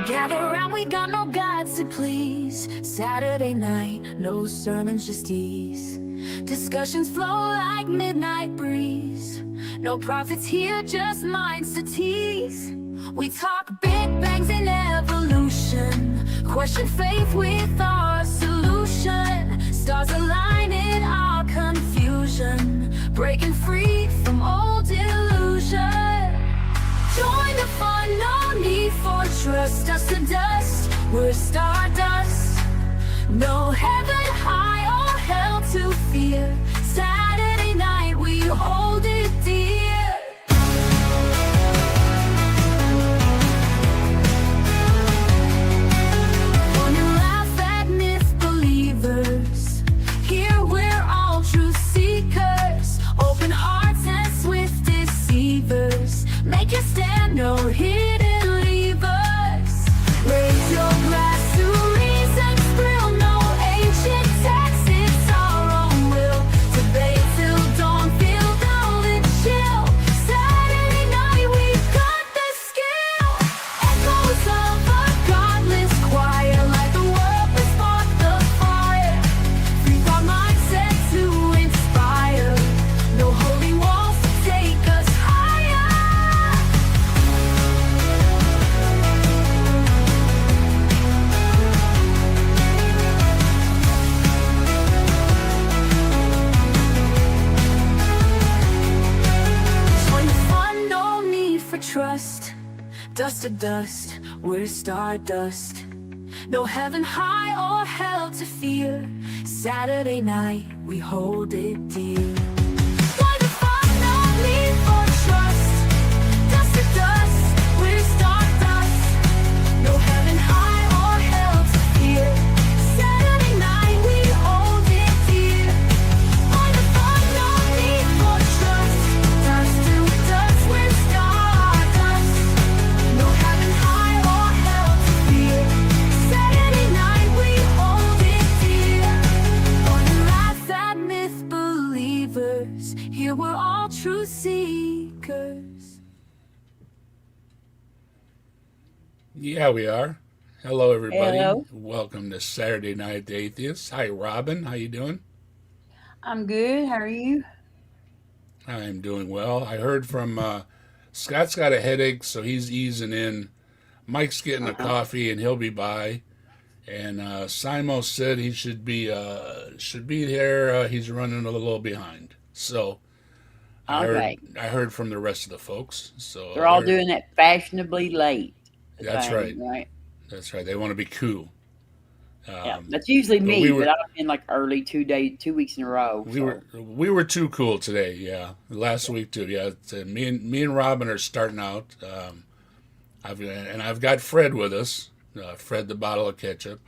Gather round, we got no gods to please. Saturday night, no sermons, just ease. Discussions flow like midnight breeze. No prophets here, just minds to tease. We talk big bangs and evolution. Question faith with our solution. Stars align in our confusion. Breaking free from old illusion. Join the fun, no need for trust. Dust to dust, we're stardust. No heaven high or hell to fear. Saturday night, we hold it dear. Fun and laugh at myth believers. Here we're all truth seekers. Open hearts and swift deceivers. Make a stand, no hidden levers. Raise your glass to reason's thrill. No ancient text, it's our own will. Debate till dawn, feel the chill. Saturday night, we've got the skill. Echoes of a godless choir. Like the world that sparked the fire. Free thought mindset to inspire. No holy walls to take us higher. Join fun, no need for trust. Dust to dust, we're stardust. No heaven high or hell to fear. Saturday night, we hold it dear. Join the fun, no need for trust. Dust to dust, we're stardust. No heaven high or hell to fear. Saturday night, we hold it dear. Join the fun, no need for trust. Dust to dust, we're stardust. No heaven high or hell to fear. Saturday night, we hold it dear. Fun and laugh at myth believers. Here we're all truth seekers. Yeah, we are. Hello, everybody. Hello. Welcome to Saturday Night the Atheist. Hi, Robin. How you doing? I'm good. How are you? I'm doing well. I heard from Scott's got a headache, so he's easing in. Mike's getting a coffee, and he'll be by. And Simos said he should be there. He's running a little behind. So Okay. I heard from the rest of the folks. So They're all doing that fashionably late. That's thing, right. Right. That's right. They want to be cool. Yeah. That's usually but me, we were- but I've been like early 2 weeks in a row. We were too cool today. Yeah, last week too. Yeah, me and Robin are starting out. I've got Fred with us. Fred the bottle of ketchup.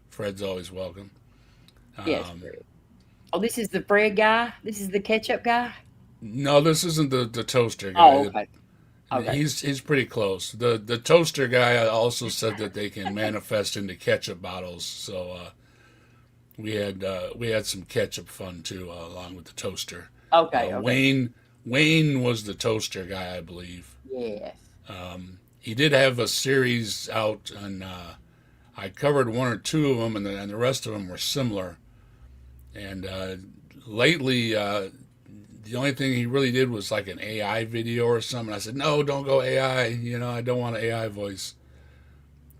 Fred's always welcome. Yes. Oh, this is the Fred guy? This is the ketchup guy? No, this isn't the toaster guy. Oh, okay. Okay. He's pretty close. The toaster guy also said that they can manifest into ketchup bottles. So we had some ketchup fun too, along with the toaster. Okay. Wayne was the toaster guy, I believe. Yes. He did have a series out, and I covered one or two of them, and the rest of them were similar. And lately, the only thing he really did was like an AI video or something. I said, no, don't go AI. I don't want an AI voice.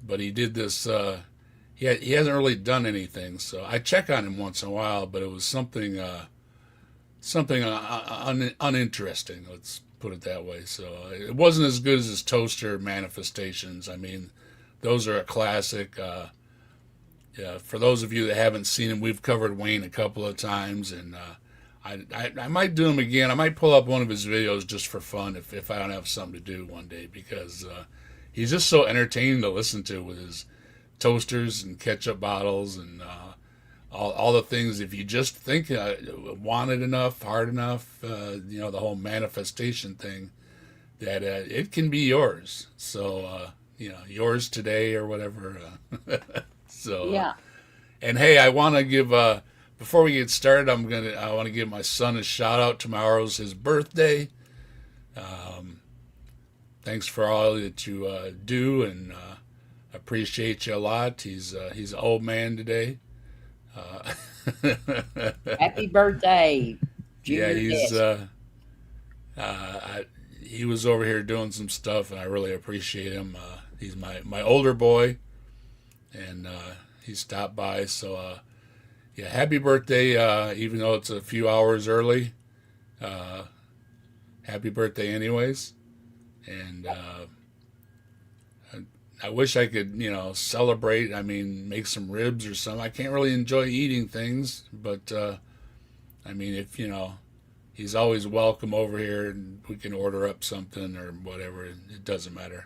But he did this. He hasn't really done anything, so I check on him once in a while. But it was something uninteresting. Let's put it that way. So it wasn't as good as his toaster manifestations. I mean, those are a classic. Yeah, for those of you that haven't seen him, we've covered Wayne a couple of times, and I might do him again. I might pull up one of his videos just for fun if I don't have something to do one day, because he's just so entertaining to listen to with his toasters and ketchup bottles and all the things. If you just think want it enough, hard enough, the whole manifestation thing, that it can be yours. So yours today or whatever. So Yeah. And hey, I want to give before we get started, I want to give my son a shout out. Tomorrow's his birthday. Thanks for all that you do, and appreciate you a lot. He's an old man today. Happy birthday, Yeah, Junior he's Guest. he was over here doing some stuff, and I really appreciate him. He's my older boy, and he stopped by. So yeah, happy birthday! Even though it's a few hours early, happy birthday, anyways. And I wish I could, celebrate. I mean, make some ribs or something. I can't really enjoy eating things, but I mean, if he's always welcome over here, and we can order up something or whatever. It doesn't matter.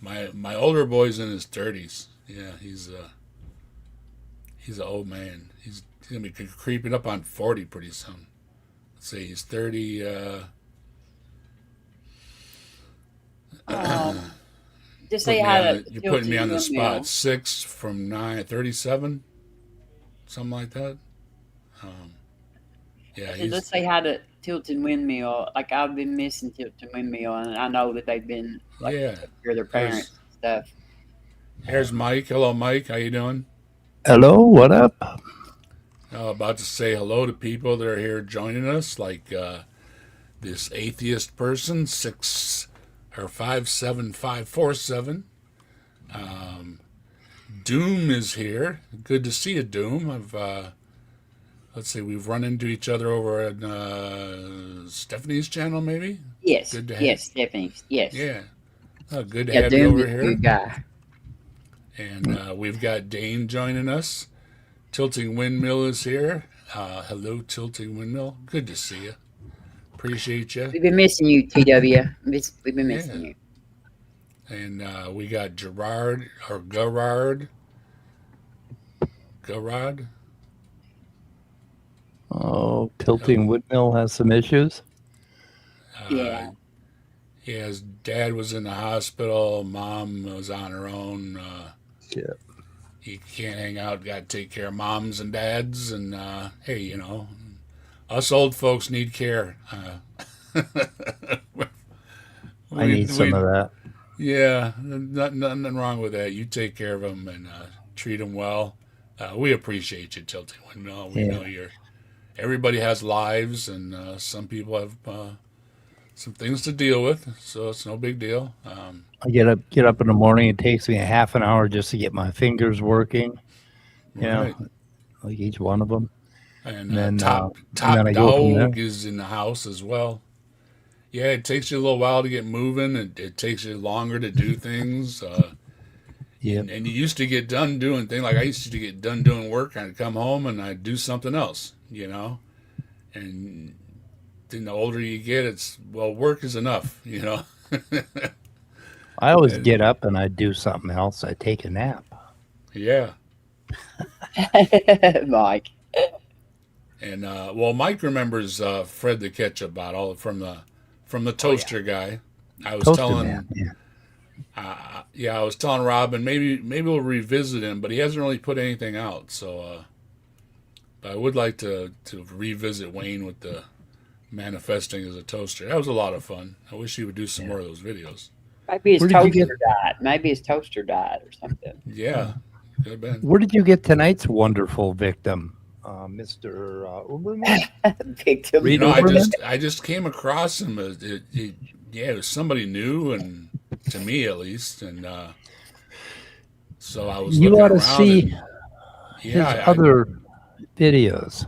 My older boy's in his 30s. Yeah, he's an old man. He's gonna be creeping up on 40 pretty soon. Let's see, he's 30. Just say hi to You're putting me on the Tilton spot. 6 from 9, 37, something like that. Yeah, Let's say hi to Tilton Windmill. Like, I've been missing Tilton Windmill, and I know that they've been yeah. for their parents and stuff. Here's Mike. Hello, Mike. How you doing? Hello, what up? About to say hello to people that are here joining us, like this atheist person, 57547. Doom is here. Good to see you, Doom. Let's see, we've run into each other over at Stephanie's channel, maybe? Yes, Good to have, yes, Stephanie, yes. Yeah. Good to have you Doom over is a here. good guy. And we've got Dane joining us. Tilting Windmill is here. Hello, Tilting Windmill. Good to see you. Appreciate you. We've been missing you, TW. We've been missing you. And we got Gerard or Garard. Oh, Tilting Woodmill has some issues. Yeah. Yeah, his dad was in the hospital. Mom was on her own. Yeah. He can't hang out. Got to take care of moms and dads. And hey, us old folks need care. I need some of that. Yeah, nothing wrong with that. You take care of them and treat them well. We appreciate you, Tilting. We know everybody has lives, and some people have some things to deal with, so it's no big deal. I get up in the morning. It takes me a half an hour just to get my fingers working. Right. Like each one of them. And then, Top and then I go from Dog there. is in the house as well. Yeah, it takes you a little while to get moving. It takes you longer to do things. Yeah. And you used to get done doing things. Like I used to get done doing work, and I'd come home and I'd do something else, And then the older you get, work is enough, I always get up and I do something else. I take a nap. Yeah. Mike. And Mike remembers Fred the Ketchup bottle from the toaster guy. I was Toaster telling, man, yeah. I was telling Robin maybe we'll revisit him, but he hasn't really put anything out. So, but I would like to revisit Wayne with the manifesting as a toaster. That was a lot of fun. I wish he would do some more of those videos. Maybe his Where did you toaster died. Maybe his toaster died or something. Yeah, could have been. Where did you get tonight's wonderful victim, Mr. Uberman? Victim. Reed I Uberman? just came across him. It was somebody new, and to me at least, and so I was. You looking ought to around see his other videos.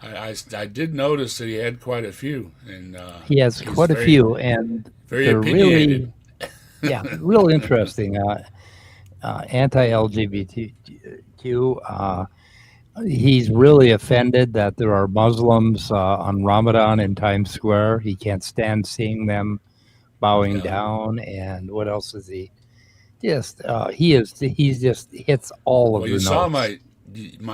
I did notice that he had quite a few, and He has quite a few, and very they're opinionated. really, real interesting. Anti-LGBTQ. He's really offended that there are Muslims on Ramadan in Times Square. He can't stand seeing them bowing down. And what else is he? Just he just hits all of the You notes. saw my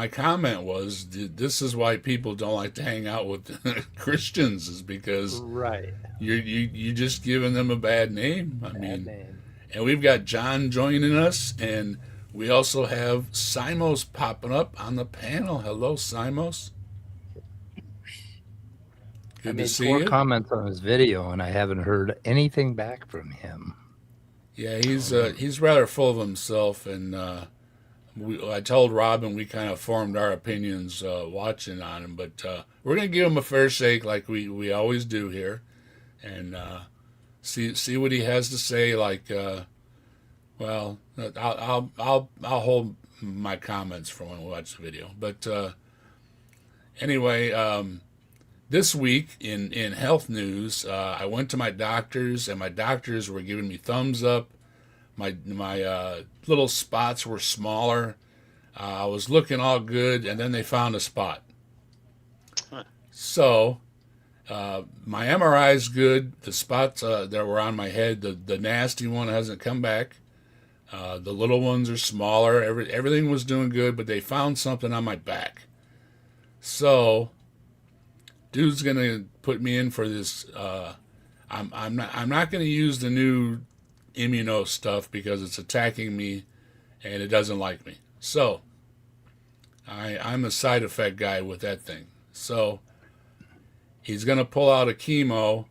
comment was this is why people don't like to hang out with Christians, is because right. you just giving them a bad name. And we've got John joining us, and we also have Simos popping up on the panel. Hello, Simos. Good to see you. Comments on his video, and I haven't heard anything back from him. Yeah, he's rather full of himself, and I told Robin we kind of formed our opinions watching on him, but we're gonna give him a fair shake like we always do here, and see what he has to say. Like, well, I'll hold my comments for when we watch the video. But anyway, this week in health news, I went to my doctors, and my doctors were giving me thumbs up. My little spots were smaller. I was looking all good, and then they found a spot. So my MRI is good. The spots that were on my head, the nasty one hasn't come back. The little ones are smaller. Everything was doing good, but they found something on my back. So dude's gonna put me in for this. I'm not gonna use the new immuno stuff because it's attacking me and it doesn't like me. So I'm a side effect guy with that thing. So he's going to pull out a chemo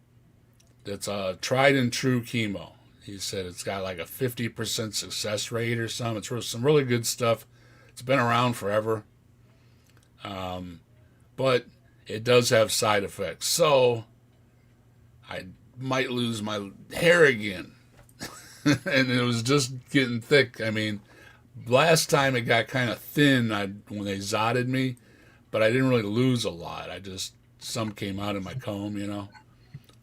that's a tried and true chemo. He said it's got like a 50% success rate or something. It's some really good stuff. It's been around forever. But it does have side effects. So I might lose my hair again. And it was just getting thick. I mean, last time it got kind of thin when they zotted me, but I didn't really lose a lot. Some came out of my comb, you know.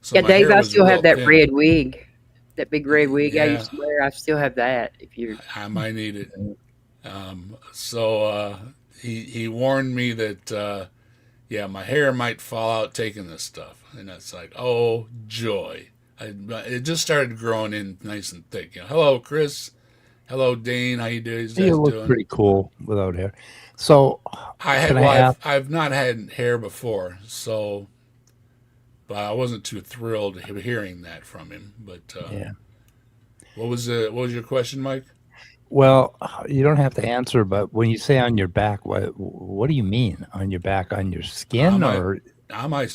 So Yeah, my Dave, hair I was still have real that thin. red wig, that big red wig I Yeah. used to wear. I still have that. If you, I might need it. So he warned me that yeah, my hair might fall out taking this stuff, and it's like, oh joy! It just started growing in nice and thick. You know, hello Chris, hello Dane, how you doing? You look pretty cool without hair. So I've not had hair before, so but I wasn't too thrilled hearing that from him. But yeah. what was your question, Mike? Well, you don't have to answer, but when you say on your back, what do you mean on your back? On your skin or on my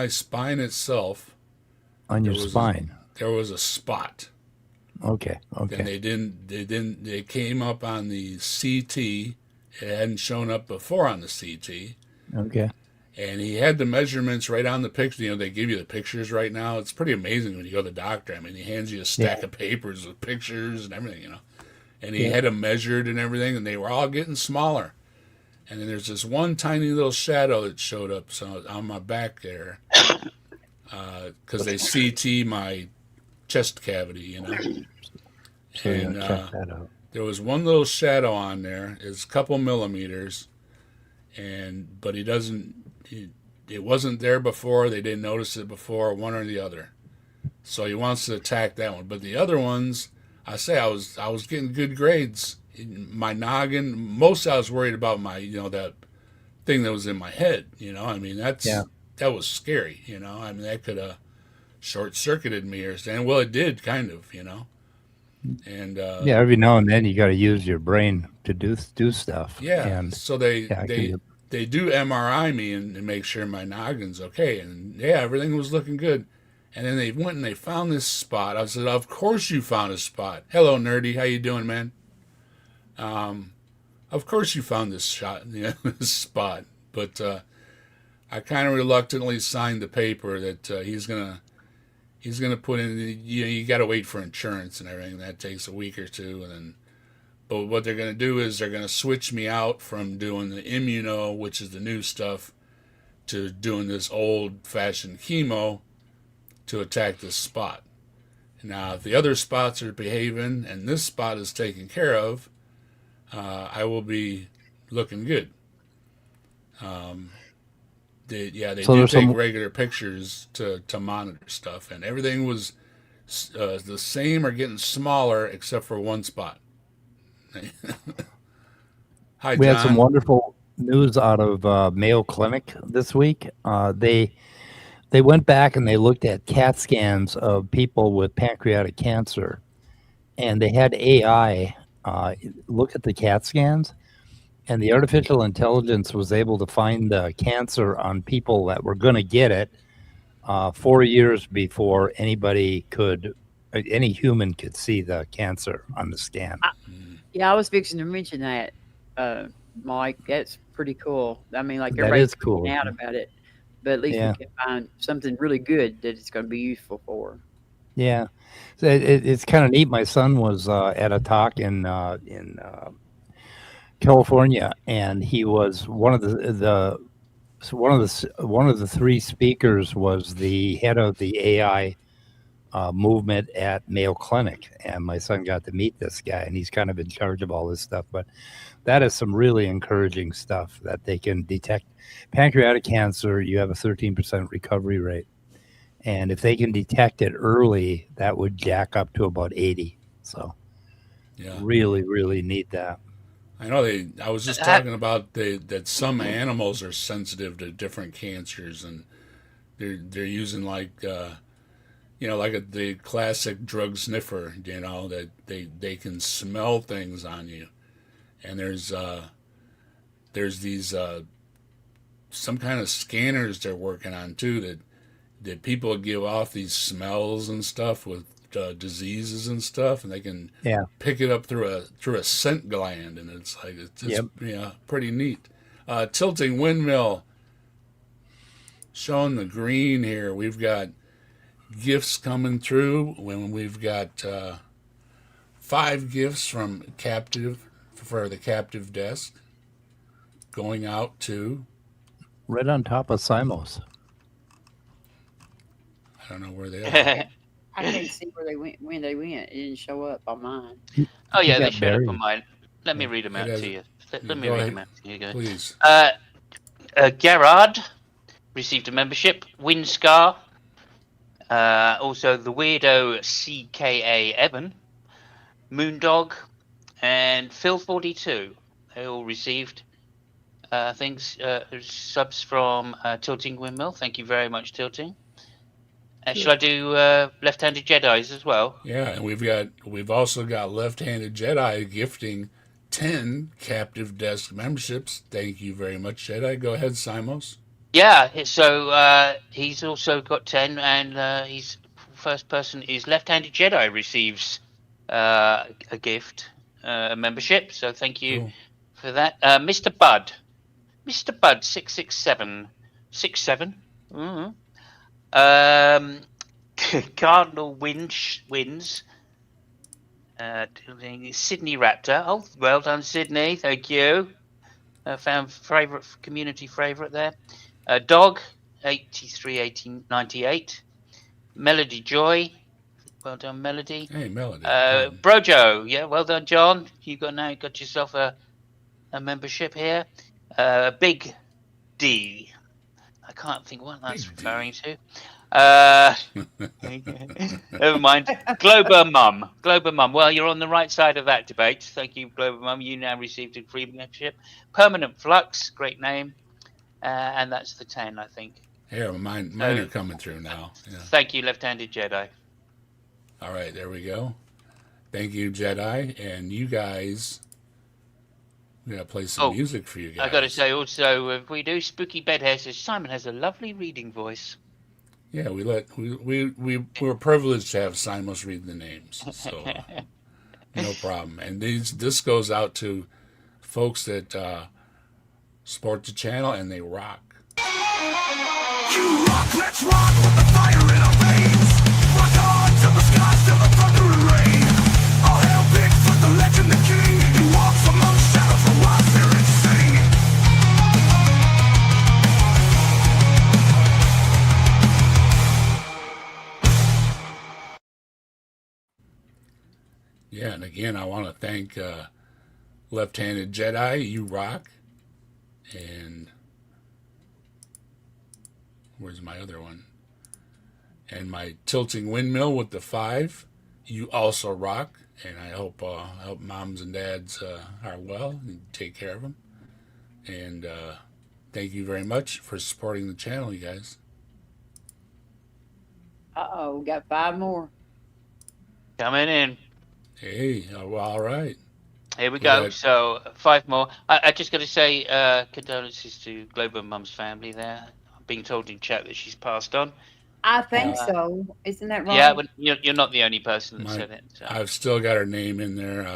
spine itself? On your spine. There was a spot. Okay. And they came up on the CT. It hadn't shown up before on the CT. Okay. And he had the measurements right on the picture. You know, they give you the pictures right now. It's pretty amazing when you go to the doctor. I mean, he hands you a stack of papers with pictures and everything, you know. And he had them measured and everything, and they were all getting smaller. And then there's this one tiny little shadow that showed up on my back there. Because they CT my chest cavity, you know. So and check that out. There was one little shadow on there. It's a couple millimeters, but it wasn't there before. They didn't notice it before, one or the other. So he wants to attack that one. But the other ones, I was getting good grades. My noggin, most I was worried about that thing that was in my head. You know, I mean that was scary. You know, I mean that could have short circuited me or something. Well, it did kind of. You know. And every now and then you got to use your brain to do stuff. Yeah, and so they do MRI me and make sure my noggin's okay, and everything was looking good. And then they went and they found this spot. I said, "Of course you found a spot. Hello, nerdy. How you doing, man? Of course you found this this spot." But I kind of reluctantly signed the paper that he's gonna put in. You got to wait for insurance and everything. That takes a week or two, and then. But what they're gonna do is they're gonna switch me out from doing the immuno, which is the new stuff, to doing this old-fashioned chemo to attack this spot. Now, if the other spots are behaving and this spot is taken care of, I will be looking good. They do take regular pictures to monitor stuff, and everything was the same or getting smaller except for one spot. Hi, John. We had some wonderful news out of Mayo Clinic this week. They went back and they looked at CAT scans of people with pancreatic cancer, and they had AI look at the CAT scans, and the artificial intelligence was able to find the cancer on people that were going to get it 4 years before anybody could any human could see the cancer on the scan. Yeah, I was fixing to mention that, Mike. That's pretty cool. I mean, like, That everybody's is cool. freaking out about it, but at least we Yeah. can find something really good that it's going to be useful for. Yeah, so it's kind of neat. My son was at a talk in California, and he was one of one of the three speakers was the head of the AI movement at Mayo Clinic, and my son got to meet this guy, and he's kind of in charge of all this stuff. But that is some really encouraging stuff that they can detect pancreatic cancer. You have a 13% recovery rate. And if they can detect it early, that would jack up to about 80. So Yeah. really, really need that. I know I was just talking about that some animals are sensitive to different cancers, and they're using like the classic drug sniffer, that they can smell things on you, and there's these some kind of scanners they're working on too that people give off these smells and stuff with diseases and stuff, and they can pick it up through a scent gland, and it's pretty neat. Tilting windmill, showing the green here. We've got gifts coming through. When we've got 5 gifts from Captive for the Captive desk going out to right on top of Simos. I don't know where they are. I can't see where they went when they went. It didn't show up on mine. Oh yeah, they got showed up buried. on mine. Let me read them out to you. Let me Go read ahead. them out to you guys. Please. Gerard received a membership. Windscar. Also the weirdo CKA Evan, Moondog, and Phil42. They all received subs from Tilting Windmill. Thank you very much, Tilting. Shall I do left-handed Jedis as well? Yeah, and we've also got Left-Handed Jedi gifting 10 Captive desk memberships. Thank you very much, Jedi. Go ahead, Simos. Yeah, so he's also got 10, and he's first person is Left-Handed Jedi receives a gift, a membership. So thank you for that, Mr. Bud 667. Mm-hmm. Cardinal wins. Sydney Raptor. Oh, well done, Sydney. Thank you. Found community favorite there. Dog 831898. Melody Joy. Well done, Melody. Hey, Melody. Brojo. Yeah, well done, John. You got yourself a membership here. Big D. I can't think what that's referring to. Never mind. Glober Mum. Well, you're on the right side of that debate. Thank you, Glober Mum. You now received a free membership. Permanent Flux. Great name. And that's the 10, I think. Here, mine are coming through now. Yeah. Thank you, Left-Handed Jedi. All right, there we go. Thank you, Jedi. And you guys, we're going to play some music for you guys. I got to say also, if we do, Spooky Bedhair says Simon has a lovely reading voice. Yeah, we're privileged to have Simos read the names, so no problem. And this goes out to folks that support the channel and they rock. You rock, let's rock with the fire in our veins. Rock on to the skies, till the thunder and rain. All hail Bigfoot, the legend, the king. He walks among shadows, the wild spirits sing. Yeah, and again, I want to thank Left-Handed Jedi, you rock, and where's my other one? And my Tilting Windmill with the 5, you also rock, and I hope moms and dads are well and take care of them. And thank you very much for supporting the channel, you guys. We got 5 more. Coming in. Hey, all right. Here we go. So 5 more. I just got to say condolences to Glober Mum's family there. I'm being told in chat that she's passed on. I think so. Isn't that right? Yeah, but you're not the only person that said it. So. I've still got her name in there.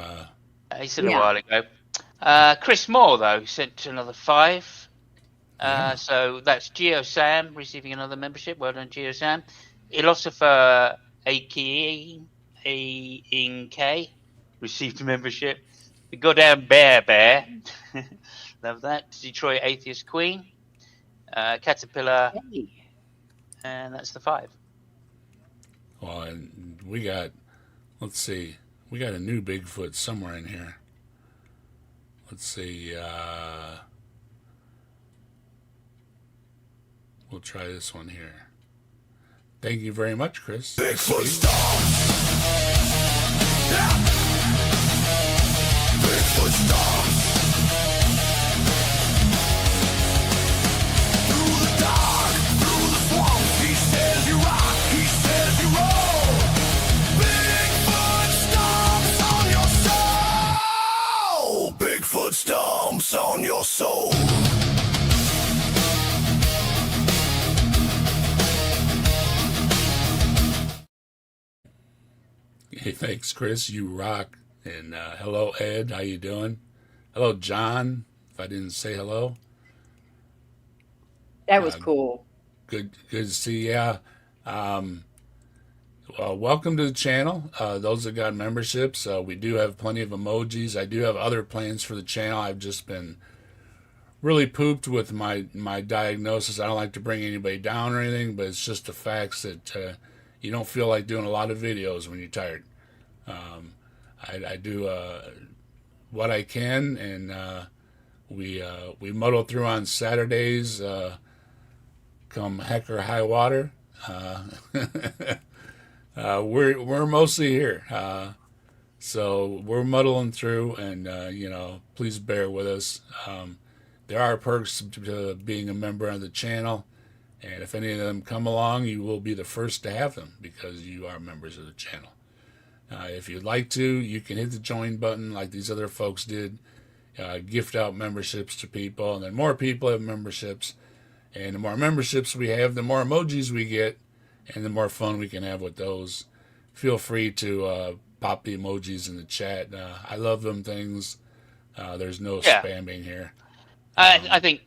He said a while ago. Chris Moore, though, sent another 5. So that's Geo Sam receiving another membership. Well done, Geo Sam. Philosopher Ake K received a membership. The Goddamn Bear. Love that. Detroit Atheist Queen. Caterpillar. Hey. And that's the 5. Well, and we got, let's see, we got a new Bigfoot somewhere in here. Let's see, we'll try this one here. Thank you very much, Chris. Bigfoot stomps. Yeah. Bigfoot stomps. Through the dark, through the swamps, he says you rock, he says you roll. Bigfoot stomps on your soul. Bigfoot stomps on your soul. Hey, thanks, Chris. You rock. And hello, Ed. How you doing? Hello, John. If I didn't say hello, That was cool. good to see you. Well, welcome to the channel. Those that got memberships, we do have plenty of emojis. I do have other plans for the channel. I've just been really pooped with my diagnosis. I don't like to bring anybody down or anything, but it's just the facts that you don't feel like doing a lot of videos when you're tired. I do what I can, and we muddle through on Saturdays, come heck or high water. We're mostly here, so we're muddling through, and please bear with us. There are perks to being a member of the channel, and if any of them come along, you will be the first to have them because you are members of the channel. If you'd like to, you can hit the join button like these other folks did, gift out memberships to people, and then more people have memberships, and the more memberships we have, the more emojis we get, and the more fun we can have with those. Feel free to pop the emojis in the chat. I love them things. There's no spamming here. I think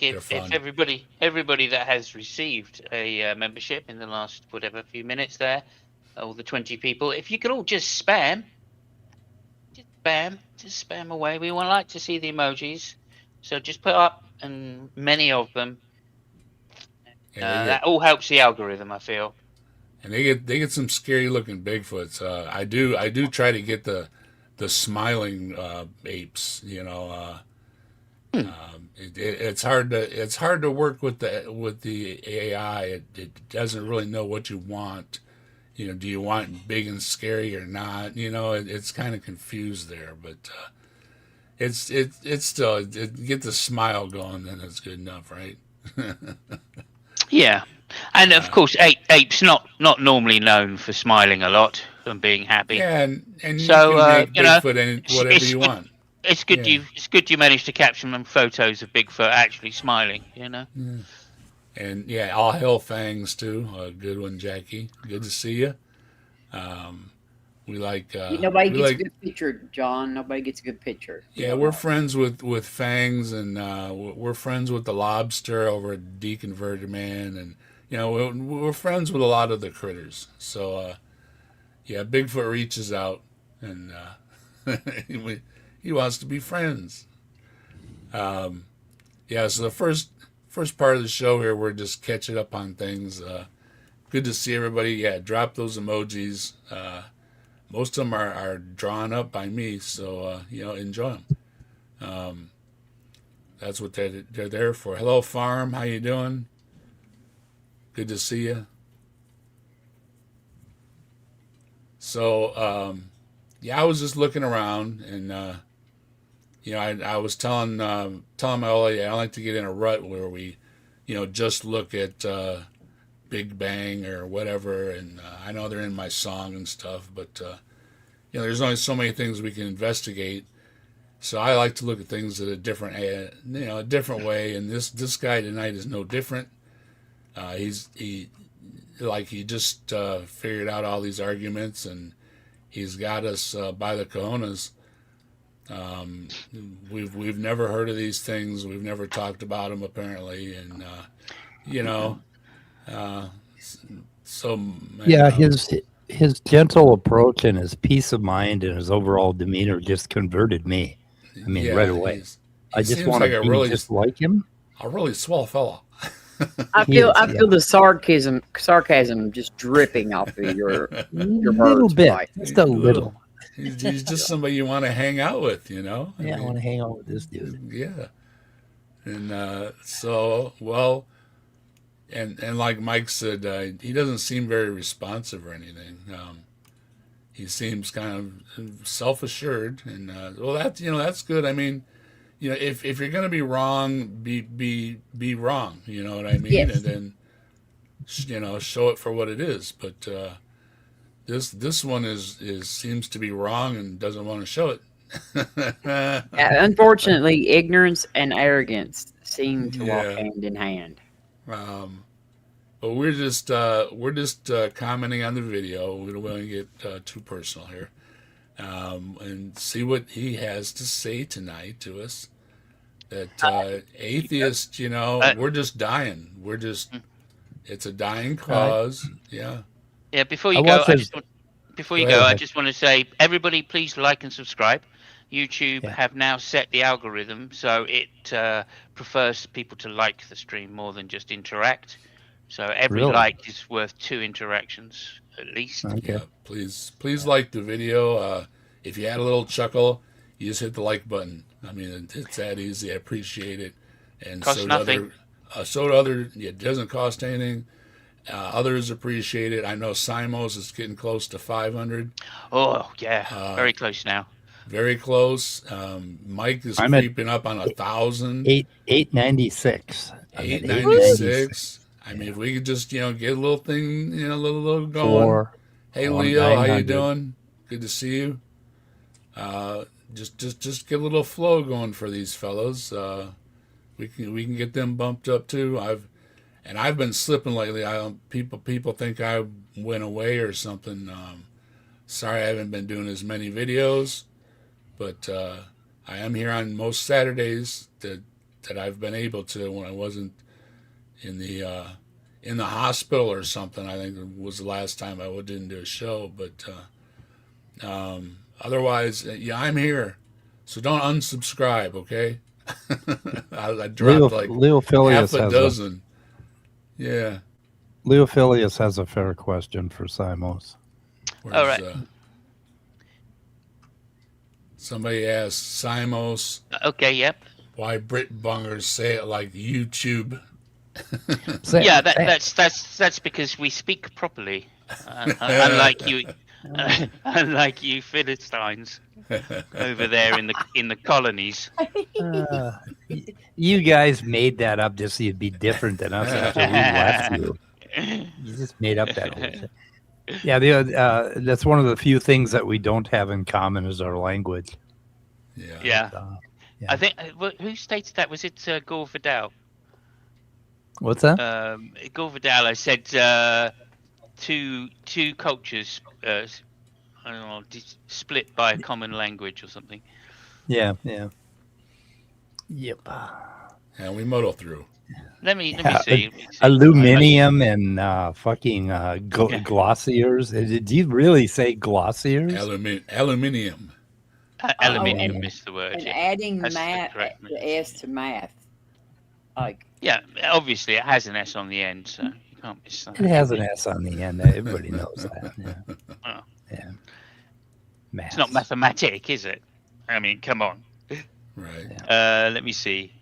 if everybody that has received a membership in the last few minutes there, all the 20 people, if you could all just spam away. We would like to see the emojis, so just put up and many of them. That all helps the algorithm, I feel. And they get some scary looking Bigfoots. I do try to get the smiling apes. It's hard to work with the AI. It doesn't really know what you want. Do you want big and scary or not? It's kind of confused there, but it's still get the smile going, then it's good enough, right? Yeah, and of course, apes not normally known for smiling a lot and being happy. Yeah, and you can make Bigfoot whatever you want. It's good you managed to capture some photos of Bigfoot actually smiling. Yeah. And all hell fangs too. Good one, Jackie. Good to see you. We like. Nobody gets a good picture, John. Nobody gets a good picture. Yeah, we're friends with fangs, and we're friends with the lobster over at Deconverted Man, and we're friends with a lot of the critters. So Bigfoot reaches out, and he wants to be friends. So the first part of the show here, we're just catching up on things. Good to see everybody. Yeah, drop those emojis. Most of them are drawn up by me, so enjoy them. That's what they're there for. Hello, Farm. How you doing? Good to see you. So I was just looking around, and I was telling my Ollie, I like to get in a rut where we, just look at Big Bang or whatever, and I know they're in my song and stuff, but there's only so many things we can investigate. So I like to look at things at a different way, and this guy tonight is no different. like he just figured out all these arguments, and he's got us by the cojones. We've never heard of these things. We've never talked about them apparently, and you know, so Yeah, his gentle approach and his peace of mind and his overall demeanor just converted me. I mean, right away. I just want to be just like him. A really swell fella. I feel the sarcasm just dripping off of your little words. bit, Mike. just a little. He's just somebody you want to hang out with, you know. I want to hang out with this dude. Yeah, and so well, and like Mike said, he doesn't seem very responsive or anything. He seems kind of self-assured, and well, that's good. I mean, if you're gonna be wrong, be wrong. You know what I mean? Yes. And then show it for what it is. But this one seems to be wrong and doesn't want to show it. Unfortunately, ignorance and arrogance seem to walk hand in hand. But we're just commenting on the video. We don't want to get too personal here, and see what he has to say tonight to us. That atheists, we're just dying. It's a dying cause. Yeah. Yeah. Before you go, I just want to say, everybody, please like and subscribe. YouTube have now set the algorithm so it prefers people to like the stream more than just interact. So every like is worth 2 interactions at least. Okay. Yeah, please like the video. If you had a little chuckle, you just hit the like button. I mean, it's that easy. I appreciate it. And costs nothing. It doesn't cost anything. Others appreciate it. I know Simos is getting close to 500. Oh yeah, very close now. Very close. Mike is creeping up on 1,000. 896. 896. I mean, if we could just get a little thing, a little going. Hey Leo, how you doing? Good to see you. Just get a little flow going for these fellows. We can get them bumped up too. I've been slipping lately. People think I went away or something. Sorry, I haven't been doing as many videos, but I am here on most Saturdays that I've been able to when I wasn't in the hospital or something. I think it was the last time I didn't do a show, but otherwise, I'm here. So don't unsubscribe, okay? I dropped Leo half a dozen. Yeah. Leo Filius has a fair question for Simos. All right. Somebody asked Simos. Okay, yep. Why Brit bungers say it like YouTube? Yeah, that's because we speak properly, unlike you Philistines over there in the colonies. You guys made that up just so you'd be different than us after we left you. You just made up that whole shit. Yeah, that's one of the few things that we don't have in common is our language. Yeah. I think who stated that? Was it Gore Vidal? What's that? Gore Vidal. I said two cultures, I don't know, split by a common language or something. Yeah. Yep. And we muddle through. Let me see. Aluminium and fucking glossiers. Did you really say glossiers? Aluminium. Aluminium is the word. And adding the S to math. Yeah, obviously it has an S on the end, so you can't miss that. It has an S on the end. Everybody knows that. Yeah. Yeah. Math. It's not mathematic, is it? I mean, come on. Right. Yeah. Let me see.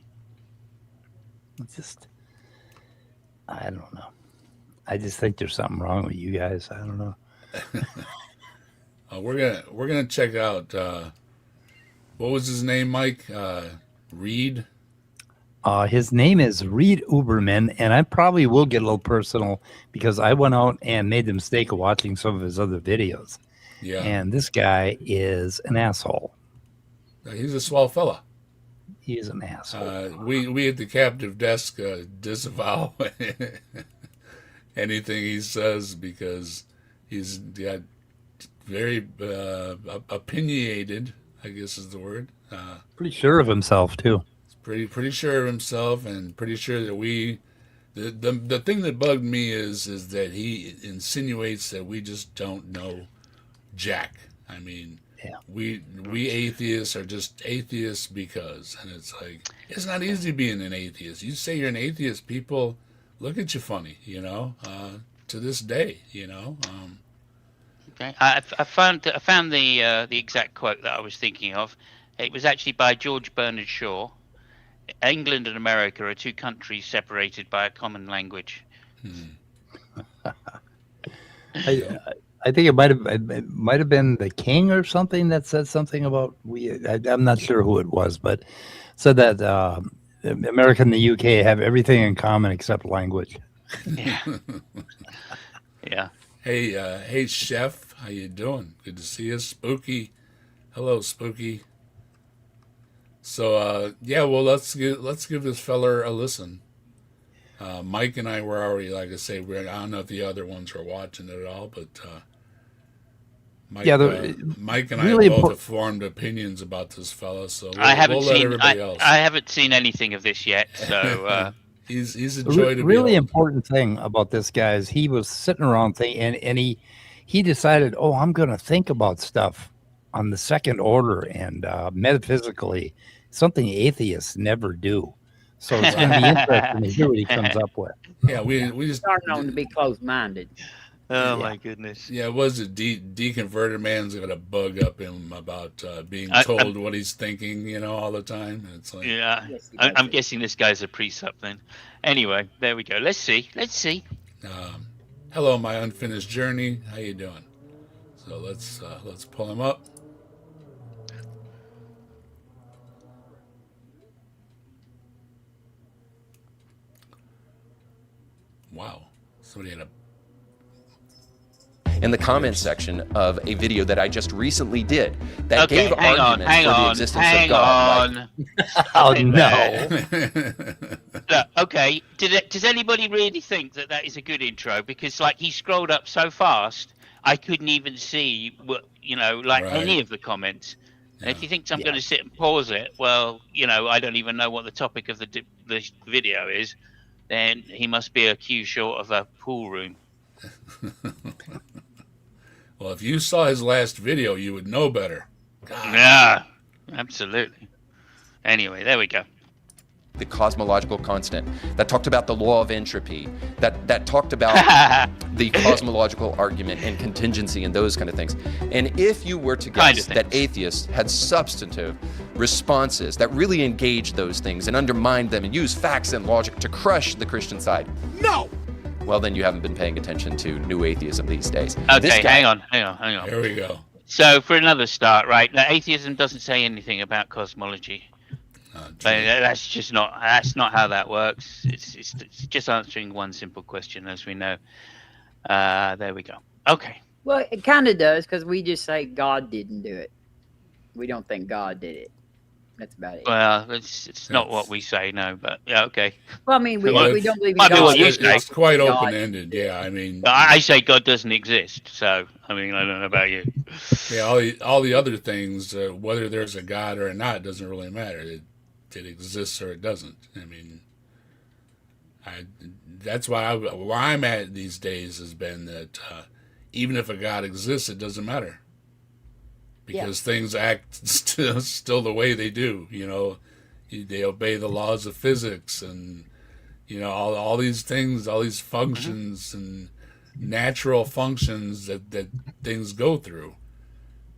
I don't know. I just think there's something wrong with you guys. I don't know. We're gonna check out. What was his name, Mike? Reed. His name is Reed Uberman, and I probably will get a little personal because I went out and made the mistake of watching some of his other videos. Yeah. And this guy is an asshole. He's a swell fella. He's an asshole. We at the captive desk disavow anything he says because he's got very opinionated, I guess is the word. Pretty sure of himself too. Pretty sure of himself, and pretty sure that the thing that bugged me is that he insinuates that we just don't know jack. I mean, Yeah. we atheists are just atheists because, and it's like, it's not easy being an atheist. You say you're an atheist, people look at you funny, to this day, Okay. I found the exact quote that I was thinking of. It was actually by George Bernard Shaw. England and America are two countries separated by a common language. I think it might have been the king or something that said something about I'm not sure who it was, but said that America and the UK have everything in common except language. Yeah. Yeah. Hey, Chef, how you doing? Good to see you, Spooky. Hello, Spooky. So well, let's give this feller a listen. Mike and I were already, like I say, I don't know if the other ones were watching it at all, but Mike, Mike and really I both have formed opinions about this fella. So I haven't we'll let seen everybody else. I haven't seen anything of this yet. So he's a joy to really behold. important thing about this guy is he was sitting around thinking, and he decided, I'm going to think about stuff on the second order and metaphysically, something atheists never do. So it's going to be interesting to hear what he comes up with. Yeah, we just Starting on to be closed-minded. oh my goodness. Yeah, was it deconverted man's gonna bug up him about being told what he's thinking, all the time? It's like, Yeah. Yes, he I'm does. guessing this guy's a priest then. Anyway, there we go. Let's see. hello, my unfinished journey. How you doing? So let's pull him up. Wow, somebody had a in the comment section of a video that I just recently did that Okay, gave arguments for the existence of God. Oh, Hang no. Look, okay. Does anybody really think that is a good intro? Because he scrolled up so fast, I couldn't even see what Right. any of the comments. And if Yeah. he thinks I'm going to sit and pause it, well, I don't even know what the topic of the video is. Then he must be a cue short of a pool room. Well, if you saw his last video, you would know better. God. Yeah, absolutely. Anyway, there we go. The cosmological constant that talked about the law of entropy, that talked about the cosmological argument and contingency and those kind of things. And if you were to guess that atheists had substantive responses that really engaged those things and undermined them and used facts and logic to crush the Christian side, No! well, then you haven't been paying attention to new atheism these days. Okay, This guy- hang on. Here we go. So for another start, right? Now, atheism doesn't say anything about cosmology. But that's not how that works. It's just answering one simple question, as we know. There we go. Okay. Well, it kind of does because we just say God didn't do it. We don't think God did it. That's about it. Well, it's not what we say, no. But yeah, okay. Well, I mean, we Well, don't believe in might be God. what you it's, say. it's quite God. open-ended. Yeah, I mean, I say God doesn't exist. So I mean, I don't know about you. yeah, all the other things, whether there's a God or not, doesn't really matter. It exists or it doesn't. I mean, that's why where I'm at these days has been that even if a God exists, it doesn't matter because things act still the way they do. They obey the laws of physics and all these things, all these functions and natural functions that things go through.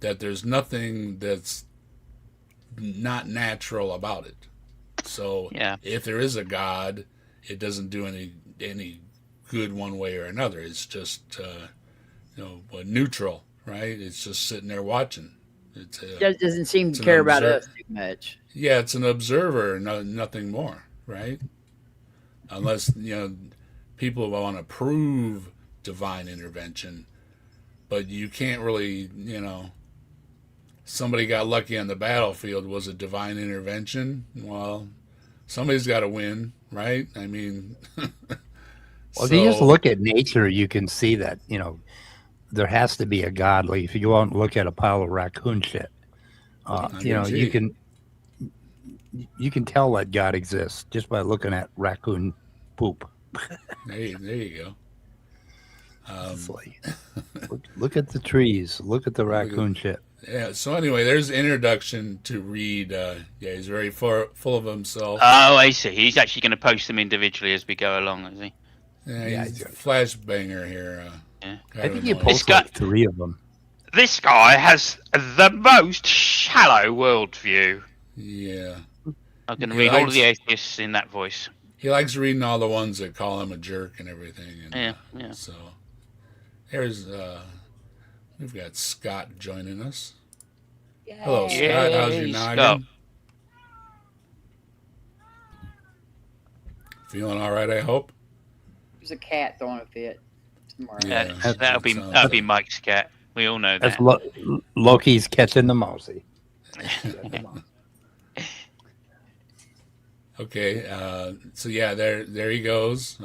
That there's nothing that's not natural about it. So if there is a God, it doesn't do any good one way or another. It's just neutral, right? It's just sitting there watching. It doesn't seem to care about us too much. Yeah, it's an observer, nothing more, right? Unless people want to prove divine intervention, but you can't really, somebody got lucky on the battlefield. Was it divine intervention? Well, somebody's got to win, right? I mean, Well, if you just look at nature, you can see that, there has to be a God. Like if you go out and look at a pile of raccoon shit, you can tell that God exists just by looking at raccoon poop. There you go. It's like, look at the trees. Look at the raccoon shit. Yeah. So anyway, there's the introduction to Reed. He's very full of himself. Oh, I see. He's actually going to post them individually as we go along, is he? Yeah, he's a flashbanger here. Yeah. I think he annoying. posted like 3 of them. This guy has the most shallow worldview. Yeah. I'm going to read all of the atheists in that voice. He likes reading all the ones that call him a jerk and everything. And, Yeah. So there's we've got Scott joining us. Hello, Scott. Yay, How's your noggin? Scott. Feeling all right, I hope. There's a cat throwing a fit somewhere. Yeah. That'll be Mike's cat. We all know that. That's Loki's catching the mousey. Okay, so yeah, there he goes.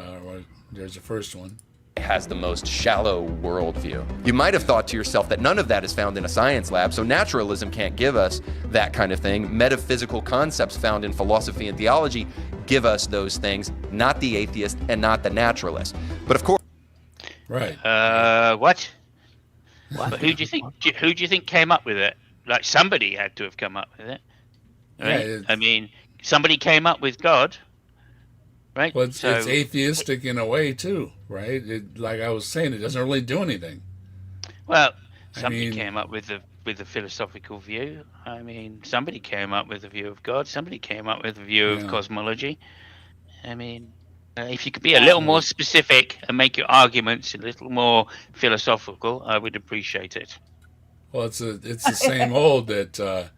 There's the first one. Has the most shallow worldview. You might have thought to yourself that none of that is found in a science lab, so naturalism can't give us that kind of thing. Metaphysical concepts found in philosophy and theology give us those things, not the atheist and not the naturalist. But of course, right. What? But who do you think came up with it? Like somebody had to have come up with it. Right? Yeah, I mean, somebody came up with God. Right? Well, it's atheistic in a way too, right? Like I was saying, it doesn't really do anything. Well, somebody came up with a philosophical view. I mean, somebody came up with a view of God. Somebody came up with a view of cosmology. I mean, if you could be a little more specific and make your arguments a little more philosophical, I would appreciate it. Well, it's the same old that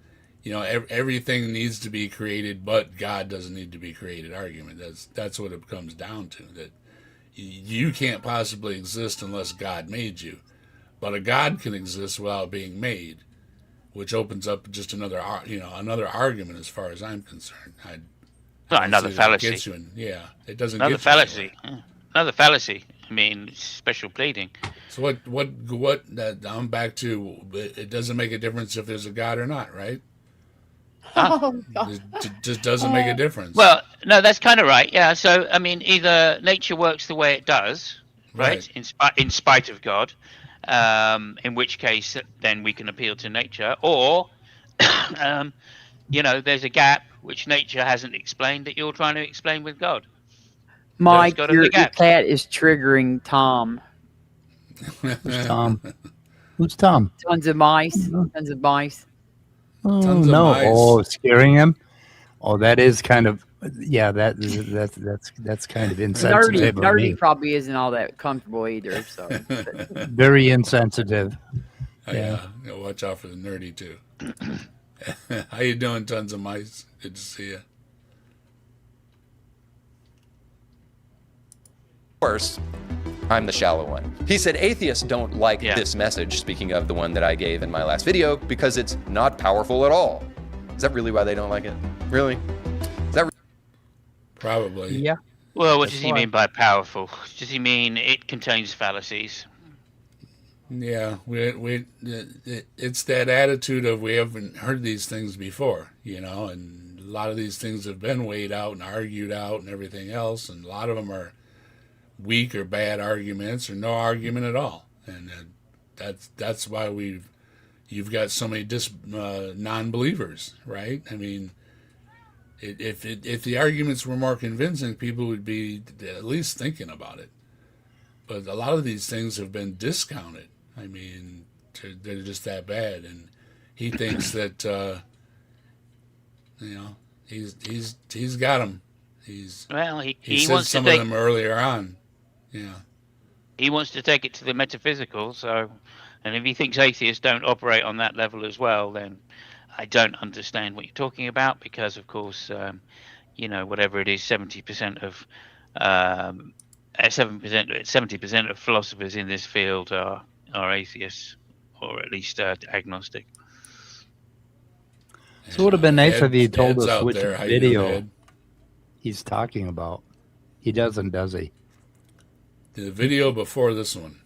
everything needs to be created, but God doesn't need to be created argument. That's what it comes down to. That you can't possibly exist unless God made you, but a God can exist without being made, which opens up just another argument as far as I'm concerned. Another fallacy. It doesn't. Another fallacy. Another fallacy. I mean, special pleading. So what? I'm back to. It doesn't make a difference if there's a God or not, right? It just doesn't make a difference. Well, no, that's kind of right. Yeah. So I mean, either nature works the way it does, right? In spite of God, in which case then we can appeal to nature, or there's a gap which nature hasn't explained that you're trying to explain with God. Mike, your cat is triggering Tom. Who's Tom? Who's Tom? Tons of mice. Tons of mice. Oh, Tons of no! mice. Oh, scaring him. Oh, that is kind of that's kind of insensitive. Nerdy probably isn't all that comfortable either. So very insensitive. Yeah, watch out for the nerdy too. How you doing, Tons of Mice? Good to see you. Of course, I'm the shallow one. He said atheists don't like this message, speaking of the one that I gave in my last video, because it's not powerful at all. Is that really why they don't like it? Really? Is that Probably. Yeah. Well, what does he mean by powerful? Does he mean it contains fallacies? Yeah, it's that attitude of we haven't heard these things before, and a lot of these things have been weighed out and argued out and everything else, and a lot of them are weak or bad arguments or no argument at all, and that's why you've got so many non-believers, right? I mean, if the arguments were more convincing, people would be at least thinking about it. But a lot of these things have been discounted. I mean, they're just that bad, and he thinks that he's got them. He he said wants some to of them earlier on. Yeah. He wants to take it to the metaphysical. So, and if he thinks atheists don't operate on that level as well, then I don't understand what you're talking about. Because of course, whatever it is, 70% of 70% of philosophers in this field are atheists, or at least agnostic. So it would have been nice if he told Ed's us out which there. How you doing, video Ed? he's talking about. He doesn't, does he? The video before this one.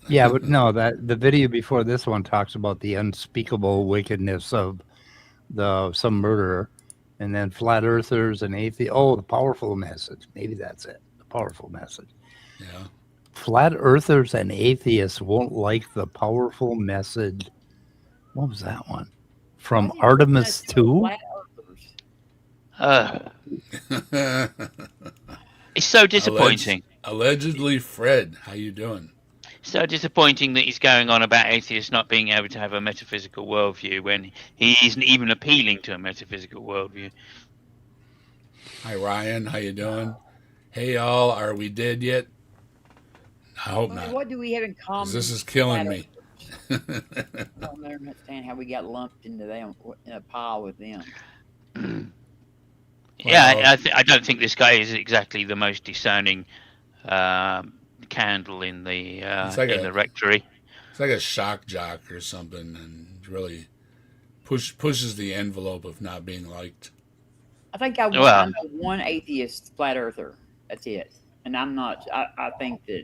Yeah, but no, that the video before this one talks about the unspeakable wickedness of some murderer, and then flat earthers and atheists. Oh, the powerful message. Maybe that's it. The powerful message. Yeah. Flat earthers and atheists won't like the powerful message. What was that one? From Artemis 2? It's so disappointing. Allegedly, Fred. How you doing? So disappointing that he's going on about atheists not being able to have a metaphysical worldview when he isn't even appealing to a metaphysical worldview. Hi, Ryan. How you doing? Hey, y'all. Are we dead yet? I hope not. What do we have in common? This is killing me. I don't understand how we got lumped into them in a pile with them. Yeah, I don't think this guy is exactly the most discerning candle in the the rectory. It's like a shock jock or something, and really pushes the envelope of not being liked. I think I know one atheist flat earther. That's it. And I'm not. I think that,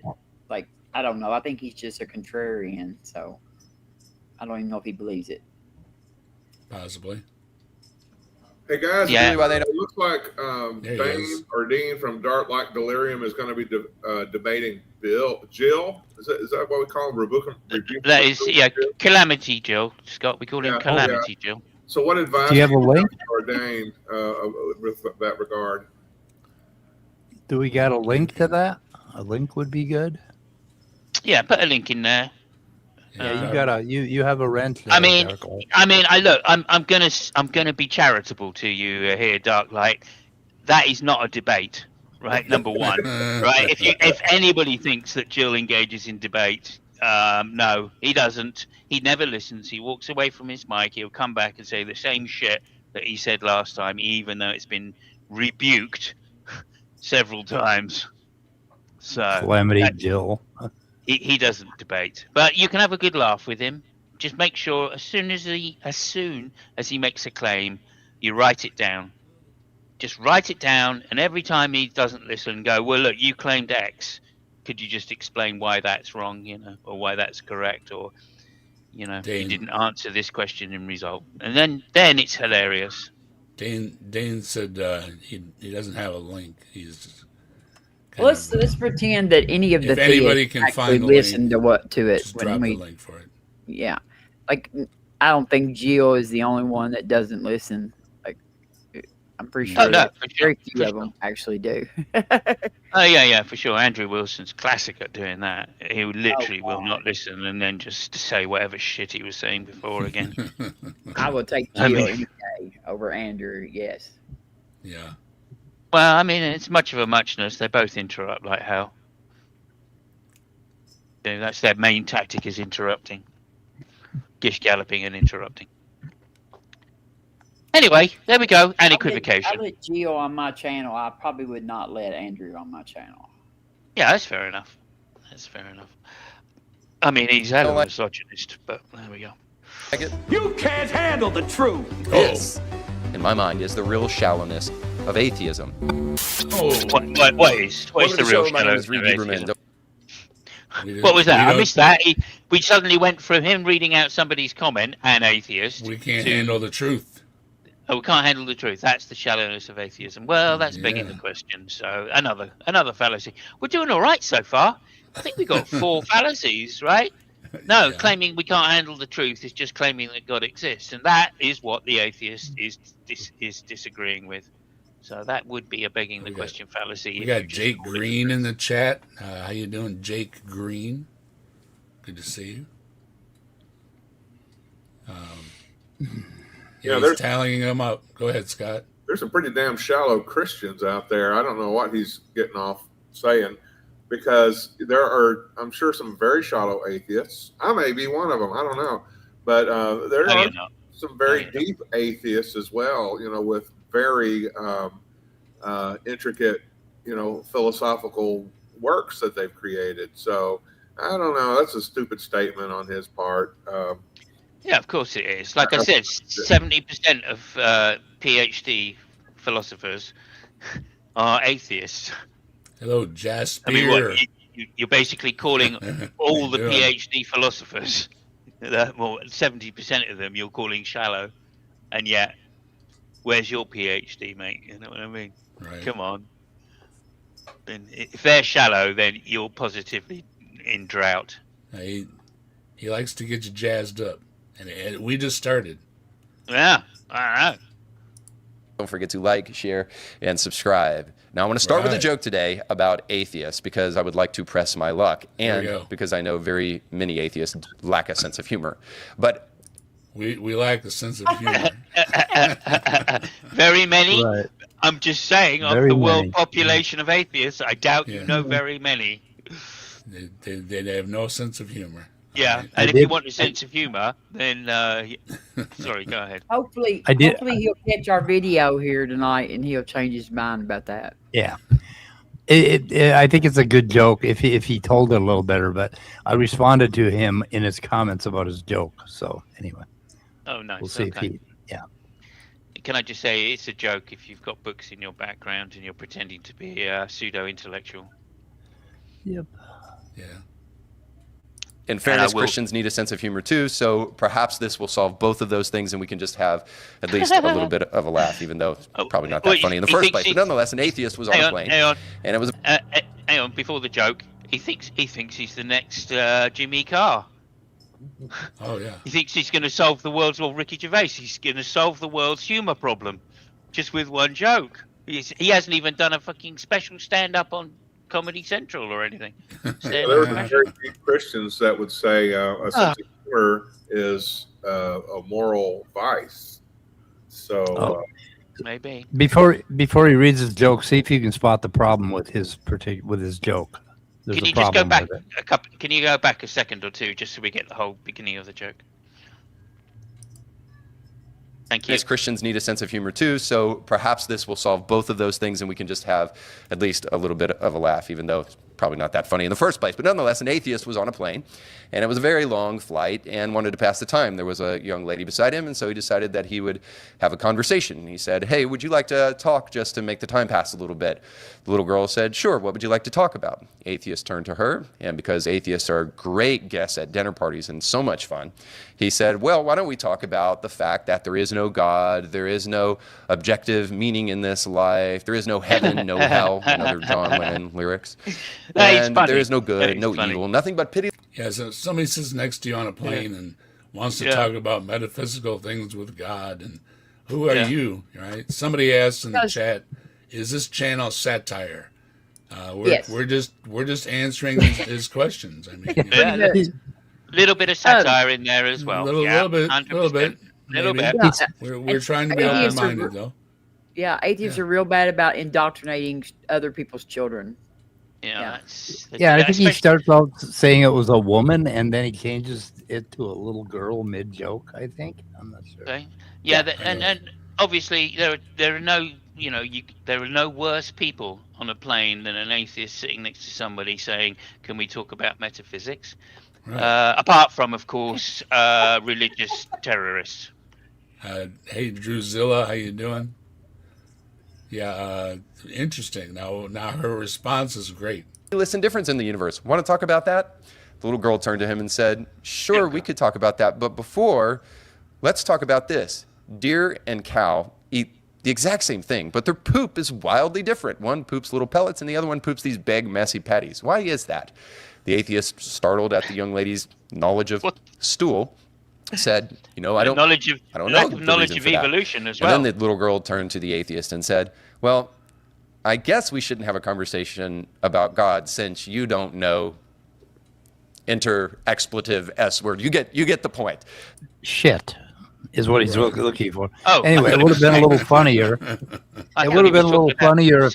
like, I don't know. I think he's just a contrarian. So I don't even know if he believes it. Possibly. Hey guys, Yeah. it looks like Dane or Dean from Dark Like Delirium is going to be debating Jill. Is that what we call him? That is, Calamity Jill, Scott. We call him Calamity Jill. So what advice Do you have a link? for Dane with that regard? Do we got a link to that? A link would be good. Yeah, put a link in there. Yeah, you have a rent. I mean, I'm gonna be charitable to you here, Darklight. That is not a debate, right? Number one, right? If anybody thinks that Jill engages in debate, no, he doesn't. He never listens. He walks away from his mic. He'll come back and say the same shit that he said last time, even though it's been rebuked several times. So Calamity Jill. He doesn't debate, but you can have a good laugh with him. Just make sure as soon as he makes a claim, you write it down. Just write it down, and every time he doesn't listen, go, well, look, you claimed X. Could you just explain why that's wrong, or why that's correct, or, you didn't answer this question in result, and then it's hilarious. Dane said he doesn't have a link. He's Let's pretend that any of the if anybody can actually find the listen link, to it just when drop we. the link for it. Yeah, like I don't think Jill is the only one that doesn't listen. Like I'm pretty sure that very few of them actually do. Oh yeah, for sure. Andrew Wilson's classic at doing that. He literally will not listen and then just say whatever shit he was saying before again. I would take Jill any day over Andrew. Yes. Yeah. Well, I mean, it's much of a muchness. They both interrupt like hell. That's their main tactic, is interrupting. Gish galloping and interrupting. Anyway, there we go. And equivocation. I let Jill on my channel. I probably would not let Andrew on my channel. Yeah, that's fair enough. I mean, he's a misogynist, but there we go. You can't handle the truth. This, in my mind, is the real shallowness of atheism. What is the real shallowness of atheism? What was that? I missed that. We suddenly went from him reading out somebody's comment, an atheist. We can't handle the truth. Oh, we can't handle the truth. That's the shallowness of atheism. Well, that's begging the question. So another fallacy. We're doing all right so far. I think we got 4 fallacies, right? No, claiming we can't handle the truth is just claiming that God exists, and that is what the atheist is disagreeing with. So that would be a begging the question fallacy. We got Jake Green in the chat. How you doing, Jake Green? Good to see you. He's tallying them up. Go ahead, Scott. There's some pretty damn shallow Christians out there. I don't know what he's getting off saying, because there are, I'm sure, some very shallow atheists. I may be one of them. I don't know. But there are some very deep atheists as well, with very intricate, philosophical works that they've created. So I don't know. That's a stupid statement on his part. Yeah, of course it is. Like I said, 70% of PhD philosophers are atheists. Hello, Jasper. I mean, You're basically calling all the Yeah. PhD philosophers, well, 70% of them, you're calling shallow, and yet, where's your PhD, mate? You know what I mean? Right. Come on. And if they're shallow, then you're positively in drought. He likes to get you jazzed up, and we just started. Yeah, all right. Don't forget to like, share, and subscribe. Now, I want to start with a joke today about atheists because I would like to press my luck, and because I know very many atheists lack a sense of humor. But we lack a sense of humor. Very many. Right. I'm just saying, of Very the world many. population of atheists, I doubt you know very many. They have no sense of humor. Yeah, Right. and if you want a sense of humor, then sorry, go ahead. Hopefully he'll catch our video here tonight and he'll change his mind about that. Yeah. I think it's a good joke if he told it a little better, but I responded to him in his comments about his joke. So anyway, Oh, nice. we'll see if Okay. he. Yeah. Can I just say it's a joke if you've got books in your background and you're pretending to be a pseudo-intellectual. Yep. Yeah. in fairness, Christians need a sense of humor too, so perhaps this will solve both of those things and we can just have at least a little bit of a laugh, even though it's probably not that funny in the first place. But nonetheless, an atheist was on a plane. And it was... hang on, before the joke, he thinks he's the next Jimmy Carr. Oh, yeah. He thinks he's going to solve the world's, well, Ricky Gervais, he's going to solve the world's humor problem just with one joke. He hasn't even done a fucking special stand-up on Comedy Central or anything. There were very few Christians that would say a sense of humor is a moral vice. So maybe before he reads his joke, see if you can spot the problem with his joke. There's Can you a just go problem back with it. a couple? Can you go back a second or two just so we get the whole beginning of the joke? Thank you. As Christians need a sense of humor too, so perhaps this will solve both of those things and we can just have at least a little bit of a laugh, even though it's probably not that funny in the first place. But nonetheless, an atheist was on a plane, and it was a very long flight and wanted to pass the time. There was a young lady beside him, and so he decided that he would have a conversation. He said, "Hey, would you like to talk just to make the time pass a little bit?" The little girl said, "Sure, what would you like to talk about?" Atheist turned to her, and because atheists are great guests at dinner parties and so much fun, he said, "Well, why don't we talk about the fact that there is no God, there is no objective meaning in this life, there is no heaven, no hell," another John Lennon lyrics. And there is no good, no evil, nothing but pity. Yeah, so somebody sits next to you on a plane and wants to talk about metaphysical things with God, and who are you, right? Somebody asked in the chat, "Is this channel satire?" We're just answering his questions. I mean, little bit of satire in there as well. Little bit. We're trying to be open-minded, though. Yeah, atheists are real bad about indoctrinating other people's children. I think he starts out saying it was a woman, and then he changes it to a little girl mid-joke, I think. I'm not sure. Okay. And obviously there are no, there are no worse people on a plane than an atheist sitting next to somebody saying, "Can we talk about metaphysics?" Right. Apart from, of course, religious terrorists. Hey, Drewzilla, how you doing? Yeah, interesting. Now her response is great. Listen, difference in the universe. Want to talk about that? The little girl turned to him and said, "Sure, we could talk about that, but before, let's talk about this. Deer and cow eat the exact same thing, but their poop is wildly different. One poops little pellets and the other one poops these big, messy patties. Why is that?" The atheist, startled at the young lady's knowledge of stool, said, I don't know. Lack of knowledge of evolution as well. And then the little girl turned to the atheist and said, "Well, I guess we shouldn't have a conversation about God since you don't know." Enter expletive S word. You get the point. Shit is what he's looking for. Oh, anyway, it would have been a little funnier. It would have been a little funnier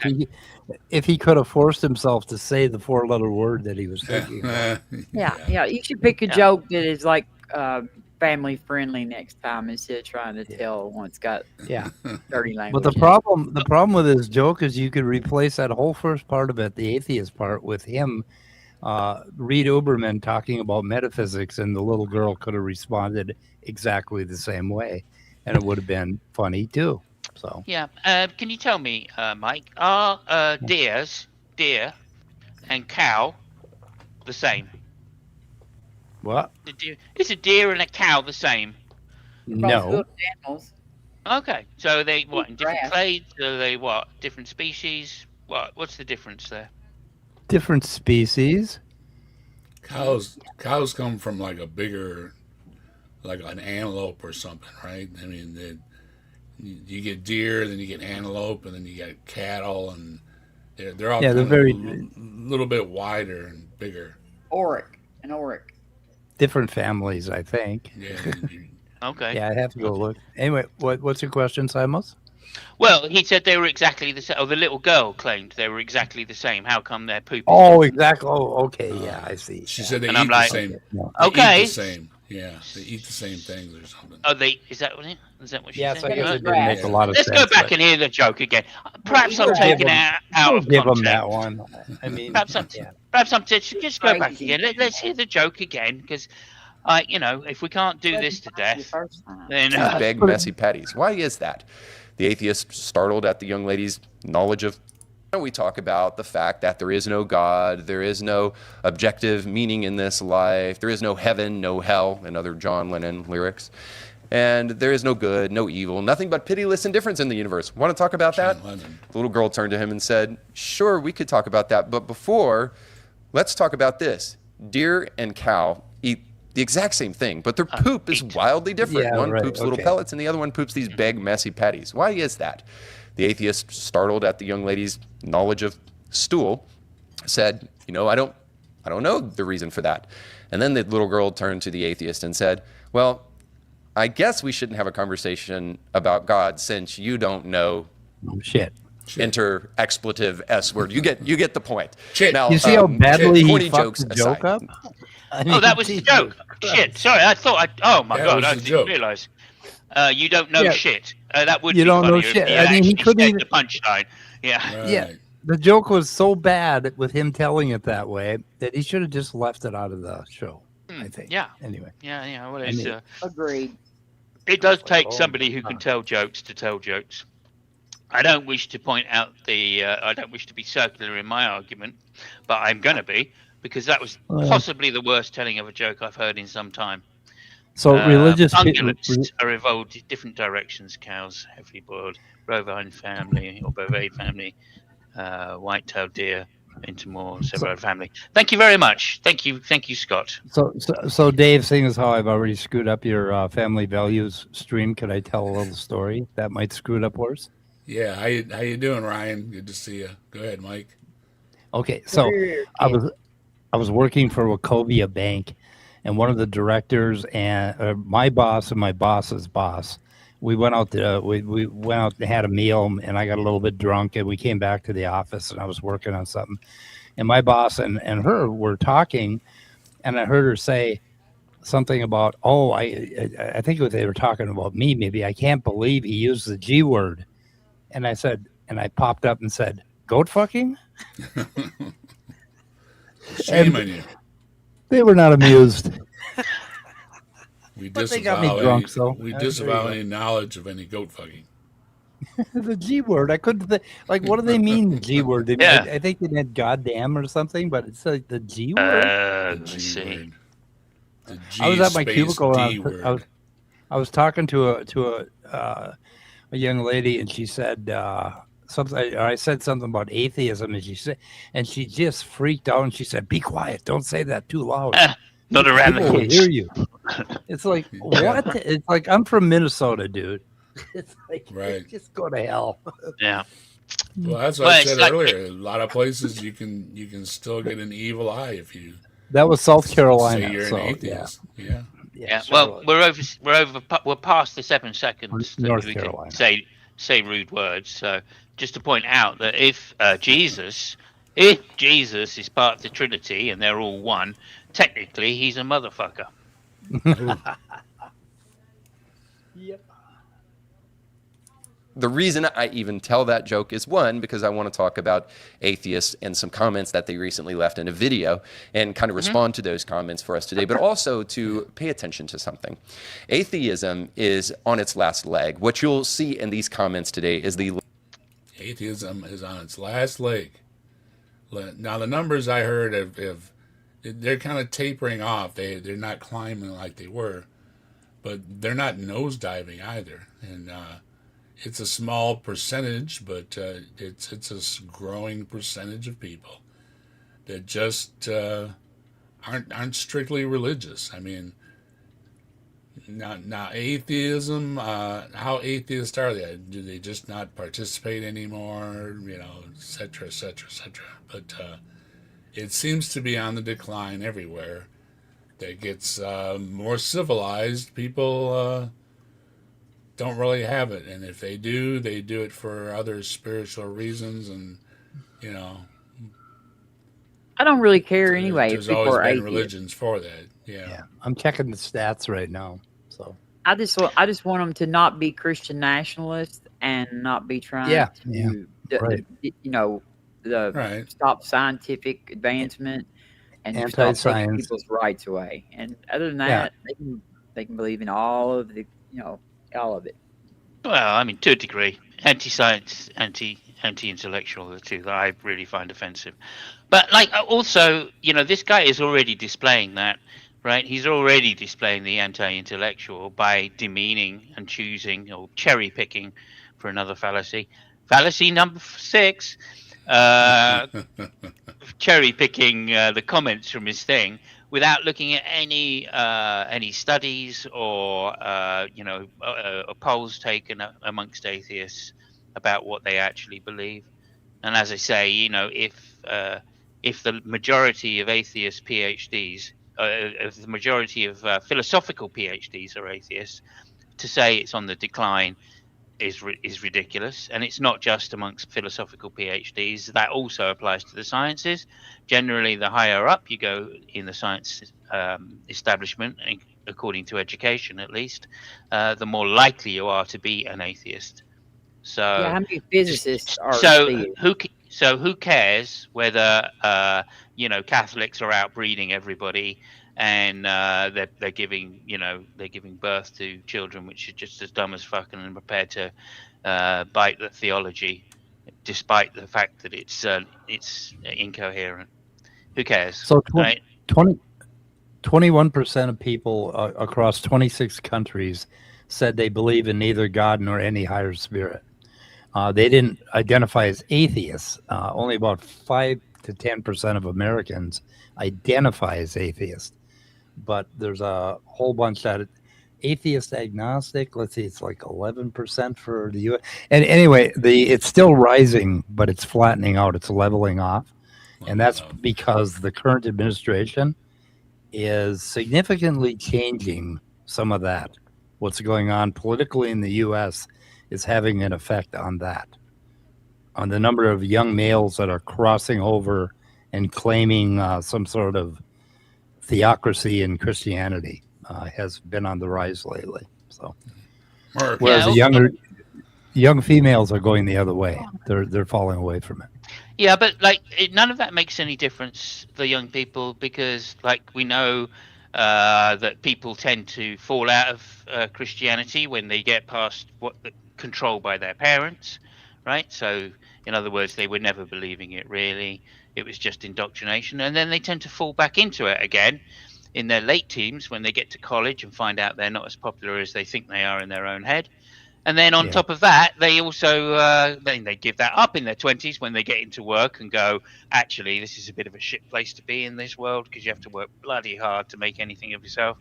if he could have forced himself to say the four-letter word that he was thinking. Yeah. You should pick a joke that is like family friendly next time instead of trying to tell one it's got dirty language. But the problem with his joke is you could replace that whole first part of it, the atheist part, with him, Reed Uberman talking about metaphysics, and the little girl could have responded exactly the same way, and it would have been funny too. So can you tell me, Mike, are deer and cow the same? What? Is a deer and a cow the same? No. Animals. Okay, so are they what in different Grass. clades? Are they what different species? What's the difference there? Different species. Cows come from like a bigger, like an antelope or something, right? I mean, you get deer, then you get antelope, and then you get cattle, and they're all they're very little bit wider and bigger. Oric. different families, I think. Yeah. Okay. Yeah, I have to go look. Anyway, what's your question, Simos? Well, he said they were exactly the same. Oh, the little girl claimed they were exactly the same. How come their poop? Oh, exactly. Oh, okay. Yeah, I see. She said they And eat I'm like, the same. Okay. They eat the same. Yeah, they eat the same things or something. Oh, is that what she Yes, said? I guess it didn't Right. make a lot of Let's sense. go back and hear the joke again. Perhaps I'm taking it out of Give them context. that one. I mean, Perhaps I'm just go back again. Let's hear the joke again, because if we can't do this to death, then These big, messy patties. Why is that? The atheist startled at the young lady's knowledge of. We talk about the fact that there is no God, there is no objective meaning in this life, there is no heaven, no hell, in other John Lennon lyrics, and there is no good, no evil, nothing but pitiless indifference in the universe. Want to talk about that? The little girl turned to him and said, "Sure, we could talk about that, but before, let's talk about this. Deer and cow eat the exact same thing, but their poop is wildly different. Yeah, one right, poops little okay. pellets, and the other one poops these big, messy patties. Why is that?" The atheist, startled at the young lady's knowledge of stool, said, I don't know the reason for that. And then the little girl turned to the atheist and said, "Well, I guess we shouldn't have a conversation about God since you don't know." Oh, shit. Enter expletive S word. You get the point. Shit. Now, You see how badly corny he fucked jokes the joke aside. up? I mean, oh, that was the joke. Shit. Sorry, I thought. Oh my That god, was I the didn't joke. realize. You don't know Yeah. shit. That would You be don't know funnier if shit. he I mean, he actually couldn't said even- the punchline. Yeah. Right. Yeah. The joke was so bad with him telling it that way that he should have just left it out of the show, I think. Yeah. Anyway. Yeah. Well, I it's, mean- Agreed. it does take oh, somebody who can tell jokes to tell jokes. I don't wish to point out I don't wish to be circular in my argument, but I'm going to be, because that was possibly the worst telling of a joke I've heard in some time. So religious people. Ungulates are evolved in different directions. Cows, heavily boiled, bovine family or bovine family, white-tailed deer, into more several family. Thank you very much. Thank you, Scott. So Dave, seeing as how I've already screwed up your family values stream, could I tell a little story that might screw it up worse? Yeah. How you doing, Ryan? Good to see you. Go ahead, Mike. Okay, so I was working for Wachovia Bank, and one of the directors and my boss and my boss's boss, we went out we went out and had a meal, and I got a little bit drunk, and we came back to the office, and I was working on something, and my boss and her were talking, and I heard her say something about, I think they were talking about me, maybe. "I can't believe he used the G word," and I said, and I popped up and said, "Goat fucking?" Shame on you. They were not amused. We But they got me disavow drunk, any, so we there you disavow go. any knowledge of any goat fucking. The G word. I couldn't what do they mean, the G word? Yeah. I think they meant goddamn or something, but it's like the G word. The Let's G see. word. The G I was at my space cubicle D and word. I was talking to a young lady, and she said something. I said something about atheism, and she just freaked out, and she said, "Be quiet! Don't say that too loud. Not around the People will kids. hear you." It's like, what? It's like, I'm from Minnesota, dude. It's like, Right. just go to hell. Yeah. Well, that's what Well, I it's said like- earlier. A lot of places you can still get an evil eye if you That was South Carolina. say you're so, an atheist. Yeah. Yeah. sure Well, was. we're past the 7 seconds that North we Carolina. can say rude words. So just to point out that if Jesus is part of the Trinity and they're all one, technically he's a motherfucker. The reason I even tell that joke is, one, because I want to talk about atheists and some comments that they recently left in a video and kind of respond to those comments for us today, but also to pay attention to something. Atheism is on its last leg. What you'll see in these comments today is Atheism is on its last leg. Now, the numbers I heard have they're kind of tapering off. They're not climbing like they were, but they're not nosediving either. And it's a small percentage, but it's a growing percentage of people that just aren't strictly religious. I mean, now atheism. How atheist are they? Do they just not participate anymore? You know, et cetera, et cetera, et cetera. But it seems to be on the decline everywhere. That gets more civilized. People don't really have it, and if they do it for other spiritual reasons, and you know. I don't really care anyway. There's if people always are been atheists. religions for that. Yeah. I'm checking the stats right now. So I just want them to not be Christian nationalists and not be trying to right. stop scientific advancement and stop taking Anti-science. people's rights away. And other than that, they can believe in all of the all of it. Well, I mean, to a degree, anti-science, anti-intellectual, the two that I really find offensive. But like, also, this guy is already displaying that, right? He's already displaying the anti-intellectual by demeaning and choosing or cherry picking, for another fallacy. Fallacy number 6. Cherry picking the comments from his thing without looking at any studies or polls taken amongst atheists about what they actually believe. And as I say, if the majority of atheist PhDs, if the majority of philosophical PhDs are atheists, to say it's on the decline is ridiculous. And it's not just amongst philosophical PhDs. That also applies to the sciences. Generally, the higher up you go in the science establishment, according to education at least, the more likely you are to be an atheist. So how many physicists are who cares whether Catholics are outbreeding everybody and they're giving birth to children which are just as dumb as fucking and prepared to bite the theology, despite the fact that it's incoherent. Who cares? So right? 21% of people across 26 countries said they believe in neither God nor any higher spirit. They didn't identify as atheists. Only about 5 to 10% of Americans identify as atheists. But there's a whole bunch that atheist agnostic. Let's see, it's like 11% for the U.S. And anyway, it's still rising, but it's flattening out. It's leveling off. And that's because the current administration is significantly changing some of that. What's going on politically in the U.S. is having an effect on that, on the number of young males that are crossing over and claiming some sort of theocracy in Christianity has been on the rise lately. So, whereas the young females are going the other way, they're falling away from it. Yeah, but none of that makes any difference for young people, because we know that people tend to fall out of Christianity when they get past control by their parents, right? So in other words, they were never believing it really. It was just indoctrination, and then they tend to fall back into it again in their late teens when they get to college and find out they're not as popular as they think they are in their own head. And then on top of that, they also then they give that up in their 20s when they get into work and go, actually, this is a bit of a shit place to be in this world, because you have to work bloody hard to make anything of yourself.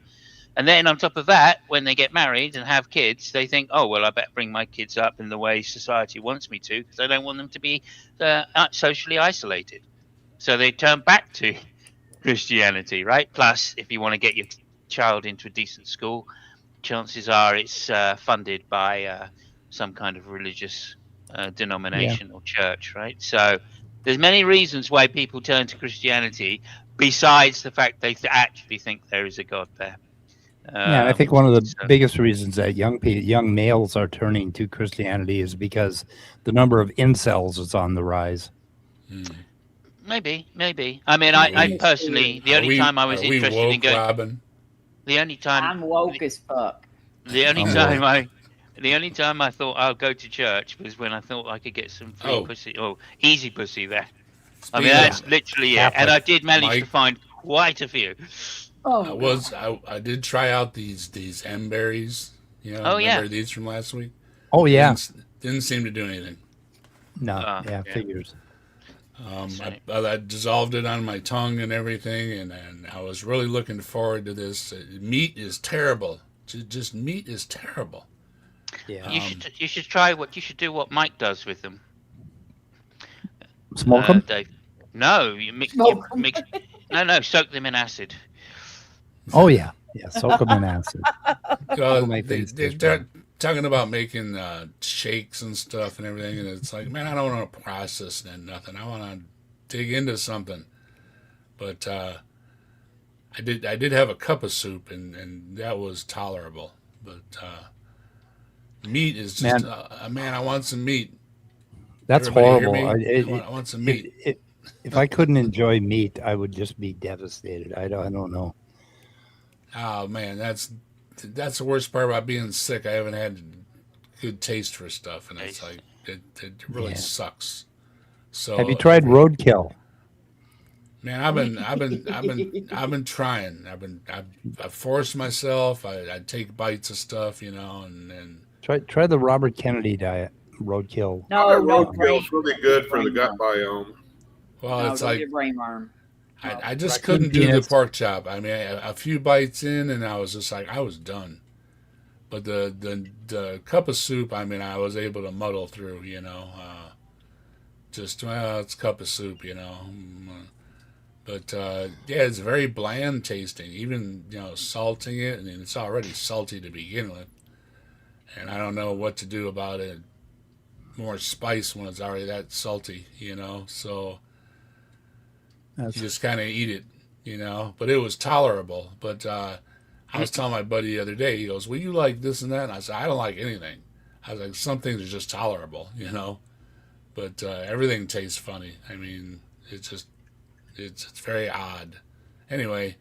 And then on top of that, when they get married and have kids, they think, oh, well, I better bring my kids up in the way society wants me to, because I don't want them to be socially isolated. So they turn back to Christianity, right? Plus, if you want to get your child into a decent school, chances are it's funded by some kind of religious denomination or church, right? So there's many reasons why people turn to Christianity besides the fact they actually think there is a God there. And I think one of the biggest reasons that young males are turning to Christianity is because the number of incels is on the rise. Maybe. I mean, I personally, the only time I was interested in going... Robin? The only time I'm woke as fuck. The only time I thought I'll go to church was when I thought I could get some free pussy or easy pussy there. I mean, that's literally it. And I did manage to find Quite a few. I did try out these Emberries. You know, Oh, yeah. remember these from last week? Oh yeah. Didn't seem to do anything. No. Yeah. Figures. I dissolved it on my tongue and everything, and I was really looking forward to this. Meat is terrible. Just meat is terrible. Yeah. You should try what you should do. What Mike does with them. Smoke them? Dave. No, you mix. No, soak them in acid. Oh yeah. Yeah. Soak them in acid. They're talking about making shakes and stuff and everything, and it's like, man, I don't want to process and nothing. I want to dig into something. But I did have a cup of soup, and that was tolerable. But meat is just man, I want some meat. That's Everybody horrible. I want some meat. If I couldn't enjoy meat, I would just be devastated. I don't know. Oh man, that's the worst part about being sick. I haven't had good taste for stuff, and it's like it really sucks. So have you tried roadkill? Man, I've been trying. I've forced myself. I take bites of stuff, you know, and try the Robert Kennedy diet. Roadkill. No, roadkill's really good for the gut biome. Well, it's like brain worm. I just couldn't do the pork chop. I mean, a few bites in, and I was just like, I was done. But the cup of soup, I mean, I was able to muddle through, you know. It's a cup of soup, you know. But yeah, it's very bland tasting. Even, you know, salting it, and it's already salty to begin with. And I don't know what to do about it. More spice when it's already that salty, you know. So you just kind of eat it, you know. But it was tolerable. But I was telling my buddy the other day, he goes, well, you like this and that? And I said, I don't like anything. I was like, some things are just tolerable, you know. But everything tastes funny. I mean, it's very odd. Anyway,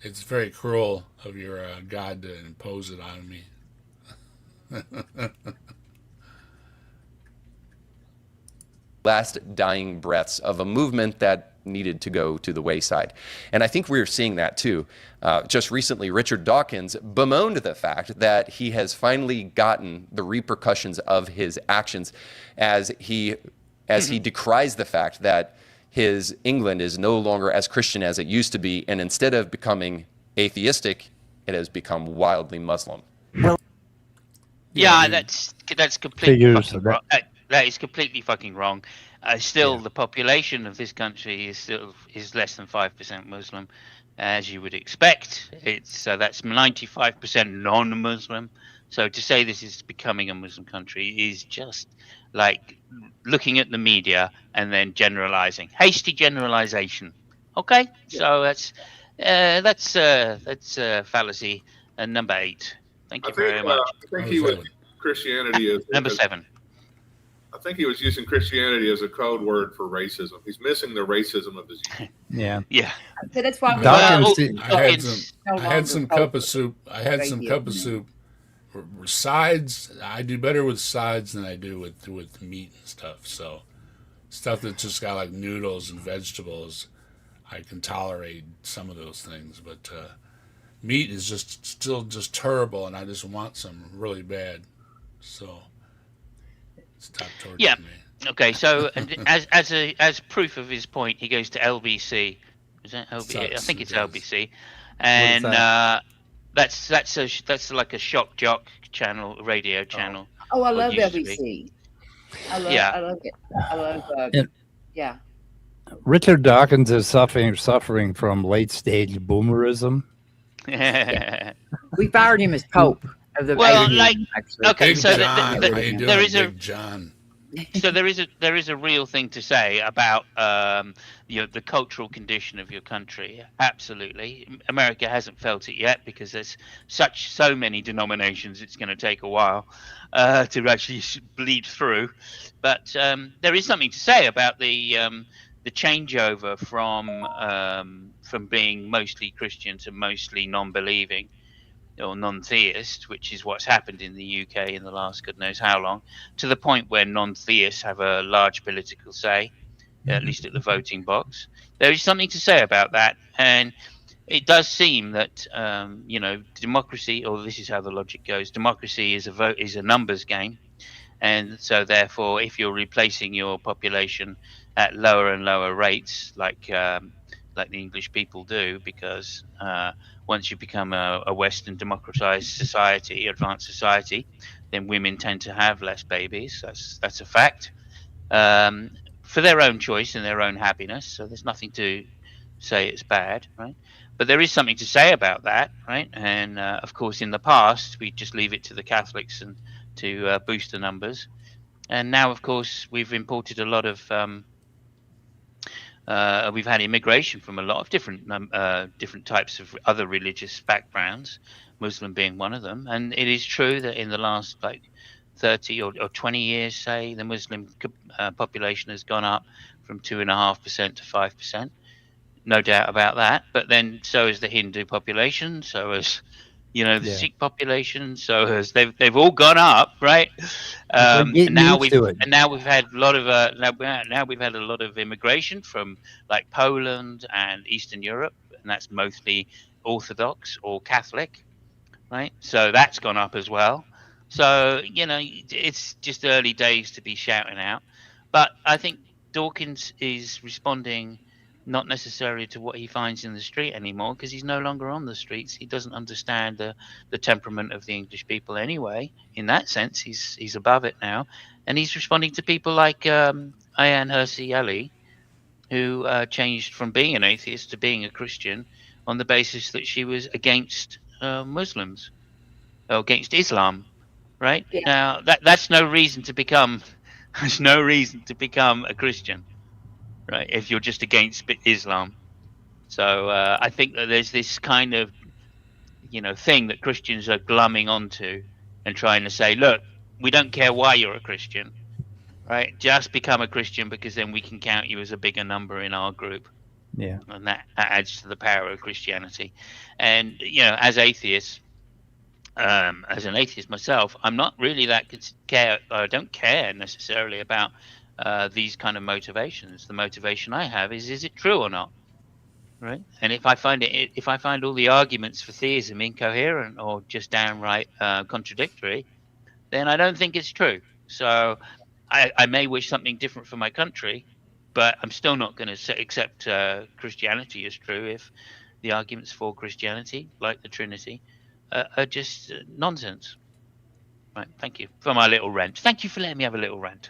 it's very cruel of your God to impose it on me. Last dying breaths of a movement that needed to go to the wayside. And I think we're seeing that too. Just recently, Richard Dawkins bemoaned the fact that he has finally gotten the repercussions of his actions as he decries the fact that his England is no longer as Christian as it used to be, and instead of becoming atheistic, it has become wildly Muslim. Yeah, that's completely fucking wrong. That is completely fucking wrong. Still, the population of this country is less than 5% Muslim, as you would expect. That's 95% non-Muslim. So to say this is becoming a Muslim country is just like looking at the media and then generalizing, hasty generalization. Okay, so that's fallacy number 8. Thank you very much. I think he was Christianity as number 7. I think he was using Christianity as a code word for racism. He's missing the racism of his youth. Yeah. So that's why I had some cup of soup. Sides. I do better with sides than I do with meat and stuff. So stuff that's just got like noodles and vegetables, I can tolerate some of those things. But meat is still just terrible, and I just want some really bad. So stop torturing me. Okay. So as proof of his point, he goes to LBC. Is that LBC? I think it's LBC, and that's like a shock jock channel, radio channel. Oh, I love LBC. I love it. I love yeah. Richard Dawkins is suffering from late stage boomerism. We fired him as Pope of the okay, so there is a John. So there is a real thing to say about the cultural condition of your country. Absolutely, America hasn't felt it yet because there's so many denominations. It's going to take a while to actually bleed through. But there is something to say about the changeover from being mostly Christian to mostly non-believing or non-theist, which is what's happened in the UK in the last God knows how long, to the point where non-theists have a large political say. at least at the voting box. There is something to say about that, and it does seem that democracy, or this is how the logic goes: democracy is a numbers game, and so therefore, if you're replacing your population at lower and lower rates, like the English people do, because once you become a Western democratized society, advanced society, then women tend to have less babies. That's a fact, for their own choice and their own happiness. So there's nothing to say it's bad, right? But there is something to say about that, right? And of course, in the past, we just leave it to the Catholics and to boost the numbers. And now, of course, we've imported a lot of we've had immigration from a lot of different types of other religious backgrounds, Muslim being one of them. And it is true that in the last 30 or 20 years, say, the Muslim population has gone up from 2.5% to 5%. No doubt about that. But then so has the Hindu population, so has the Sikh population, so has they've all gone up, right? Now we've had a lot of now we've had a lot of immigration from like Poland and Eastern Europe, and that's mostly Orthodox or Catholic, right? So that's gone up as well. So it's just early days to be shouting out, but I think Dawkins is responding not necessarily to what he finds in the street anymore, because he's no longer on the streets. He doesn't understand the temperament of the English people anyway. In that sense, he's above it now, and he's responding to people like Ayaan Hirsi Ali, who changed from being an atheist to being a Christian on the basis that she was against Muslims, or against Islam, right? Yeah. Now that's no reason to become there's no reason to become a Christian, right, if you're just against Islam. So I think that there's this kind of thing that Christians are glumming onto and trying to say, look, we don't care why you're a Christian, right? Just become a Christian, because then we can count you as a bigger number in our group. Yeah. And that adds to the power of Christianity. And as atheists, as an atheist myself, I'm not really that I don't care necessarily about these kind of motivations. The motivation I have is it true or not, right? And if I find all the arguments for theism incoherent or just downright contradictory, then I don't think it's true. So I may wish something different for my country, but I'm still not going to accept Christianity as true if the arguments for Christianity, like the Trinity, are just nonsense. Right, thank you for my little rant. Thank you for letting me have a little rant.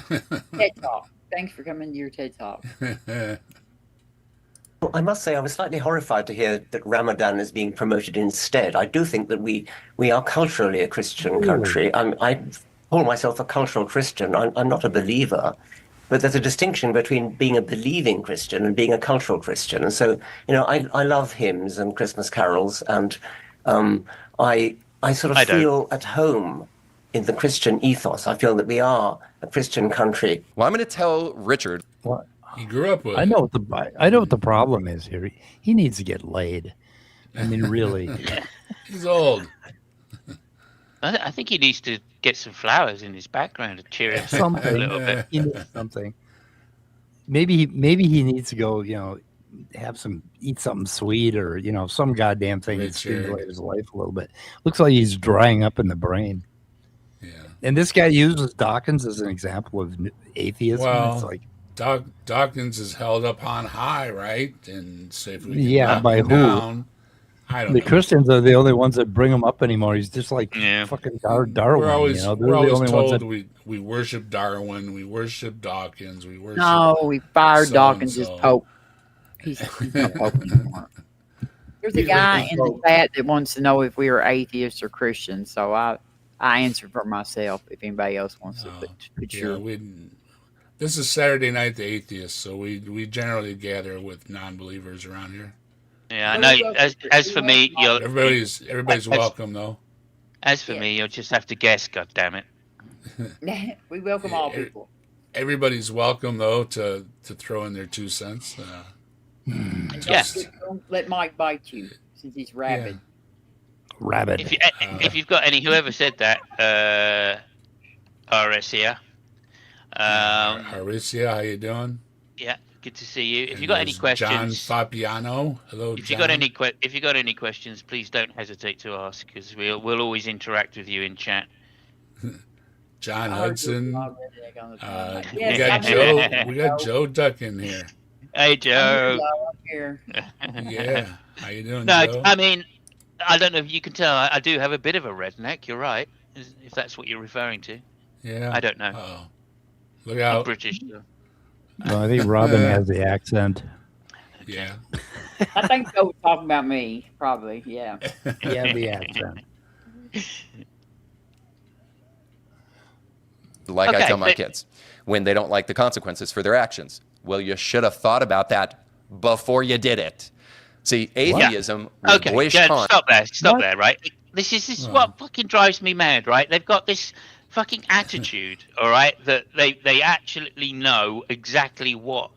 TED Talk. Thanks for coming to your TED Talk. Well, I must say I was slightly horrified to hear that Ramadan is being promoted instead. I do think that we are culturally a Christian country. I call myself a cultural Christian. I'm not a believer, but there's a distinction between being a believing Christian and being a cultural Christian. And so, I love hymns and Christmas carols, and I sort of feel at home in the Christian ethos. I feel that we are a Christian country. Well, I'm going to tell Richard. What? He grew up with. I know what the problem is here. He needs to get laid. I mean, really. He's old. I think he needs to get some flowers in his background to cheer him up a little bit. He needs something. Maybe he needs to go, eat something sweet, or some goddamn thing to stimulate his life a little bit. Looks like he's drying up in the brain. Yeah. And this guy uses Dawkins as an example of atheism. Well, it's like Dawkins is held up on high, right? And say if we can by who? Down, I don't know. The Christians are the only ones that bring him up anymore. He's just like fucking Darwin. We're always, we're always told that... we worship Darwin, we worship Dawkins, we worship. No, we fired Dawkins as Pope. He's not Pope anymore. There's a guy in the chat that wants to know if we are atheists or Christians. So I answer for myself. If anybody else wants to, but sure. This is Saturday Night the Atheist, so we generally gather with non-believers around here. Yeah, I know. As for me, everybody's welcome, though. As for me, you'll just have to guess. God damn it! We welcome all people. Everybody's welcome, though, to throw in their 2 cents. Yes. Don't let Mike bite you, since he's rabid. Yeah. Rabid. If you've got any, whoever said that, Arisia. Arisia, how you doing? Yeah, good to see you. If you got any questions, John Fabiano. Hello, if John. you got any questions, please don't hesitate to ask, because we'll always interact with you in chat. John Hudson. Yes, we got I'm Joe. here. We got Joe Duck in here. Hey, Joe. I'm here. Yeah. How you doing, No, Joe? I mean, I don't know if you can tell. I do have a bit of a redneck. You're right, if that's what you're referring to. Yeah. I don't know. Uh-oh. Look I'm out. British. So. No, I think Robin has the accent. Yeah. I think Joe was talking about me, probably. Yeah. Yeah, the accent. Like I tell my kids, when they don't like the consequences for their actions. Well, you should have thought about that before you did it. See, atheism with boyish taunt. Stop there, right? This is what fucking drives me mad, right? They've got this fucking attitude, all right, that they actually know exactly what,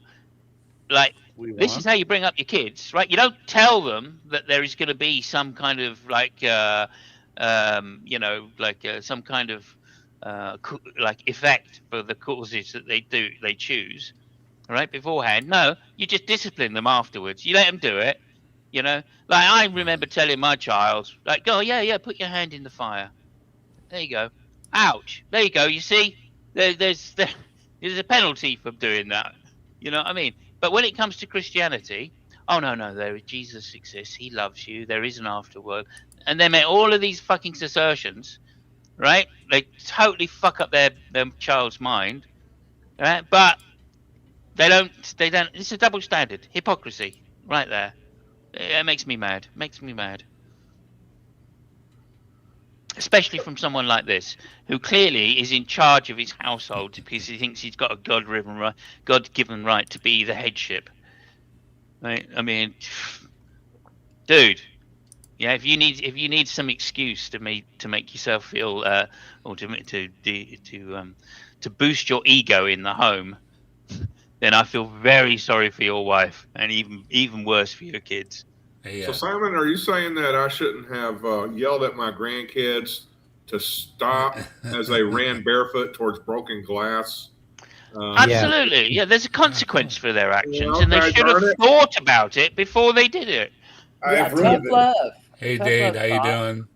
like, this is how you bring up your kids, right? You don't tell them that there is going to be some kind of like, some kind of like effect for the causes that they choose, right? Beforehand, no, you just discipline them afterwards. You let them do it, you know. Like I remember telling my child, like, "Oh yeah, put your hand in the fire." There you go. Ouch. There you go. You see, there's a penalty for doing that. You know what I mean? But when it comes to Christianity, oh no, Jesus exists. He loves you. There is an afterworld, and they make all of these fucking assertions. Right? They totally fuck up their child's mind, right? But they don't. It's a double standard, hypocrisy, right there. It makes me mad. Especially from someone like this, who clearly is in charge of his household because he thinks he's got a God-given right to be the headship. Right? I mean, dude. Yeah, if you need some excuse to make yourself feel or to boost your ego in the home, then I feel very sorry for your wife, and even worse for your kids. Hey, So Simon, are you saying that I shouldn't have yelled at my grandkids to stop as they ran barefoot towards broken glass? Absolutely, yeah. There's a consequence for their actions, and they should have thought about it before they did it. Tough love. Hey, Dade, how you doing?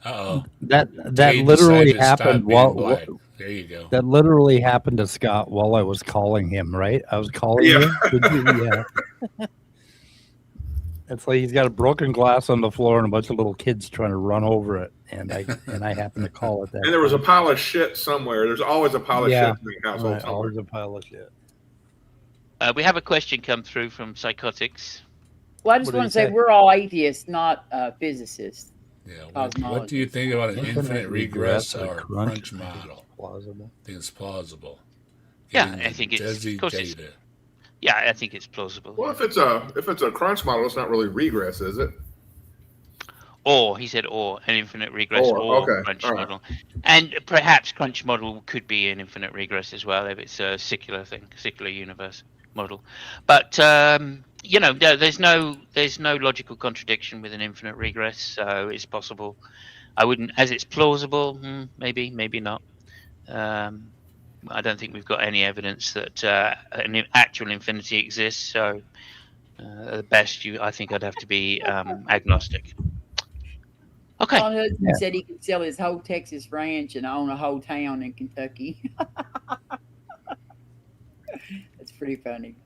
Uh-oh. That Dade literally decided to stop happened being black. There you go. That literally happened to Scott while I was calling him, right? I was calling him. Yeah. It's like he's got a broken glass on the floor and a bunch of little kids trying to run over it, and I happened to call it that. And there was a pile of shit somewhere. There's always a pile of shit in the household right, somewhere. always a pile of shit. We have a question come through from Psychotics. Well, I just want to say we're all atheists, not physicists. Yeah. What do you think about an infinite regress or crunch model? Plausible. I think it's plausible. Yeah, I think it's data. Yeah, I think it's plausible. Well, if it's a crunch model, it's not really regress, is it? He said an infinite regress or crunch model. And perhaps crunch model could be an infinite regress as well if it's a secular universe model. But there's no logical contradiction with an infinite regress, so it's possible. I wouldn't, as it's plausible, maybe not. I don't think we've got any evidence that an actual infinity exists. So at best, I think I'd have to be agnostic. Okay. My husband said he could sell his whole Texas ranch and own a whole town in Kentucky. That's pretty funny.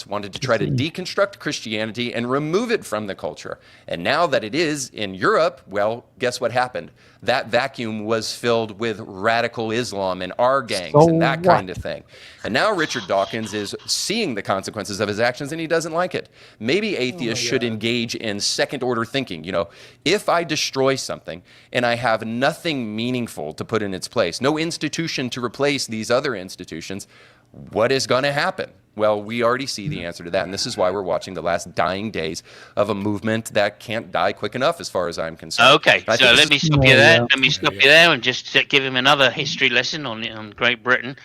Wanted to try to deconstruct Christianity and remove it from the culture. And now that it is in Europe, well, guess what happened? That vacuum was filled with radical Islam and our gangs and that kind of thing. And now Richard Dawkins is seeing the consequences of his actions and he doesn't like it. Maybe atheists should engage in second order thinking. You know, if I destroy something and I have nothing meaningful to put in its place, no institution to replace these other institutions, what is going to happen? Well, we already see the answer to that, and this is why we're watching the last dying days of a movement that can't die quick enough, as far as I'm concerned. Okay, so let me stop you there. Let me stop you there and just give him another history lesson on Great Britain.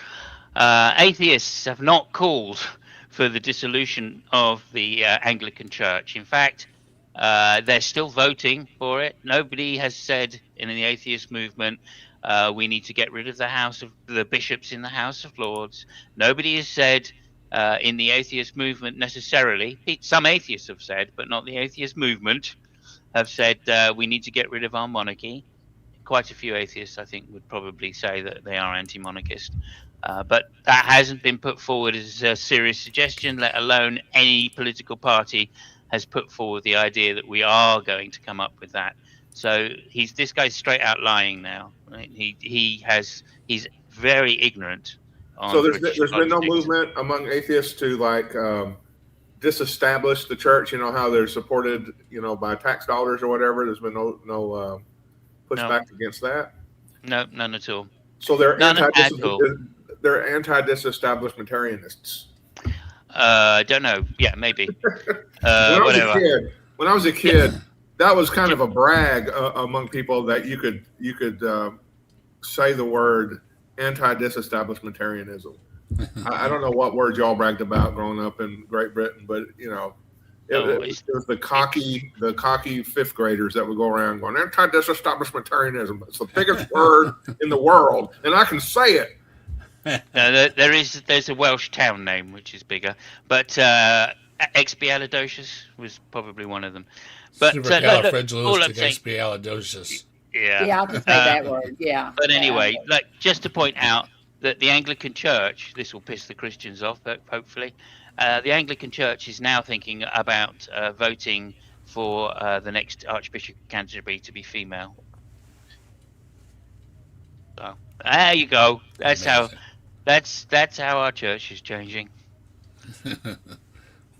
Atheists have not called for the dissolution of the Anglican Church. In fact, they're still voting for it. Nobody has said in the atheist movement, we need to get rid of the bishops in the House of Lords. Nobody has said in the atheist movement necessarily. Some atheists have said, but not the atheist movement, have said we need to get rid of our monarchy. Quite a few atheists, I think, would probably say that they are anti-monarchist. But that hasn't been put forward as a serious suggestion, let alone any political party has put forward the idea that we are going to come up with that. So this guy's straight out lying now. Right? He's very ignorant. So there's been no movement among atheists to like disestablish the church. You know how they're supported, by tax dollars or whatever. There's been no pushback against that. No, none at all. So they're anti-disestablishmentarianists. I don't know. Yeah, maybe. When I was a kid, that was kind of a brag among people that you could say the word anti-disestablishmentarianism. I don't know what words y'all bragged about growing up in Great Britain, but it was the cocky fifth graders that would go around going anti-disestablishmentarianism. It's the biggest word in the world, and I can say it. No, there's a Welsh town name which is bigger, but expialidocious was probably one of them. But supercalifragilisticexpialidocious. Yeah, I can say that word. Yeah. But anyway, just to point out that the Anglican Church, this will piss the Christians off, hopefully. The Anglican Church is now thinking about voting for the next Archbishop of Canterbury to be female. So there you go. That's how our church is changing.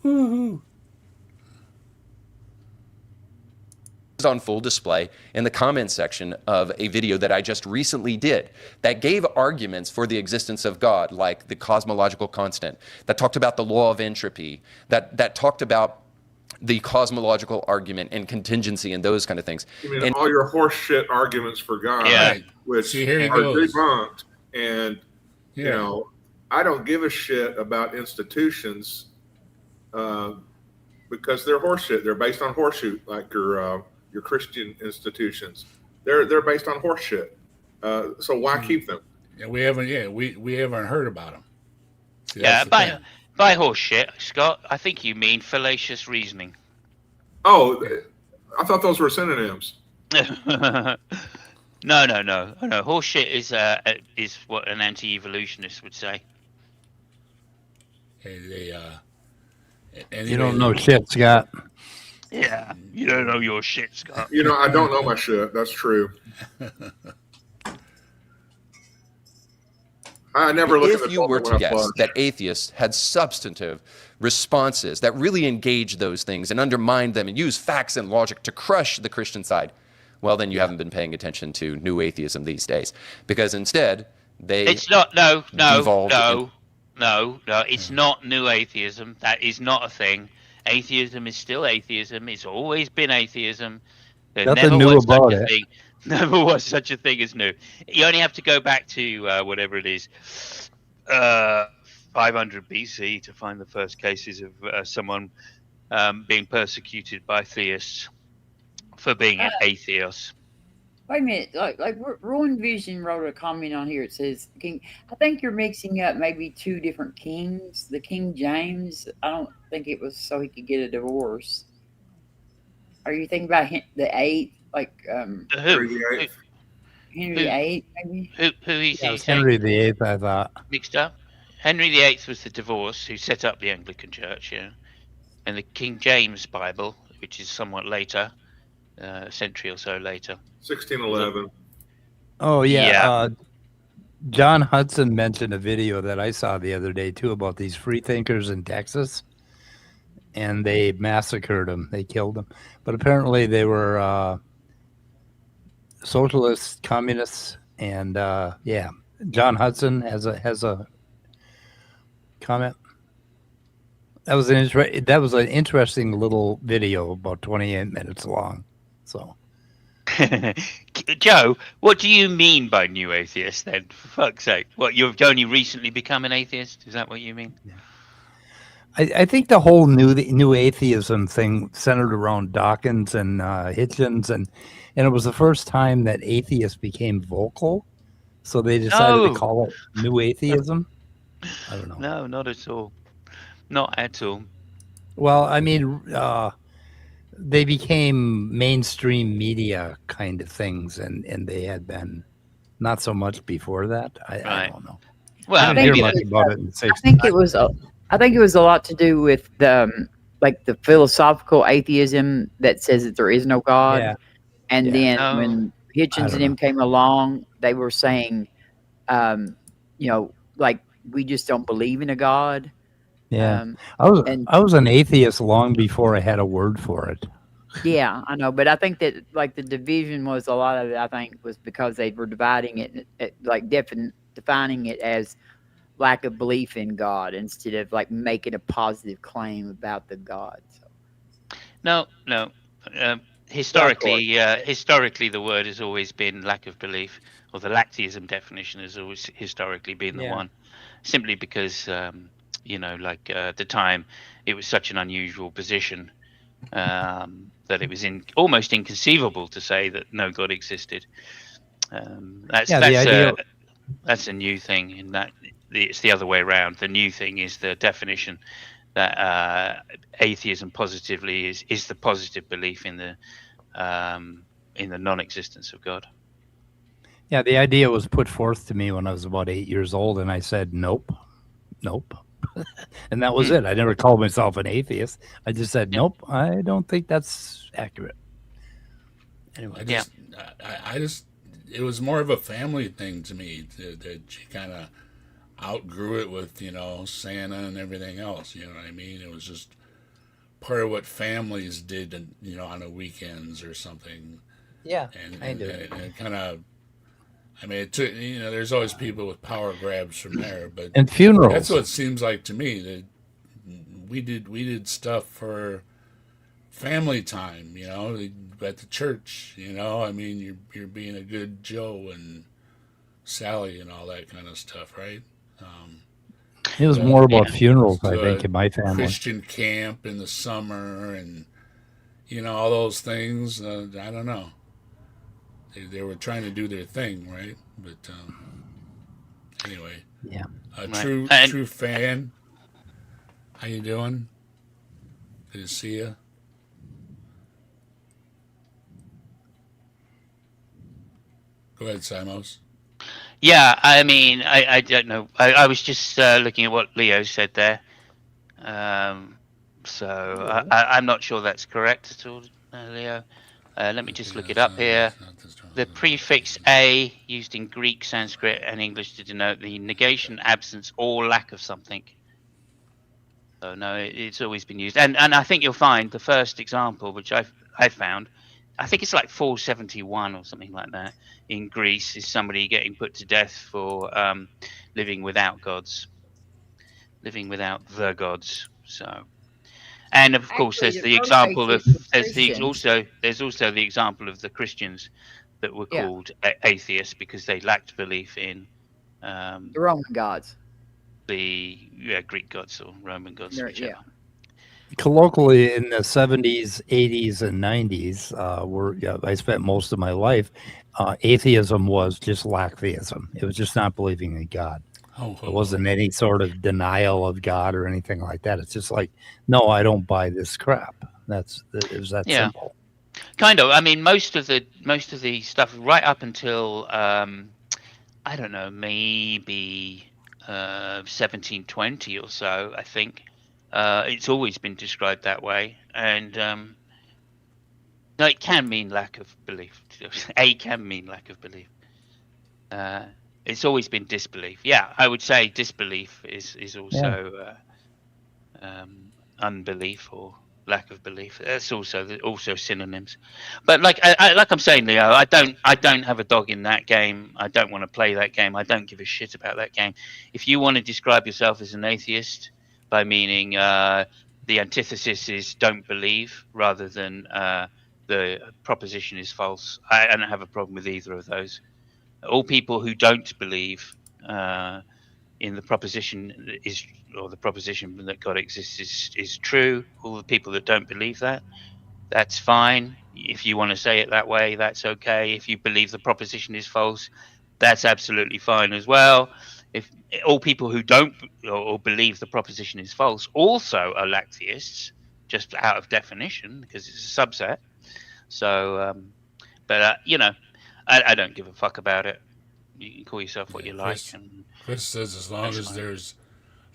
Woohoo! On full display in the comment section of a video that I just recently did that gave arguments for the existence of God, like the cosmological constant, that talked about the law of entropy, that talked about the cosmological argument and contingency and those kind of things. You mean all your horseshit arguments for God, which are debunked. And, I don't give a shit about institutions because they're horseshit. They're based on horseshit, like your Christian institutions. They're based on horseshit. So why keep them? Yeah, we haven't heard about them. See, by horseshit, Scott, I think you mean fallacious reasoning. Oh, I thought those were synonyms. No. Horseshit is what an anti-evolutionist would say. Hey, you don't know shit, Scott. Yeah, you don't know your shit, Scott. I don't know my shit. That's true. I never look at the If you were to guess that atheists had substantive responses that really engage those things and undermine them and use facts and logic to crush the Christian side, well, then you haven't been paying attention to new atheism these days. Because instead, it's not, it's not new atheism. That is not a thing. Atheism is still atheism. It's always been atheism. There Nothing new about it. Never was such a thing as new. You only have to go back to whatever it is, 500 BC to find the first cases of someone being persecuted by theists for being an atheist. Wait a minute, like Ruined Vision wrote a comment on here. It says, I think you're mixing up maybe two different kings. The King James, I don't think it was so he could get a divorce. Are you thinking about the eighth, like Henry VIII? Henry VIII, maybe? Who is he? Henry VIII, I thought. Mixed up? Henry VIII was the divorce who set up the Anglican Church, and the King James Bible, which is somewhat later, a century or so later. 1611. Oh, yeah. John Hudson mentioned a video that I saw the other day, too, about these free thinkers in Texas. And they massacred them. They killed them. But apparently they were socialists, communists. And, John Hudson has a comment. That was an interesting little video, about 28 minutes long. So... Joe, what do you mean by new atheist then? For fuck's sake. What, you've only recently become an atheist? Is that what you mean? Yeah. I think the whole new atheism thing centered around Dawkins and Hitchens, and it was the first time that atheists became vocal, so they decided to call it new atheism. I don't know. No, not at all. Not at all. Well, I mean, they became mainstream media kind of things, and they had been not so much before that. I don't know. Well, I didn't hear much about it in the 60s. I think it was. I think it was a lot to do with the like the philosophical atheism that says that there is no God, Yeah. and then No. when Hitchens don't and them came along, they were saying, you know, like we just don't believe in a God. Yeah. I I was an atheist long before I had a word for it. Yeah, I know, but I think that like the division was a lot of it. I think was because they were dividing it like defining it as lack of belief in God instead of like making a positive claim about the God. So. No. Historically, the word has always been lack of belief, or the lactheism definition has always historically been the one, simply because like at the time it was such an unusual position that it was almost inconceivable to say that no God existed. That's a new thing in that it's the other way around. The new thing is the definition that atheism positively is the positive belief in the non-existence of God. Yeah, the idea was put forth to me when I was about 8 years old, and I said, nope. And that was it. I never called myself an atheist. I just said, nope, I don't think that's accurate. Anyway, I just, it was more of a family thing to me that you kind of outgrew it with, Santa and everything else. You know what I mean? It was just part of what families did, on the weekends or something. Yeah, and it kind of, I mean, it took, there's always people with power grabs from there, but and funerals. That's what it seems like to me. That we did stuff for family time, at the church. I mean, you're being a good Joe and Sally and all that kind of stuff, right? It was more about funerals, I think, in my family. Christian camp in the summer, and all those things. I don't know. They were trying to do their thing, right? But anyway, yeah. True fan. How you doing? Good to see you. Go ahead, Simos. Yeah, I mean, I don't know. I was just looking at what Leo said there. So I'm not sure that's correct at all, Leo. Let me just look it up here. The prefix "a" used in Greek, Sanskrit, and English to denote the negation, absence, or lack of something. So no, it's always been used. And I think you'll find the first example, which I found, I think it's like 471 or something like that, in Greece, is somebody getting put to death for living without gods, living without the gods. So. And of course, there's the example of there's also the example of the Christians that were called atheists because they lacked belief in the Roman gods, the Greek gods or Roman gods. Yeah. Colloquially, in the 70s, 80s, and 90s, I spent most of my life. Atheism was just lacktheism. It was just not believing in God. It wasn't any sort of denial of God or anything like that. It's just like, no, I don't buy this crap. It was that simple. Kind of. I mean, most of the stuff right up until I don't know, maybe 1720 or so. I think it's always been described that way, and no, it can mean lack of belief. A can mean lack of belief. It's always been disbelief. Yeah, I would say disbelief is also unbelief or lack of belief. That's also synonyms. But like I'm saying, Leo, I don't have a dog in that game. I don't want to play that game. I don't give a shit about that game. If you want to describe yourself as an atheist by meaning the antithesis is don't believe rather than the proposition is false, I don't have a problem with either of those. All people who don't believe in the proposition the proposition that God exists is true. All the people that don't believe that, that's fine. If you want to say it that way, that's okay. If you believe the proposition is false, that's absolutely fine as well. if all people who don't or believe the proposition is false also are lactheists, just out of definition because it's a subset. So, but you know, I don't give a fuck about it. You can call yourself what you like. And Chris says as long as there's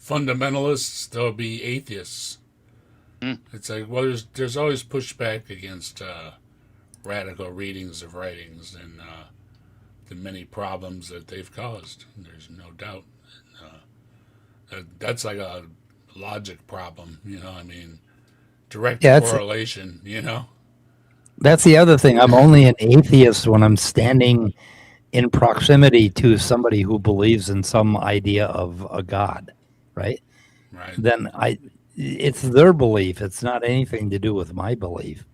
fundamentalists, there'll be atheists. It's like, well, there's always pushback against radical readings of writings and the many problems that they've caused. There's no doubt. That's like a logic problem, you know. I mean, direct correlation, you know. That's the other thing. I'm only an atheist when I'm standing in proximity to somebody who believes in some idea of a God, right? Right. Then it's their belief. It's not anything to do with my belief.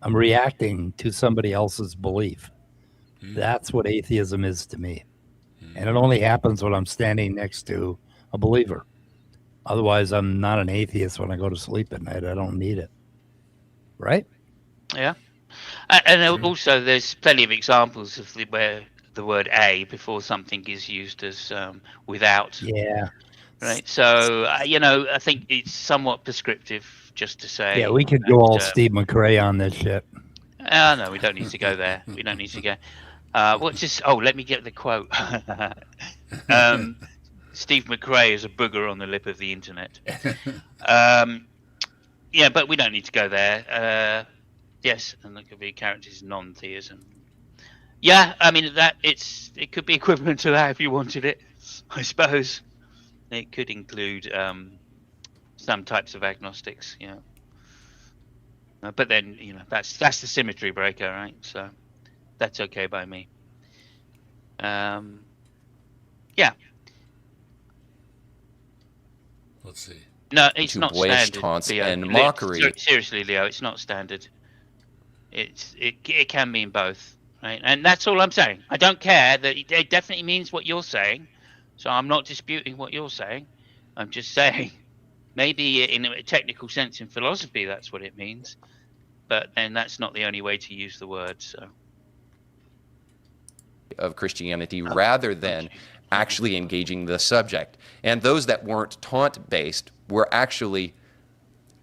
I'm reacting to somebody else's belief. That's what atheism is to me. And it only happens when I'm standing next to a believer. Otherwise, I'm not an atheist when I go to sleep at night. I don't need it. Right? Yeah. And also, there's plenty of examples of where the word "a" before something is used as without. Yeah. Right. So, you know, I think it's somewhat prescriptive just to say. Yeah, we could go all Steve McRae on this shit. No, we don't need to go there. We don't need to go. Let me get the quote. Steve McRae is a booger on the lip of the internet. Yeah, but we don't need to go there. Yes, and that could be characters non-theism. Yeah, I mean it could be equivalent to that if you wanted it. I suppose it could include some types of agnostics, you know. But then, you know, that's the symmetry breaker, right? So that's okay by me. Yeah. Let's see. No, it's not boyish standard. taunts Leo. and mockery. Seriously, Leo, it's not standard. It can mean both, right? And that's all I'm saying. I don't care that it definitely means what you're saying. So I'm not disputing what you're saying. I'm just saying maybe in a technical sense in philosophy that's what it means. But then that's not the only way to use the word. So of Christianity rather than actually engaging the subject. And those that weren't taunt-based were actually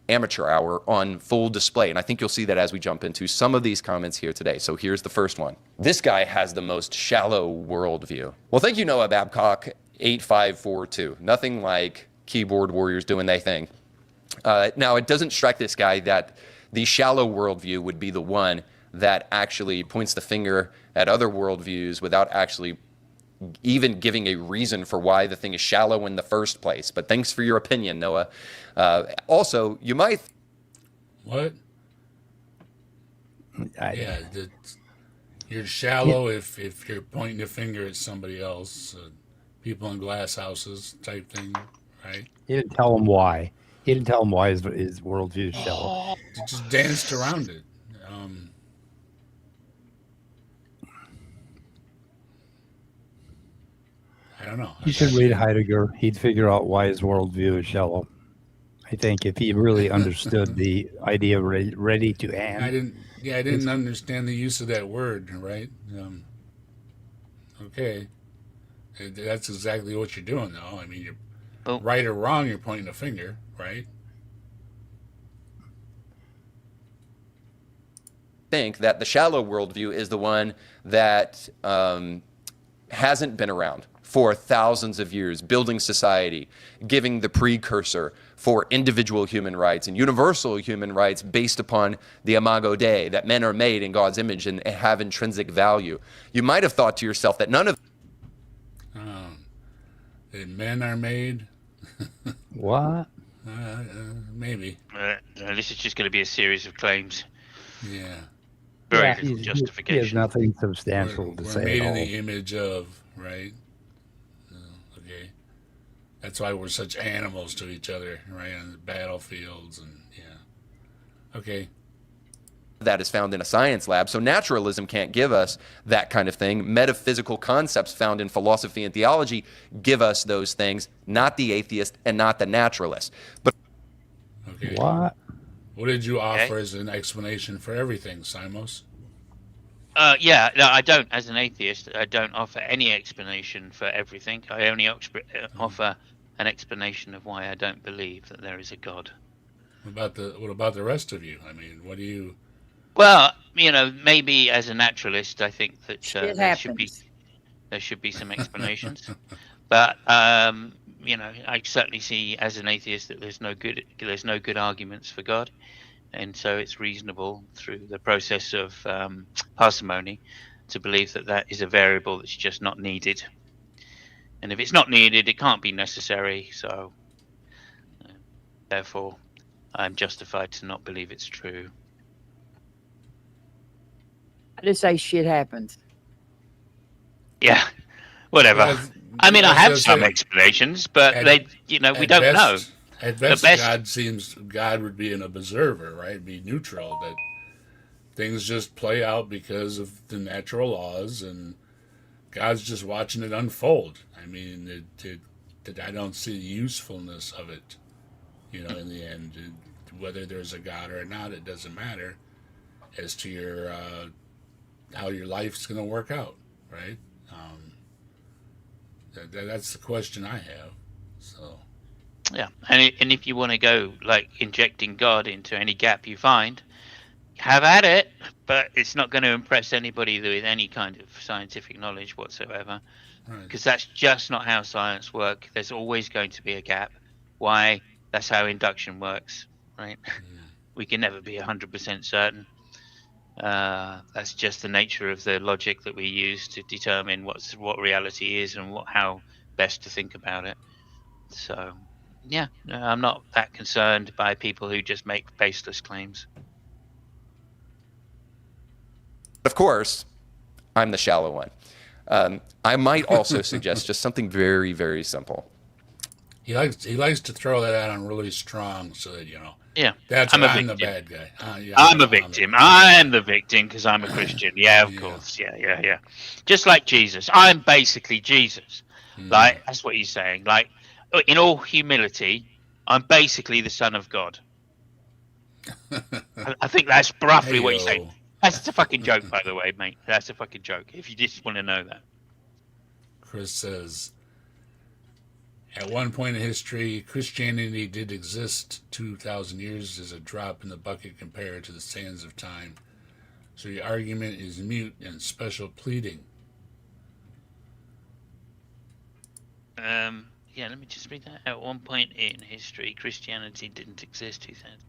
amateur hour on full display. And I think you'll see that as we jump into some of these comments here today. So here's the first one. This guy has the most shallow worldview. Well, thank you, Noah Babcock, 8542. Nothing like keyboard warriors doing their thing. Now, it doesn't strike this guy that the shallow worldview would be the one that actually points the finger at other worldviews without actually even giving a reason for why the thing is shallow in the first place. But thanks for your opinion, Noah. Also, you might... What? You're shallow if you're pointing a finger at somebody else, people in glass houses type thing, right? He didn't tell him why. He didn't tell him why his worldview is shallow. He just danced around it. I don't know. You should read Heidegger. He'd figure out why his worldview is shallow. I think if he really understood the idea of ready to hand. I didn't understand the use of that word, right? Okay. That's exactly what you're doing, though. I mean, you're right or wrong, you're pointing a finger, right? Think that the shallow worldview is the one that hasn't been around for thousands of years, building society, giving the precursor for individual human rights and universal human rights based upon the imago Dei, that men are made in God's image and have intrinsic value. You might have thought to yourself that none of... that men are made? What? Maybe. This is just going to be a series of claims. Yeah. Very little justification. He has nothing substantial to say. We're made in the image of, right? Okay. That's why we're such animals to each other, right? On the battlefields and okay. That is found in a science lab. So naturalism can't give us that kind of thing. Metaphysical concepts found in philosophy and theology give us those things, not the atheist and not the naturalist. But what? What did you offer as an explanation for everything, Simos? Yeah, no, I don't. As an atheist, I don't offer any explanation for everything. I only offer an explanation of why I don't believe that there is a God. What about the rest of you? I mean, what do you? Well, maybe as a naturalist, I think that Shit there happens. should be some explanations. But I certainly see as an atheist that there's no good arguments for God, and so it's reasonable through the process of parsimony to believe that that is a variable that's just not needed. And if it's not needed, it can't be necessary. So therefore, I'm justified to not believe it's true. I just say shit happens. Yeah, whatever. Well, I mean, I have some say, explanations, but we don't know. At best, God would be an observer, right? Be neutral. That things just play out because of the natural laws, and God's just watching it unfold. I mean, I don't see the usefulness of it. In the end, whether there's a God or not, it doesn't matter as to your how your life's going to work out, right? That's the question I have. So. Yeah, and if you want to go like injecting God into any gap you find, have at it, but it's not going to impress anybody with any kind of scientific knowledge whatsoever, because that's just not how science works. There's always going to be a gap. Why? That's how induction works, right? We can never be 100% certain. That's just the nature of the logic that we use to determine what reality is and how best to think about it. So, yeah, I'm not that concerned by people who just make baseless claims. Of course, I'm the shallow one. I might also suggest just something very, very simple. He likes to throw that out on really strong, so that Yeah, that's I'm the bad guy. I'm a victim. I'm the victim because I'm a Christian. Yeah, of course. Yeah. Just like Jesus, I'm basically Jesus. Like that's what he's saying. Like in all humility, I'm basically the Son of God. I think that's roughly what he's saying. That's a fucking joke, by the way, mate. That's a fucking joke. If you just want to know that. Chris says, at one point in history, Christianity did exist. 2,000 years is a drop in the bucket compared to the sands of time. So the argument is mute and special pleading. Yeah, let me just read that. At one point in history, Christianity didn't exist. 2,000.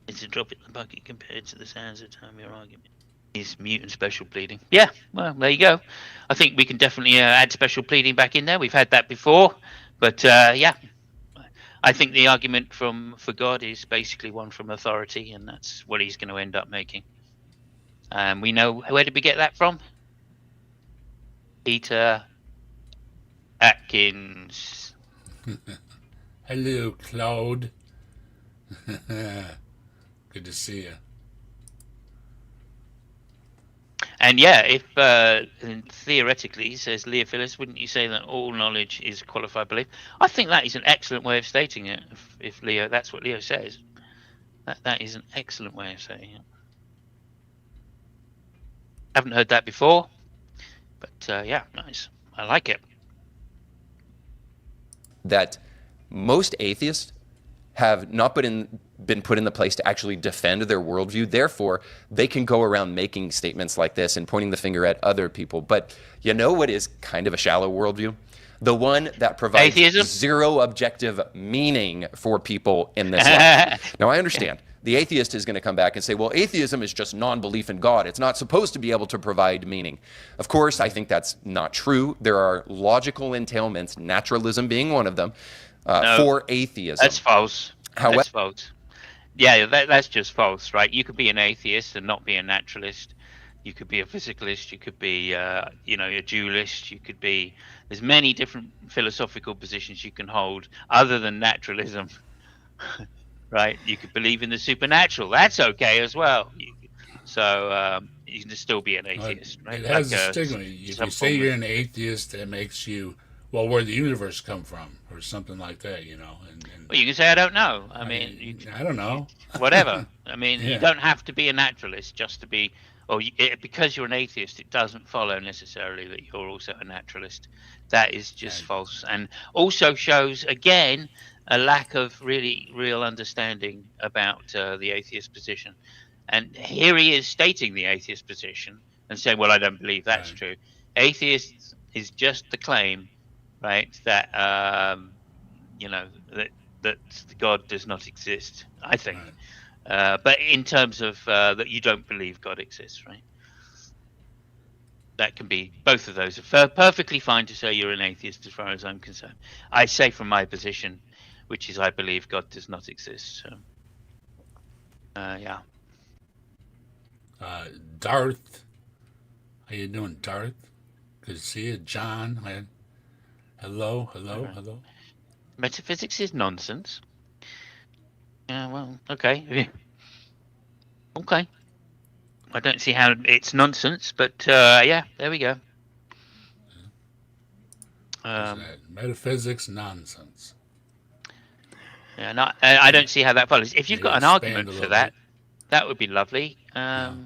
It's a drop in the bucket compared to the sands of time. Your argument is mute and special pleading. Yeah, well, there you go. I think we can definitely add special pleading back in there. We've had that before. But yeah, I think the argument for God is basically one from authority, and that's what he's going to end up making. We know, where did we get that from? Peter Atkins. Hello, Claude. Good to see you. And yeah, if theoretically, says Leophilus, wouldn't you say that all knowledge is qualified belief? I think that is an excellent way of stating it. If Leo, that's what Leo says. That is an excellent way of saying it. Haven't heard that before, but yeah, nice. I like it. That most atheists have not been put in the place to actually defend their worldview. Therefore, they can go around making statements like this and pointing the finger at other people. But you know what is kind of a shallow worldview? The one that provides atheism? Zero objective meaning for people in this life. Now, I understand. The atheist is going to come back and say, well, atheism is just non-belief in God. It's not supposed to be able to provide meaning. Of course, I think that's not true. There are logical entailments, naturalism being one of them, for atheism. That's false. However, that's false. Yeah, that's just false, right? You could be an atheist and not be a naturalist. You could be a physicalist. You could be, a dualist. You could be. There's many different philosophical positions you can hold other than naturalism, right? You could believe in the supernatural. That's okay as well. So you can still be an atheist, right? It has a stigma. If you say you're an atheist, that makes you, well, where'd the universe come from, or something like that, And well, you can say I don't know. I mean, I don't know. Whatever. I mean, you don't have to be a naturalist just to be, because you're an atheist, it doesn't follow necessarily that you're also a naturalist. That is just false, and also shows again a lack of real understanding about the atheist position. And here he is stating the atheist position and saying, "Well, I don't believe that's true." Atheist is just the claim, right? That that God does not exist. I think. But in terms of that you don't believe God exists, right? That can be, both of those are perfectly fine to say you're an atheist as far as I'm concerned. I say from my position, which is I believe God does not exist. So, yeah. Darth, how you doing, Darth? Good to see you. John, hello. Metaphysics is nonsense. Yeah, well, okay. Okay. I don't see how it's nonsense, but yeah, there we go. Metaphysics nonsense. Yeah, I don't see how that follows. If you've got an argument for that, that would be lovely. After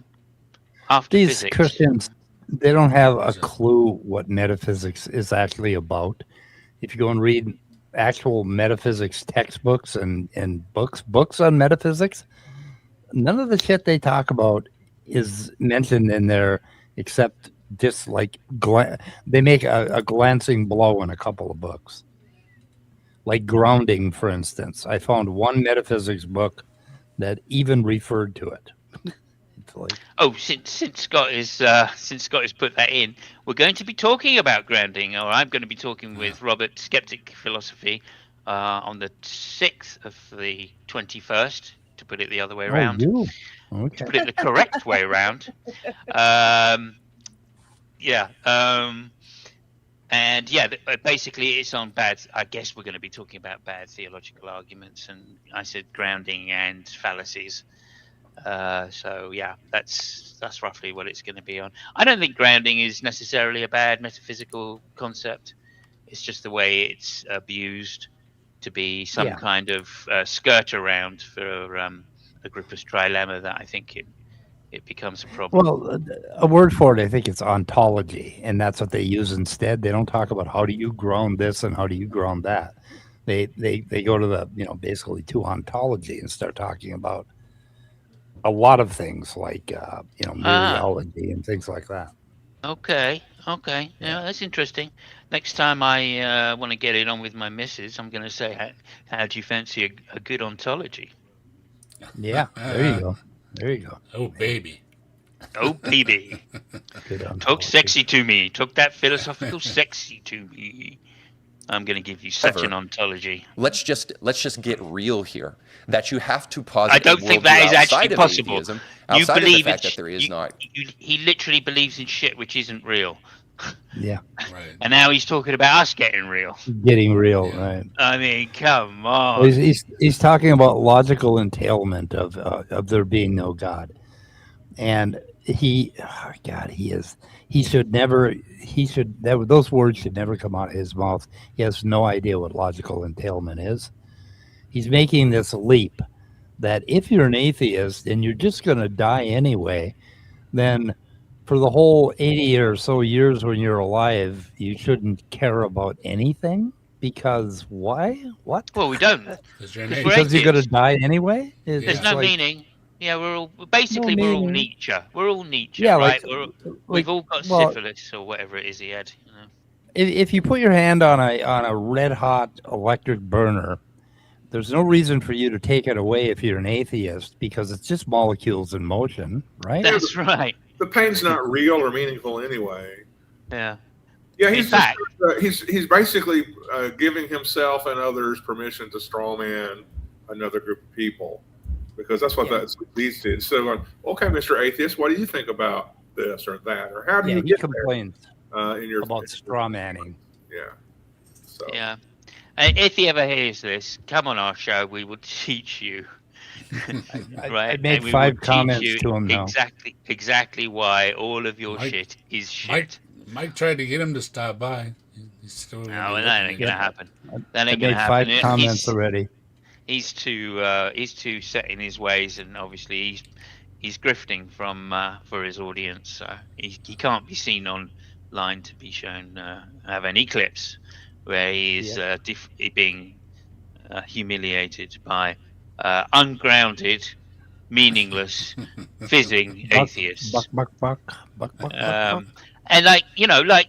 these physics. Christians, they don't have a clue what metaphysics is actually about. If you go and read actual metaphysics textbooks and books on metaphysics, none of the shit they talk about is mentioned in there, except just like they make a glancing blow in a couple of books. Like grounding, for instance. I found one metaphysics book that even referred to it. Since Scott has put that in, we're going to be talking about grounding, or I'm going to be talking with Robert, Skeptic Philosophy, on the 6th of the 21st, to put it the other way around. Okay. To put it the correct way around. And yeah, basically it's on bad. I guess we're going to be talking about bad theological arguments, and I said grounding and fallacies. So yeah, that's roughly what it's going to be on. I don't think grounding is necessarily a bad metaphysical concept. It's just the way it's abused to be some kind of skirt around for a groupus trilemma that I think it becomes a problem. Well, a word for it, I think it's ontology, and that's what they use instead. They don't talk about how do you ground this and how do you ground that. They go to the basically to ontology and start talking about a lot of things like mereology and things like that. Okay. Yeah, that's interesting. Next time I want to get it on with my missus, I'm going to say, how do you fancy a good ontology? Yeah, there you go. Oh, baby. Talk sexy to me. Talk that philosophical sexy to me. I'm going to give you such an ontology. Let's just get real here. That you have to posit. I don't think that is actually possible. You believe the fact that there is not. He literally believes in shit which isn't real. Yeah. Right. And now he's talking about us getting real. Right. I mean, come on. He's talking about logical entailment of there being no God, and those words should never come out of his mouth. He has no idea what logical entailment is. He's making this leap that if you're an atheist and you're just going to die anyway, then for the whole 80 or so years when you're alive, you shouldn't care about anything. Because why? What? Well, we don't. Because you're going to die anyway? There's no meaning. Yeah, we're all Nietzsche. We're all Nietzsche, yeah, right? We've all got syphilis or whatever it is he had. If you put your hand on a red hot electric burner, there's no reason for you to take it away if you're an atheist, because it's just molecules in motion, right? That's right. The pain's not real or meaningful anyway. Yeah. Yeah, he's basically giving himself and others permission to strawman another group of people, because that's what that leads to. So, okay, Mr. Atheist, what do you think about this or that, or how do you get complains in your about straw manning? Yeah. So. Yeah. If he ever hears this, come on our show. We will teach you. Right? I made 5 comments to him now. Exactly why all of your shit is shit. Mike tried to get him to stop by. He's still that ain't gonna happen. That ain't gonna happen. 5 comments he's, already. He's too set in his ways, and obviously he's grifting from for his audience. So he can't be seen online to be shown have any clips where he is being humiliated by ungrounded, meaningless, fizzing atheists. And like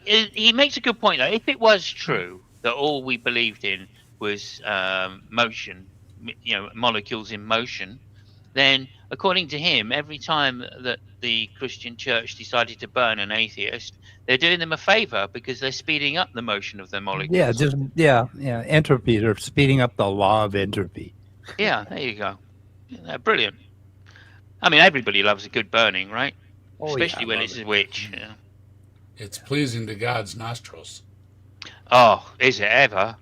he makes a good point though. If it was true that all we believed in was motion, molecules in motion, then according to him, every time that the Christian church decided to burn an atheist, they're doing them a favor because they're speeding up the motion of their molecules. Entropy. They're speeding up the law of entropy. Yeah, there you go. Yeah, brilliant. I mean, everybody loves a good burning, right? Especially when it's a witch. Yeah. It's pleasing to God's nostrils. Oh, is it ever?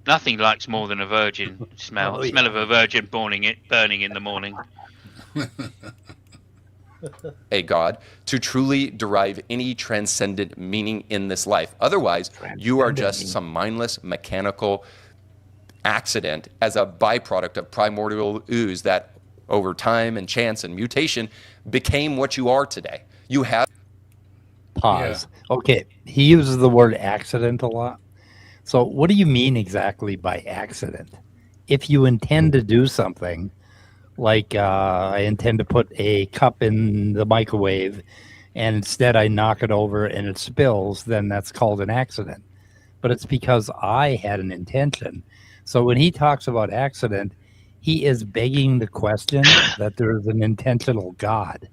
Nothing likes more than a virgin smell. Smell of a virgin burning in the morning. A God to truly derive any transcendent meaning in this life. Otherwise, you are just some mindless mechanical accident as a byproduct of primordial ooze that over time and chance and mutation became what you are today. You have pause. Yeah. Okay, he uses the word accident a lot. So what do you mean exactly by accident? If you intend to do something, like I intend to put a cup in the microwave and instead I knock it over and it spills, then that's called an accident. But it's because I had an intention. So when he talks about accident, he is begging the question that there is an intentional God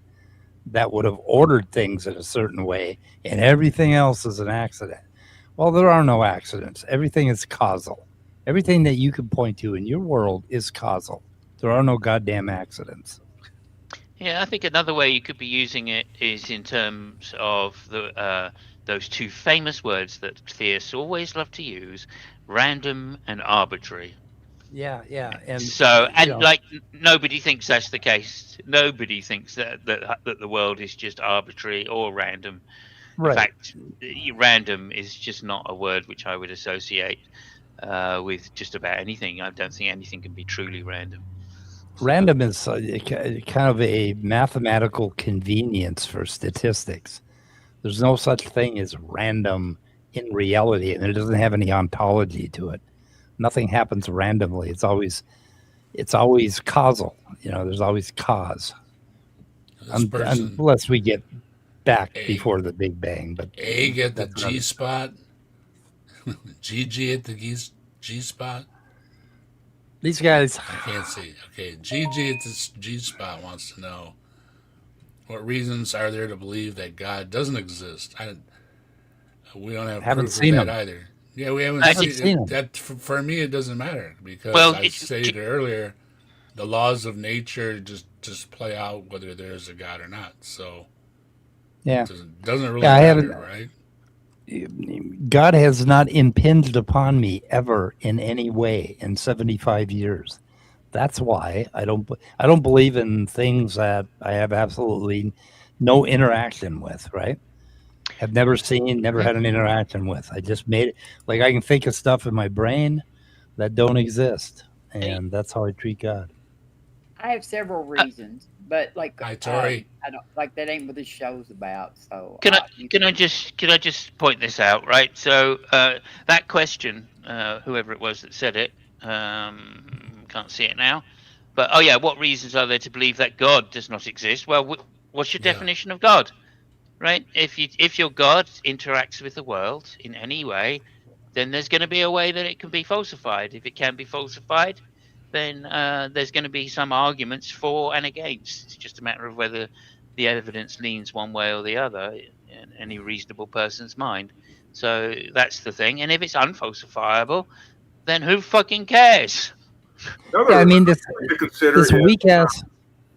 that would have ordered things in a certain way and everything else is an accident. Well, there are no accidents. Everything is causal. Everything that you can point to in your world is causal. There are no goddamn accidents. Yeah, I think another way you could be using it is in terms of the those two famous words that theists always love to use, random and arbitrary. Yeah. And so, and like, nobody thinks that's the case. Nobody thinks that the world is just arbitrary or random. Right. In fact, random is just not a word which I would associate with just about anything. I don't think anything can be truly random. Random is kind of a mathematical convenience for statistics. There's no such thing as random in reality, and it doesn't have any ontology to it. Nothing happens randomly. It's always causal. There's always cause. Unless we get back before the Big Bang. But egg at the G spot, GG at the G spot. These guys. I can't see. Okay, GG at the G spot wants to know what reasons are there to believe that God doesn't exist. We don't have proof of that either. Yeah, we haven't seen it. That for me it doesn't matter because I stated earlier, the laws of nature just play out whether there's a God or not. So yeah, it doesn't really matter, right? God has not impinged upon me ever in any way in 75 years. That's why I don't believe in things that I have absolutely no interaction with, right? Have never seen, never had an interaction with. I just made it. Like, I can think of stuff in my brain that don't exist, and that's how I treat God. I have several reasons, but like, hi, Tori. I don't like that. Ain't what this show's about. So can I just point this out, right? So that question, whoever it was that said it, can't see it now, but what reasons are there to believe that God does not exist? Well, what's your definition of God? Right? If your God interacts with the world in any way, then there's going to be a way that it can be falsified. If it can be falsified, then there's going to be some arguments for and against. It's just a matter of whether the evidence leans one way or the other in any reasonable person's mind. So that's the thing. And if it's unfalsifiable, then who fucking cares? I mean, this weak ass.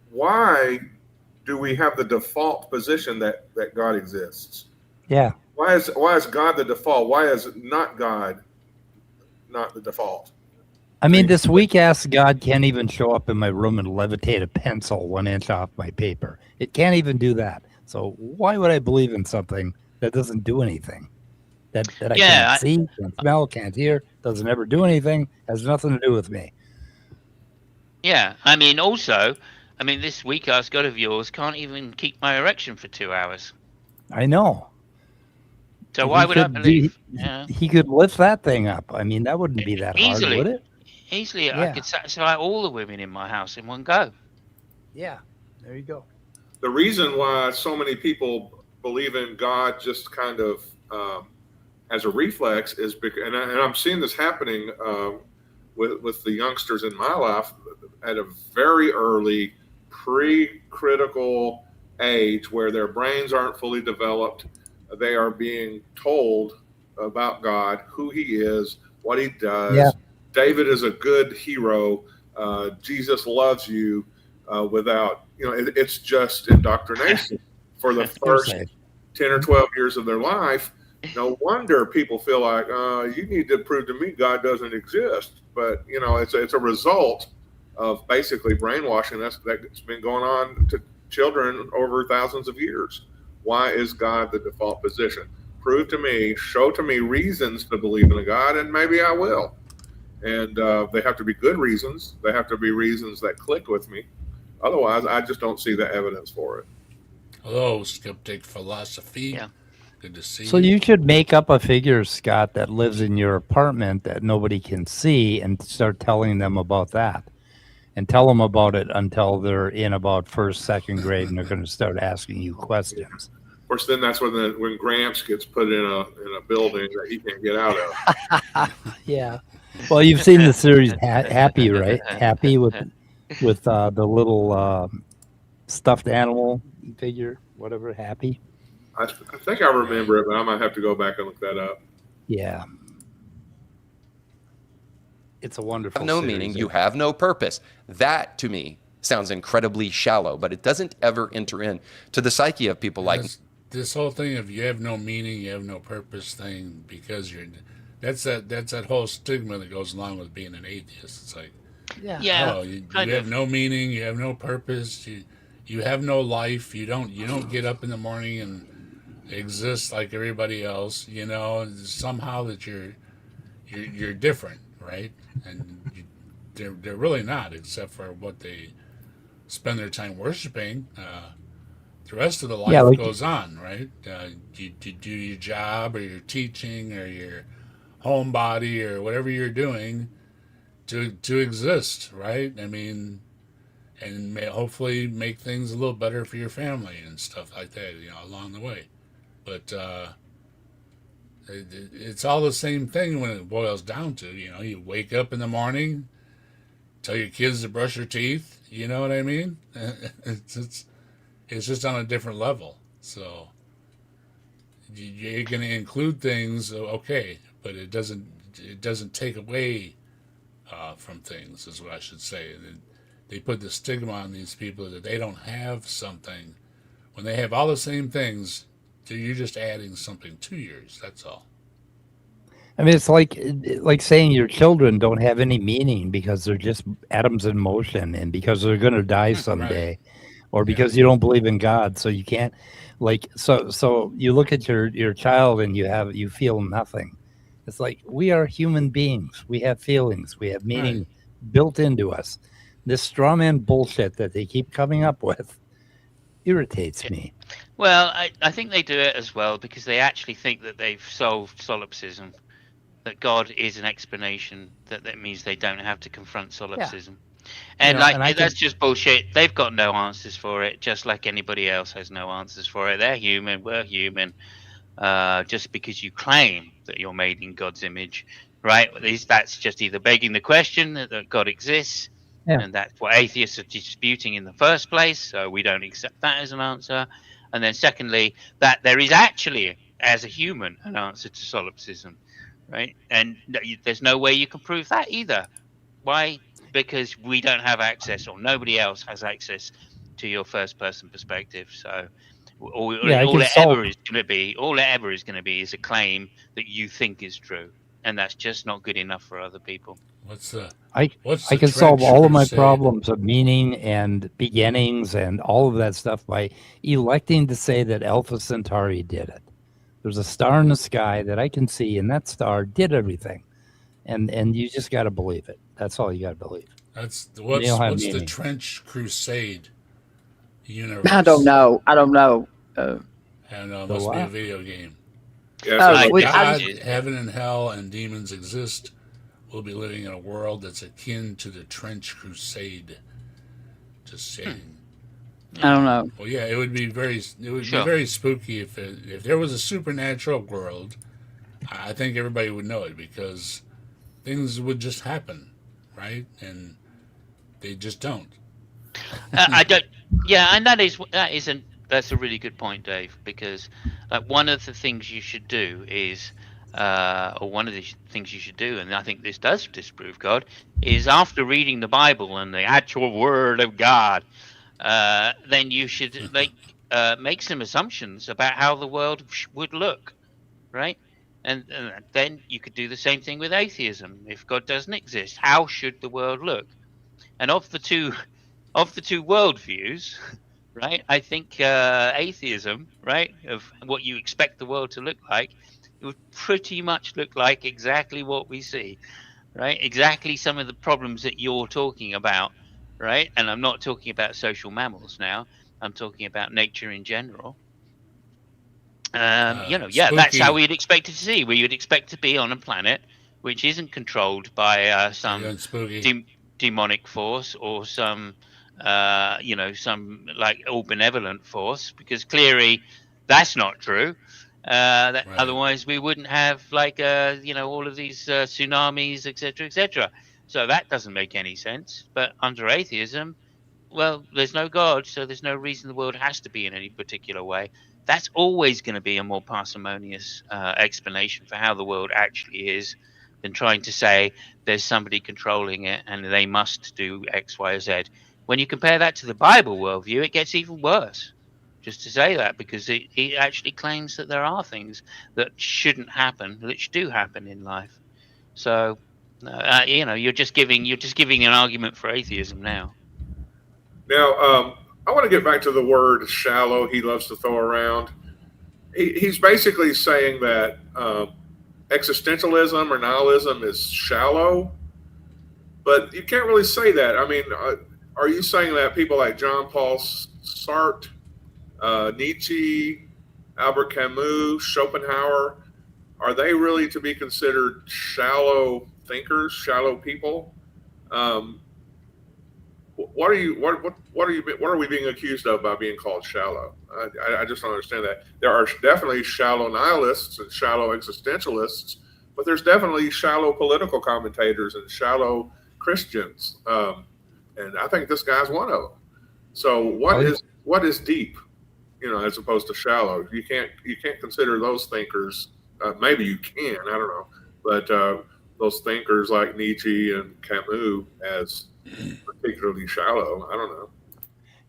Why do we have the default position that God exists? Yeah. Why is God the default? Why is not God not the default? I mean, this weak ass God can't even show up in my room and levitate a pencil 1 inch off my paper. It can't even do that. So why would I believe in something that doesn't do anything? That I can't see, can't smell, can't hear, doesn't ever do anything, has nothing to do with me. Yeah, I mean, also, I mean, this weak ass God of yours can't even keep my erection for 2 hours. I know. So why would I believe? He could lift that thing up. I mean, that wouldn't be that Easily. hard, would it? Easily, Yeah. I could satisfy all the women in my house in one go. Yeah, there you go. The reason why so many people believe in God just kind of as a reflex is because, and I'm seeing this happening with the youngsters in my life at a very early pre-critical age where their brains aren't fully developed. They are being told about God, who he is, what he does. Yeah. David is a good hero. Jesus loves you without, it's just indoctrination for the first 10 or 12 years of their life. No wonder people feel like, you need to prove to me God doesn't exist. But, it's a result of basically brainwashing that's been going on to children over thousands of years. Why is God the default position? Prove to me, show to me reasons to believe in a God, and maybe I will. And they have to be good reasons. They have to be reasons that click with me. Otherwise, I just don't see the evidence for it. Hello, skeptic philosophy. Yeah. Good to see you. So you should make up a figure, Scott, that lives in your apartment that nobody can see and start telling them about that. And tell them about it until they're in about first, second grade, and they're going to start asking you questions. Of course, then that's when Gramps gets put in a building that he can't get out of. Yeah. Well, you've seen the series Happy, right? Happy with the little stuffed animal figure, whatever, Happy. I think I remember it, but I might have to go back and look that up. Yeah. It's a wonderful You have no series. meaning, you have no purpose. That, to me, sounds incredibly shallow, but it doesn't ever enter in to the psyche of people like this whole thing of you have no meaning, you have no purpose thing, because that's that whole stigma that goes along with being an atheist. It's like, you have no meaning, you have no purpose, you have no life, you don't get up in the morning and exist like everybody else, somehow that you're different, right? And they're really not, except for what they spend their time worshiping. The rest of the life goes on, right? You do your job or your teaching or your homebody or whatever you're doing to exist, right? I mean, and hopefully make things a little better for your family and stuff like that, along the way. But it's all the same thing when it boils down to, you wake up in the morning, tell your kids to brush their teeth, you know what I mean? It's just on a different level. So you're going to include things, okay, but it doesn't take away from things, is what I should say. They put the stigma on these people that they don't have something when they have all the same things. You're just adding something to yours. That's all. I mean, it's like saying your children don't have any meaning because they're just atoms in motion, and because they're going to die someday, right. Or because you don't believe in God, so you can't. So you look at your child and you feel nothing. It's like, we are human beings. We have feelings. We have meaning built into us. This straw man bullshit that they keep coming up with irritates me. Well, I think they do it as well because they actually think that they've solved solipsism, that God is an explanation, that means they don't have to confront solipsism. And that's just bullshit. They've got no answers for it, just like anybody else has no answers for it. They're human, we're human. Just because you claim that you're made in God's image, right? That's just either begging the question that God exists, and that's what atheists are disputing in the first place, so we don't accept that as an answer. And then secondly, that there is actually, as a human, an answer to solipsism, right? And there's no way you can prove that either. Why? Because we don't have access, or nobody else has access to your first-person perspective. So all it ever is going to be is a claim that you think is true, and that's just not good enough for other people. I can solve all of my problems of meaning and beginnings and all of that stuff by electing to say that Alpha Centauri did it. There's a star in the sky that I can see, and that star did everything. And you just got to believe it. That's all you got to believe. What's meaning. the Trench Crusade universe? I don't know. I don't know. It must be a what? video game. Yes, Oh, Where I God, heaven and hell, and demons exist. We'll be living in a world that's akin to the Trench Crusade. Just saying. don't know. Well, yeah, it would be very spooky if there was a supernatural world. I think everybody would know it because things would just happen, right? And they just don't. I don't. Yeah, and that's a really good point, Dave. Because one of the things you should do is, or one of the things you should do, and I think this does disprove God, is after reading the Bible and the actual Word of God, then you should make some assumptions about how the world would look, right? And then you could do the same thing with atheism. If God doesn't exist, how should the world look? And of the two worldviews, right? I think atheism, right, of what you expect the world to look like, it would pretty much look like exactly what we see, right? Exactly some of the problems that you're talking about, right? And I'm not talking about social mammals now. I'm talking about nature in general. That's how we'd expect it to see. We would expect to be on a planet which isn't controlled by some demonic force or some like all benevolent force, because clearly that's not true. Otherwise we wouldn't have all of these tsunamis, etc. So that doesn't make any sense. But under atheism, well, there's no God, so there's no reason the world has to be in any particular way. That's always going to be a more parsimonious explanation for how the world actually is than trying to say there's somebody controlling it and they must do X, Y, or Z. When you compare that to the Bible worldview, it gets even worse. Just to say that, because it actually claims that there are things that shouldn't happen, which do happen in life. So, you're just giving an argument for atheism now. Now, I want to get back to the word shallow he loves to throw around. He's basically saying that existentialism or nihilism is shallow, but you can't really say that. I mean, are you saying that people like Jean-Paul Sartre, Nietzsche, Albert Camus, Schopenhauer, are they really to be considered shallow thinkers, shallow people? What are we being accused of by being called shallow? I just don't understand that. There are definitely shallow nihilists and shallow existentialists, but there's definitely shallow political commentators and shallow Christians, and I think this guy's one of them. So what is deep, as opposed to shallow? You can't consider those thinkers. Maybe you can, I don't know, but those thinkers like Nietzsche and Camus as particularly shallow. I don't know.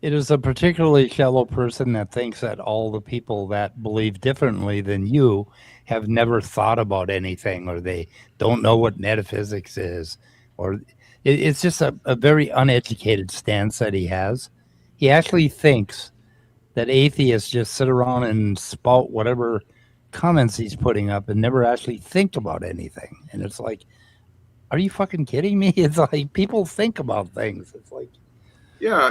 It is a particularly shallow person that thinks that all the people that believe differently than you have never thought about anything, or they don't know what metaphysics is, or it's just a very uneducated stance that he has. He actually thinks that atheists just sit around and spout whatever comments he's putting up and never actually think about anything. And it's like, are you fucking kidding me? It's like people think about things. It's like, yeah,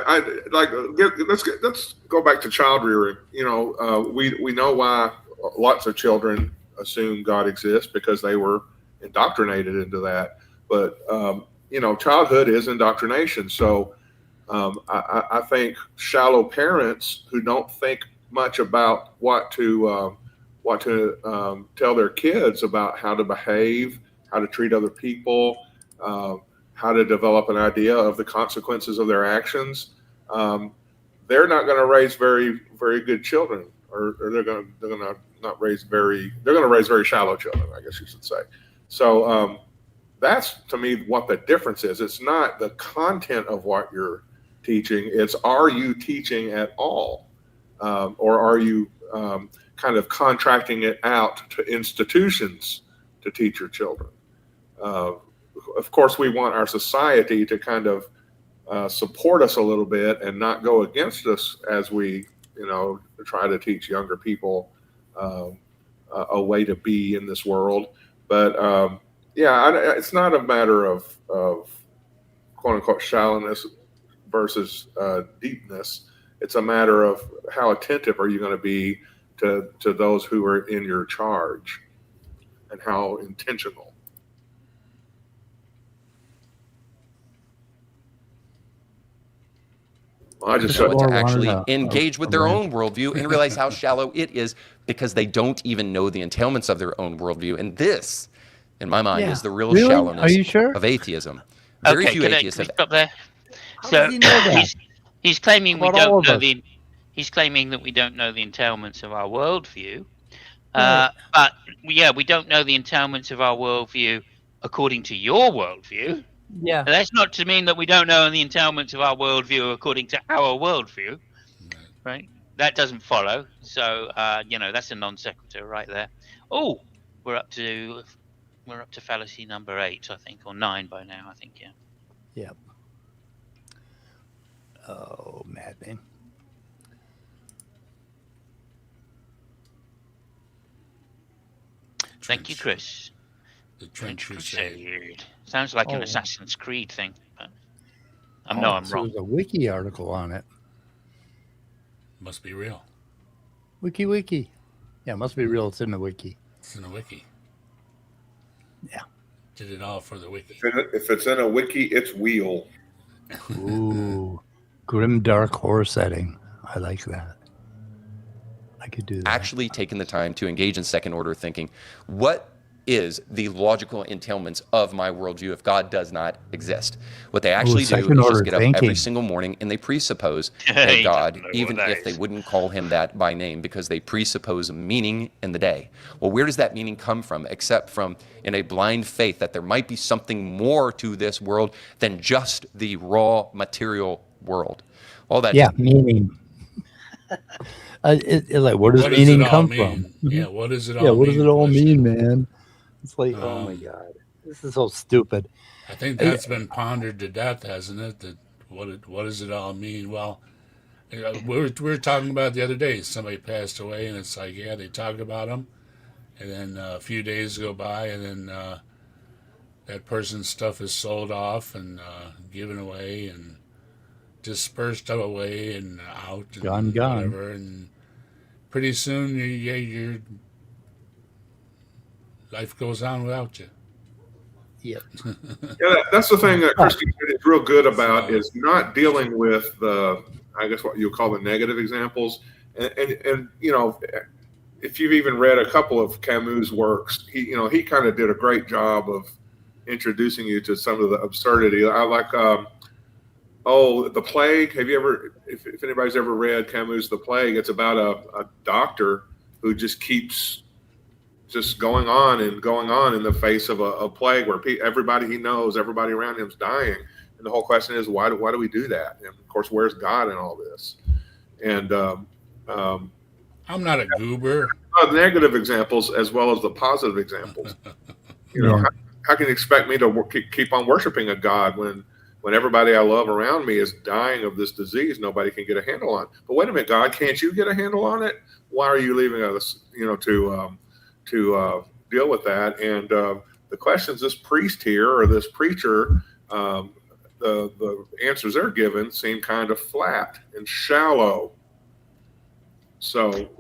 let's go back to child rearing. We know why lots of children assume God exists, because they were indoctrinated into that. But childhood is indoctrination. So I think shallow parents who don't think much about what to tell their kids about how to behave, how to treat other people, how to develop an idea of the consequences of their actions. They're not going to raise very, very good children, or they're going to raise very shallow children, I guess you should say. So that's, to me, what the difference is. It's not the content of what you're teaching. It's, are you teaching at all, or are you kind of contracting it out to institutions to teach your children? Of course, we want our society to kind of support us a little bit and not go against us as we, try to teach younger people a way to be in this world. But it's not a matter of quote unquote shallowness versus deepness. It's a matter of how attentive are you going to be to those who are in your charge, and how intentional. Well, I just to actually engage with their own worldview and realize how shallow it is, because they don't even know the entailments of their own worldview. And this, in my mind, is the real shallowness Are you sure? of atheism. Very few atheists have. Stop there. How So does he know that? he's claiming we About all don't of know us. the. He's claiming that we don't know the entailments of our worldview. Right. But we don't know the entailments of our worldview according to your worldview. Yeah. And that's not to mean that we don't know the entailments of our worldview according to our worldview, right? That doesn't follow. So that's a non sequitur right there. Oh, we're up to fallacy number 8, I think, or 9 by now, I think. Yeah. Yep. Oh, maddening. Thank you, Chris. The Trench Crusade. Sounds like an Oh. Assassin's Creed thing, but I'm So wrong. there's a wiki article on it. Must be real. Wiki. Yeah, it must be real. It's in the wiki. It's in a wiki. Yeah. Did it all for the wiki. If it's in a wiki, it's wheel. Ooh, grim dark horror setting. I like that. I could do that. Actually taken the time to engage in second order thinking. What is the logical entailments of my worldview if God does not exist? What they actually do is just get up every single morning and they presuppose that God, even if they wouldn't call him that by name, because they presuppose meaning in the day. Well, where does that meaning come from, except from in a blind faith that there might be something more to this world than just the raw material world? All that. Yeah, meaning. Like, where does meaning come from? Yeah, what does it all mean? Yeah, what does it all mean, man? It's like, oh my God, this is so stupid. I think that's been pondered to death, hasn't it? That what does it all mean? Well, we were talking about the other day. Somebody passed away, and it's like, yeah, they talk about them, and then a few days go by, and then that person's stuff is sold off and given away and dispersed away and out and Gone. whatever, and pretty soon, your life goes on without you. Yep. Yeah, that's the thing that Christianity is real good about, is not dealing with the, I guess what you call the negative examples. And if you've even read a couple of Camus' works, he kind of did a great job of introducing you to some of the absurdity. I like, The Plague. Have you ever, if anybody's ever read Camus' The Plague, it's about a doctor who just keeps just going on in the face of a plague where everybody he knows, everybody around him is dying. And the whole question is, why do we do that? And of course, where's God in all this? And I'm not a goober. Negative examples as well as the positive examples. How can you expect me to keep on worshiping a God when everybody I love around me is dying of this disease nobody can get a handle on? But wait a minute, God, can't you get a handle on it? Why are you leaving us, to deal with that? And the questions this priest here or this preacher, the answers they're given seem kind of flat and shallow. So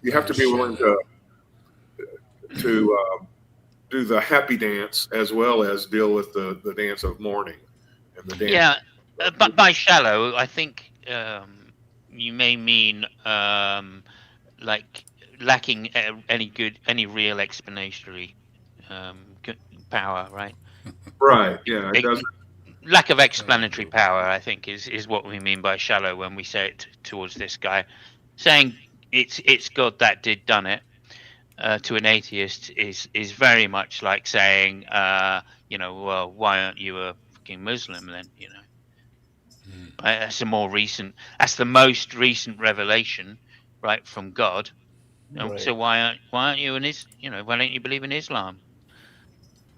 you have to be willing to do the happy dance as well as deal with the dance of mourning and the dance. Yeah, but by shallow, I think you may mean like lacking any real explanatory power, right? Right. Yeah. It doesn't. Lack of explanatory power, I think, is what we mean by shallow when we say it towards this guy. Saying it's God that done it to an atheist is very much like saying, well, why aren't you a fucking Muslim then? That's that's the most recent revelation, right, from God. Right. So why aren't you why don't you believe in Islam?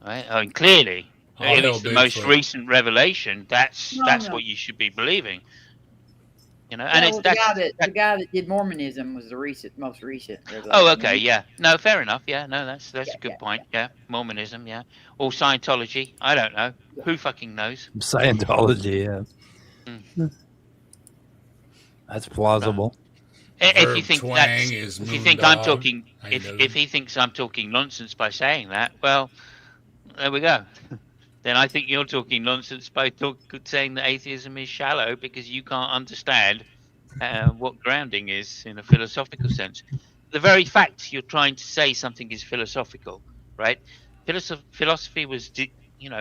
Right? I mean, clearly, if it's the most recent revelation, that's what you should be believing. You know, and it's the guy that did Mormonism was the most recent revelation. Oh, okay, yeah. No, fair enough. Yeah, no, that's a good point. Yeah, Mormonism, yeah, or Scientology. I don't know. Who fucking knows? Scientology, yeah. That's plausible. If you think I'm talking, if he thinks I'm talking nonsense by saying that, well, there we go. Then I think you're talking nonsense by saying that atheism is shallow because you can't understand what grounding is in a philosophical sense. The very fact you're trying to say something is philosophical, right? Philosophy was,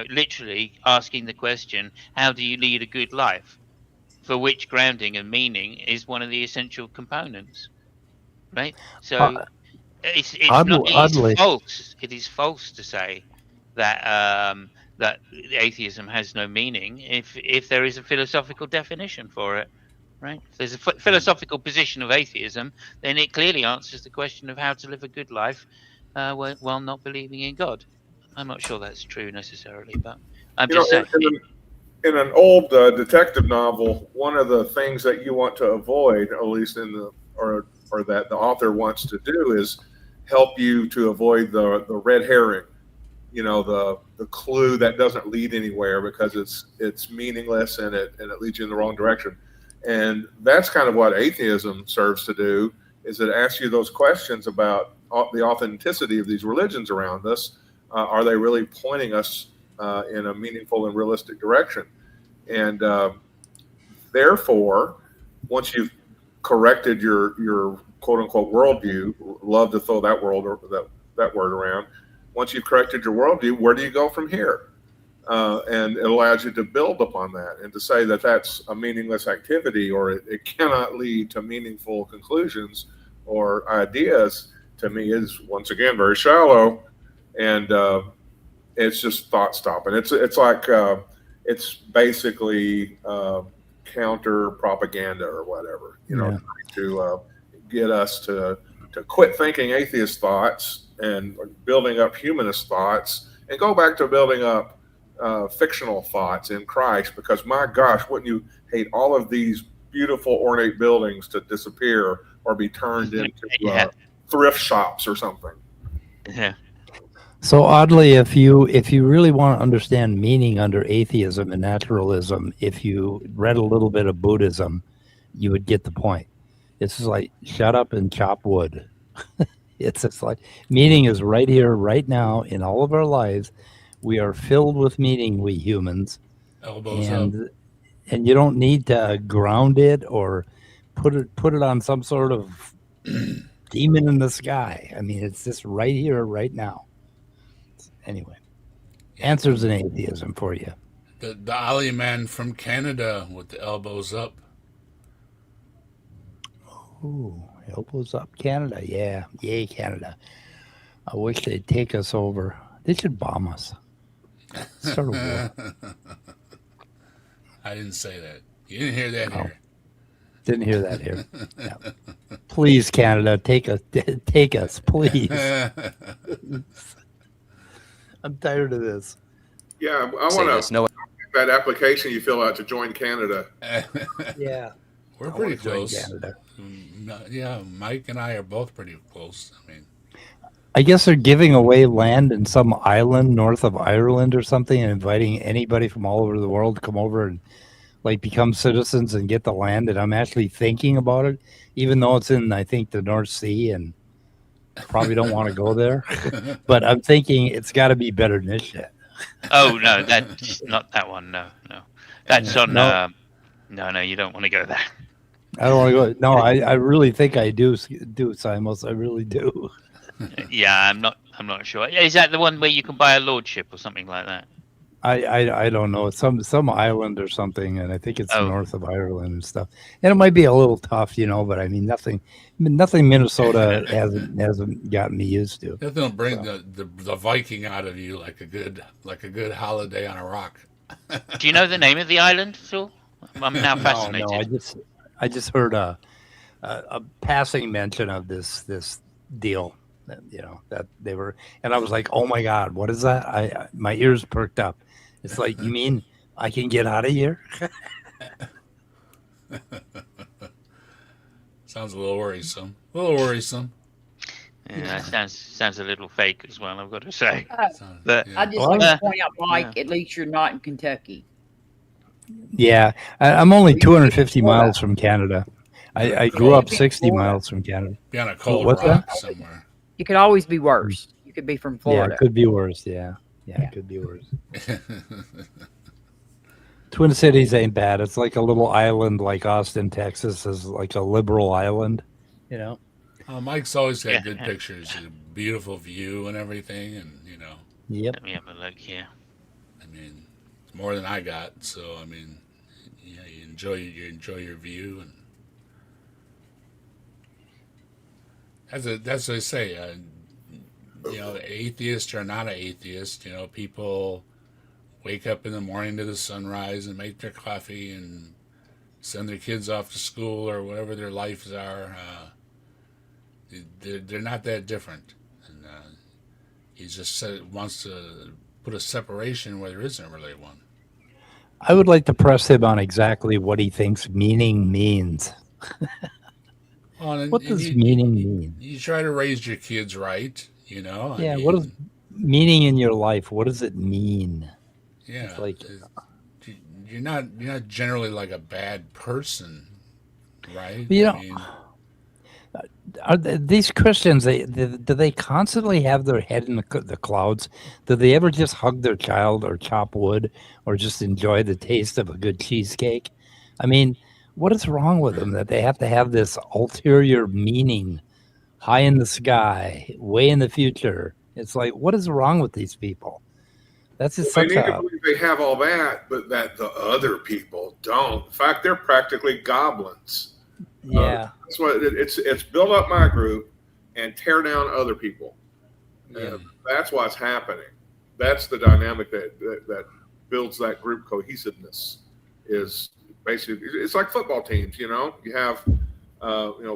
literally asking the question, how do you lead a good life? For which grounding and meaning is one of the essential components, right? So it's false. It is false to say that that atheism has no meaning if there is a philosophical definition for it, right? If there's a philosophical position of atheism, then it clearly answers the question of how to live a good life while not believing in God. I'm not sure that's true necessarily, but I'm just saying. In an old detective novel, one of the things that you want to avoid, at least or that the author wants to do, is help you to avoid the red herring. The clue that doesn't lead anywhere because it's meaningless and it leads you in the wrong direction. And that's kind of what atheism serves to do, is it asks you those questions about the authenticity of these religions around us. Are they really pointing us in a meaningful and realistic direction? And therefore, once you've corrected your quote unquote worldview, love to throw that word around. Once you've corrected your worldview, where do you go from here? And it allows you to build upon that and to say that that's a meaningless activity, or it cannot lead to meaningful conclusions or ideas, to me is once again very shallow, and it's just thought stopping. It's like it's basically counter propaganda or whatever, to get us to quit thinking atheist thoughts and building up humanist thoughts and go back to building up fictional thoughts in Christ. Because my gosh, wouldn't you hate all of these beautiful ornate buildings to disappear or be turned into thrift shops or something? Yeah. So oddly, if you really want to understand meaning under atheism and naturalism, if you read a little bit of Buddhism, you would get the point. It's just like, shut up and chop wood. It's just like, meaning is right here, right now, in all of our lives. We are filled with meaning, we humans. Elbows up. And you don't need to ground it or put it on some sort of demon in the sky. I mean, it's just right here, right now. Anyway, answers in atheism for you. The Ali man from Canada with the elbows up. Ooh, elbows up, Canada. Yeah, yay, Canada. I wish they'd take us over. They should bomb us. Start a war. I didn't say that. You didn't hear that here. Didn't hear that here. Yeah. Please, Canada, take us, please. I'm tired of this. Yeah, I want to that application you fill out to join Canada. Yeah, we're pretty close. Canada. Yeah, Mike and I are both pretty close. I mean, I guess they're giving away land in some island north of Ireland or something, and inviting anybody from all over the world to come over and like become citizens and get the land. And I'm actually thinking about it, even though it's in, I think, the North Sea, and probably don't want to go there. But I'm thinking it's got to be better than this shit. Oh no, that's not that one. No, that's on. No, you don't want to go there. I don't want to go. No, I really think I do, Simos. I really do. Yeah, I'm not sure. Is that the one where you can buy a lordship or something like that? I don't know. It's some island or something, and I think it's north of Ireland and stuff. And it might be a little tough, but I mean nothing Minnesota hasn't gotten me used to. Nothing will bring the Viking out of you like a good holiday on a rock. Do you know the name of the island, Phil? I'm now fascinated. No, I just heard a passing mention of this deal. That they were, and I was like, oh my God, what is that? My ears perked up. It's like, you mean I can get out of here? Sounds a little worrisome. A little worrisome. Yeah, that sounds a little fake as well, I've got to say. But, I just like to point out, Mike, at least you're not in Kentucky. Yeah, I'm only 250 miles from Canada. I grew up 60 miles from Canada. Be on a cold What's rock that? somewhere. It could always be worse. You could be from Florida. Yeah, it could be worse. Yeah, it could be worse. Twin Cities ain't bad. It's like a little island, like Austin, Texas, is like a liberal island, you know. Mike's always got good pictures, a beautiful view and everything, and you know. Yep. Let me have a look here. I mean, it's more than I got, so I mean, yeah, you enjoy your view, and that's what I say. You know, atheist or not an atheist, you know, people wake up in the morning to the sunrise and make their coffee and send their kids off to school or whatever their lives are. They're not that different, and he just wants to put a separation where there isn't really one. I would like to press him on exactly what he thinks meaning means. Well, what does meaning mean? You try to raise your kids right, you know. Yeah, I mean, what is meaning in your life? What does it mean? Yeah, it's like you're not generally like a bad person, right? You know, are these Christians? Do they constantly have their head in the clouds? Do they ever just hug their child or chop wood or just enjoy the taste of a good cheesecake? I mean, what is wrong with them that they have to have this ulterior meaning, high in the sky, way in the future? It's like, what is wrong with these people? That's just such to believe they have all that, but that the other people don't. In fact, they're practically goblins. Yeah, that's what it's build up my group and tear down other people. Yeah. That's what's happening. That's the dynamic that builds that group cohesiveness. Is basically it's like football teams. You know, you have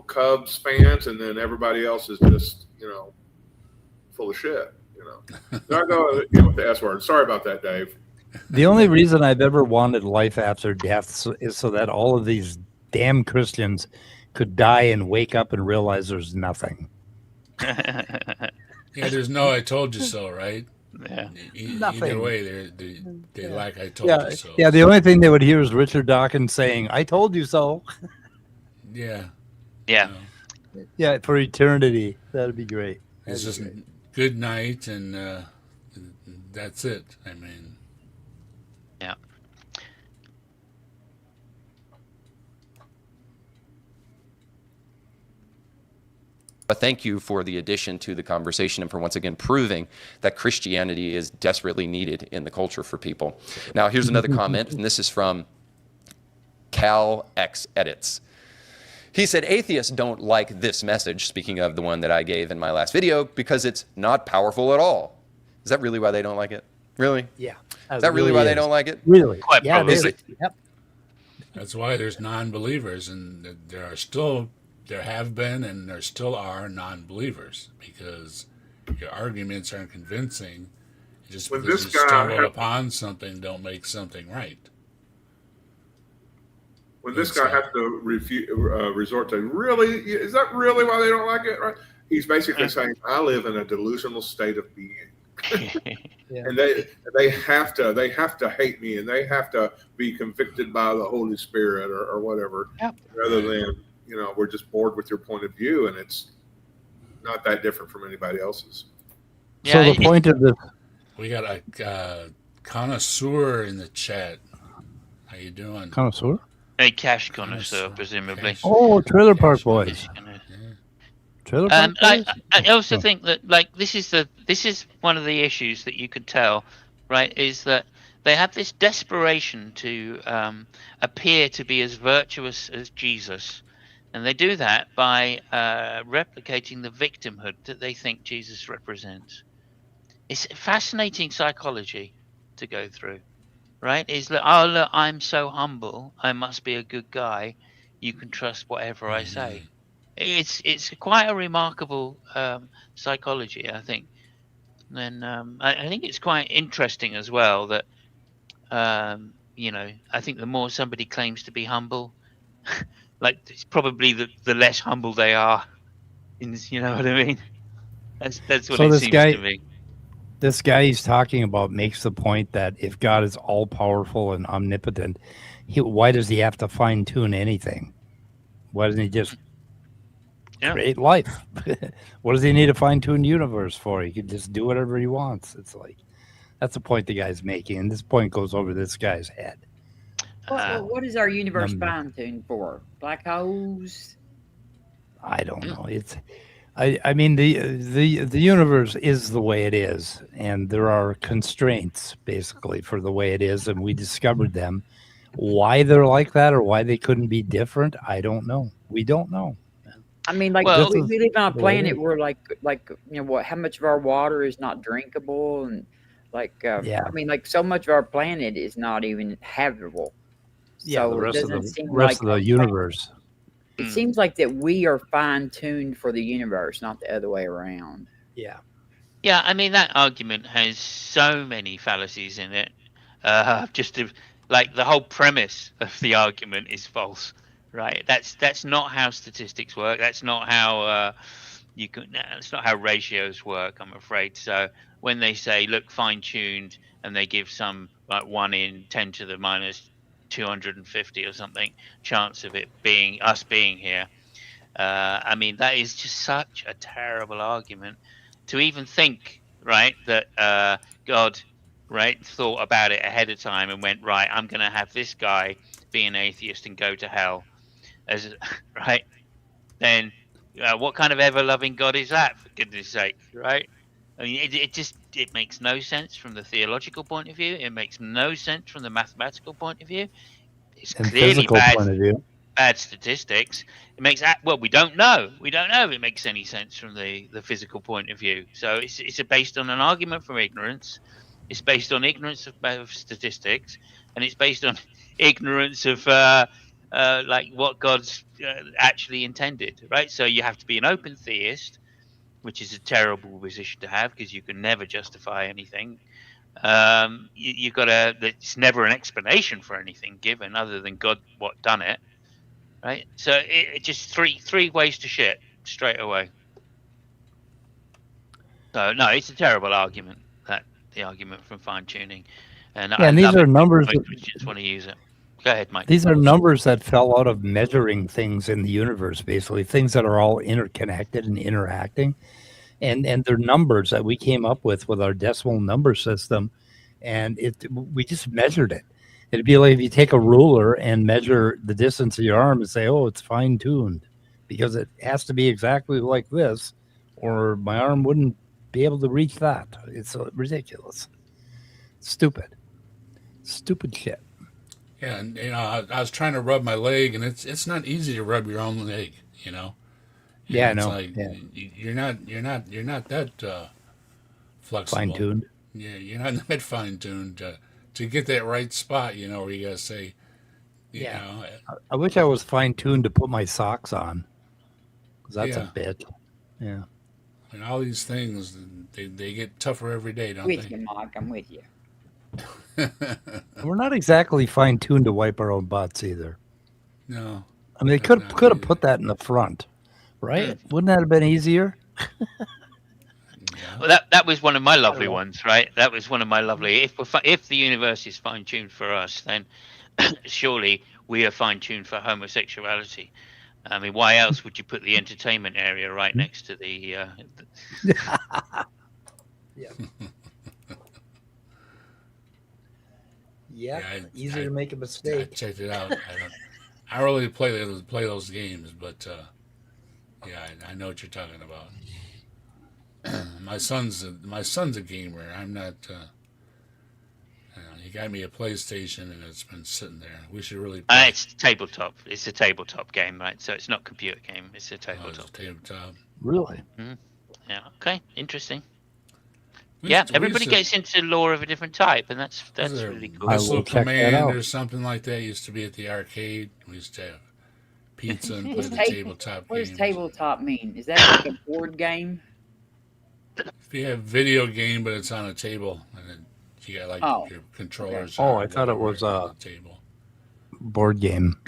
Cubs fans, and then everybody else is just full of shit. Not going with the S word. Sorry about that, Dave. The only reason I've ever wanted life after death is so that all of these damn Christians could die and wake up and realize there's nothing. Yeah, there's no "I told you so," right? Yeah. Nothing. Either way, they lack "I told you so." Yeah, the only thing they would hear is Richard Dawkins saying, "I told you so." Yeah. Yeah. Yeah, for eternity. That'd be great. It's just good night, and that's it. I mean, yeah. But thank you for the addition to the conversation and for once again proving that Christianity is desperately needed in the culture for people. Now, here's another comment, and this is from Cal X Edits. He said, atheists don't like this message, speaking of the one that I gave in my last video, because it's not powerful at all. Is that really why they don't like it? Really? Yeah. Is that really why they don't like it? Really? Quite yeah, probably. it is. Yep. that's why there's non-believers, and there have been, and there still are non-believers, because your arguments aren't convincing. Just because you stumble upon something, don't make something right. When this guy has to resort to, really, is that really why they don't like it? Right? He's basically saying, I live in a delusional state of being. Yeah. And they have to hate me, and they have to be convicted by the Holy Spirit or whatever, rather than we're just bored with your point of view, and it's not that different from anybody else's. Yeah, so the point of this, we got a connoisseur in the chat. How you doing? connoisseur? A cash connoisseur, presumably. Oh, Trailer Park Boys. Trailer Park Boys? I also think that this is one of the issues that you could tell, right? Is that they have this desperation to appear to be as virtuous as Jesus. And they do that by replicating the victimhood that they think Jesus represents. It's fascinating psychology to go through, right? Is that, oh, look, I'm so humble, I must be a good guy, you can trust whatever I say. It's quite a remarkable psychology, I think. And I think it's quite interesting as well that, I think the more somebody claims to be humble, like it's probably the less humble they are. You know what I mean? That's what So it this seems guy- to me. This guy he's talking about makes the point that if God is all powerful and omnipotent, why does he have to fine tune anything? Why doesn't he just create life? What does he need a fine tuned universe for? He could just do whatever he wants. It's like that's the point the guy's making, and this point goes over this guy's head. What is our universe fine tuned for? Black holes? I don't know. I mean the universe is the way it is, and there are constraints basically for the way it is, and we discovered them. Why they're like that or why they couldn't be different, I don't know. We don't know. I mean, like we live on a planet where like how much of our water is not drinkable, and I mean, like so much of our planet is not even habitable. So the rest it of doesn't seem of the like universe. It seems like that we are fine-tuned for the universe, not the other way around. Yeah. Yeah, I mean, that argument has so many fallacies in it. Like the whole premise of the argument is false, right? That's not how statistics work. That's not how that's not how ratios work, I'm afraid. So when they say, look, fine-tuned, and they give some like 1 in 10 to the minus 250 or something chance of it being us being here. I mean, that is just such a terrible argument to even think, right, that God, right, thought about it ahead of time and went, right, I'm going to have this guy be an atheist and go to hell, right? Then what kind of ever-loving God is that, for goodness sake, right? I mean, it makes no sense from the theological point of view. It makes no sense from the mathematical point of view. It's clearly bad statistics. It makes we don't know. We don't know if it makes any sense from the physical point of view. So it's based on an argument from ignorance. It's based on ignorance of statistics, and it's based on ignorance of like what God's actually intended, right? So you have to be an open theist, which is a terrible position to have because you can never justify anything. You got to. There's never an explanation for anything given other than God what done it, right? So it just three ways to shit straight away. So no, it's a terrible argument, that the argument from fine tuning, and these are numbers. Christians want to use it. Go ahead, Mike. These are numbers that fell out of measuring things in the universe, basically things that are all interconnected and interacting, and they're numbers that we came up with our decimal number system, and we just measured it. It'd be like if you take a ruler and measure the distance of your arm and say, oh, it's fine tuned because it has to be exactly like this, or my arm wouldn't be able to reach that. It's ridiculous, stupid shit. Yeah, and I was trying to rub my leg, and it's not easy to rub your own leg, you know. And yeah, I it's know. like, you're not that flexible. Fine tuned. Yeah, you're not that fine tuned to get that right spot, you know, where you gotta say, you know. I wish I was fine tuned to put my socks on, because that's a bitch. Yeah. And all these things, they get tougher every day, don't with they? you, Mike. I'm with you. We're not exactly fine tuned to wipe our own butts either. No. I mean, they could have put that in the front, right? Wouldn't that have been easier? Well, that was one of my lovely ones, right? That was one of my lovely. If the universe is fine tuned for us, then surely we are fine tuned for homosexuality. I mean, why else would you put the entertainment area right next to the? Easy to make a mistake. I checked it out. I don't really play those games, but I know what you're talking about. My son's a gamer. I'm not. He got me a PlayStation, and it's been sitting there. We should really play. It's tabletop. It's a tabletop game, right? So it's not a computer game. It's a tabletop. It's a tabletop. Really? Mm-hmm. Yeah. Okay. Interesting. Everybody gets into lore of a different type, and that's really cool. Missile Command or something like that used to be at the arcade. We used to have pizza and play the tabletop. What does tabletop mean? Is that like a board game? If you have video game, but it's on a table, and then you got like your controllers. Oh, I thought it was a table board game.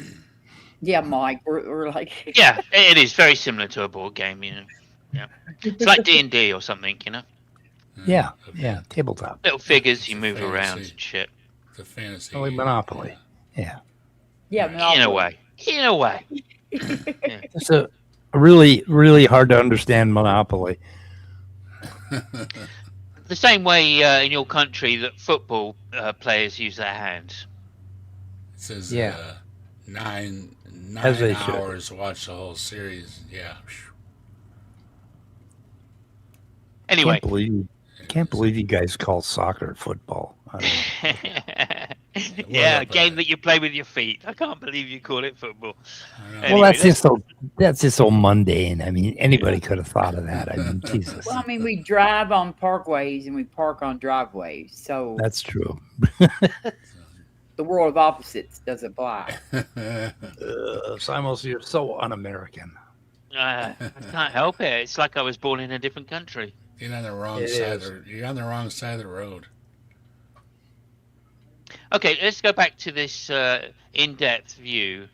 Yeah, Mike, we're like. Yeah, it is very similar to a board game, you know. Yeah, it's like D&D or something, you know. Yeah, Okay. yeah, tabletop. Little figures It's you a move around fantasy. and shit. It's a fantasy. Like game. Monopoly. Yeah. Yeah, In a way. In a way. Yeah. It's a really, really hard to understand Monopoly. The same way in your country that football players use their hands. It says Yeah. 9 As they should. hours to watch the whole series. Yeah. Anyway. Can't believe you guys call soccer football. I don't know. Yeah, a game that you play with your feet. I can't believe you call it football. Well, that's just so mundane. I mean, anybody could have thought of that. I mean, Jesus. Well, I mean, we drive on parkways and we park on driveways, so That's true. the world of opposites does apply. Simos, you're so un-American. I can't help it. It's like I was born in a different country. You're on the wrong side. You're on the wrong side of the road. Okay, let's go back to this in-depth view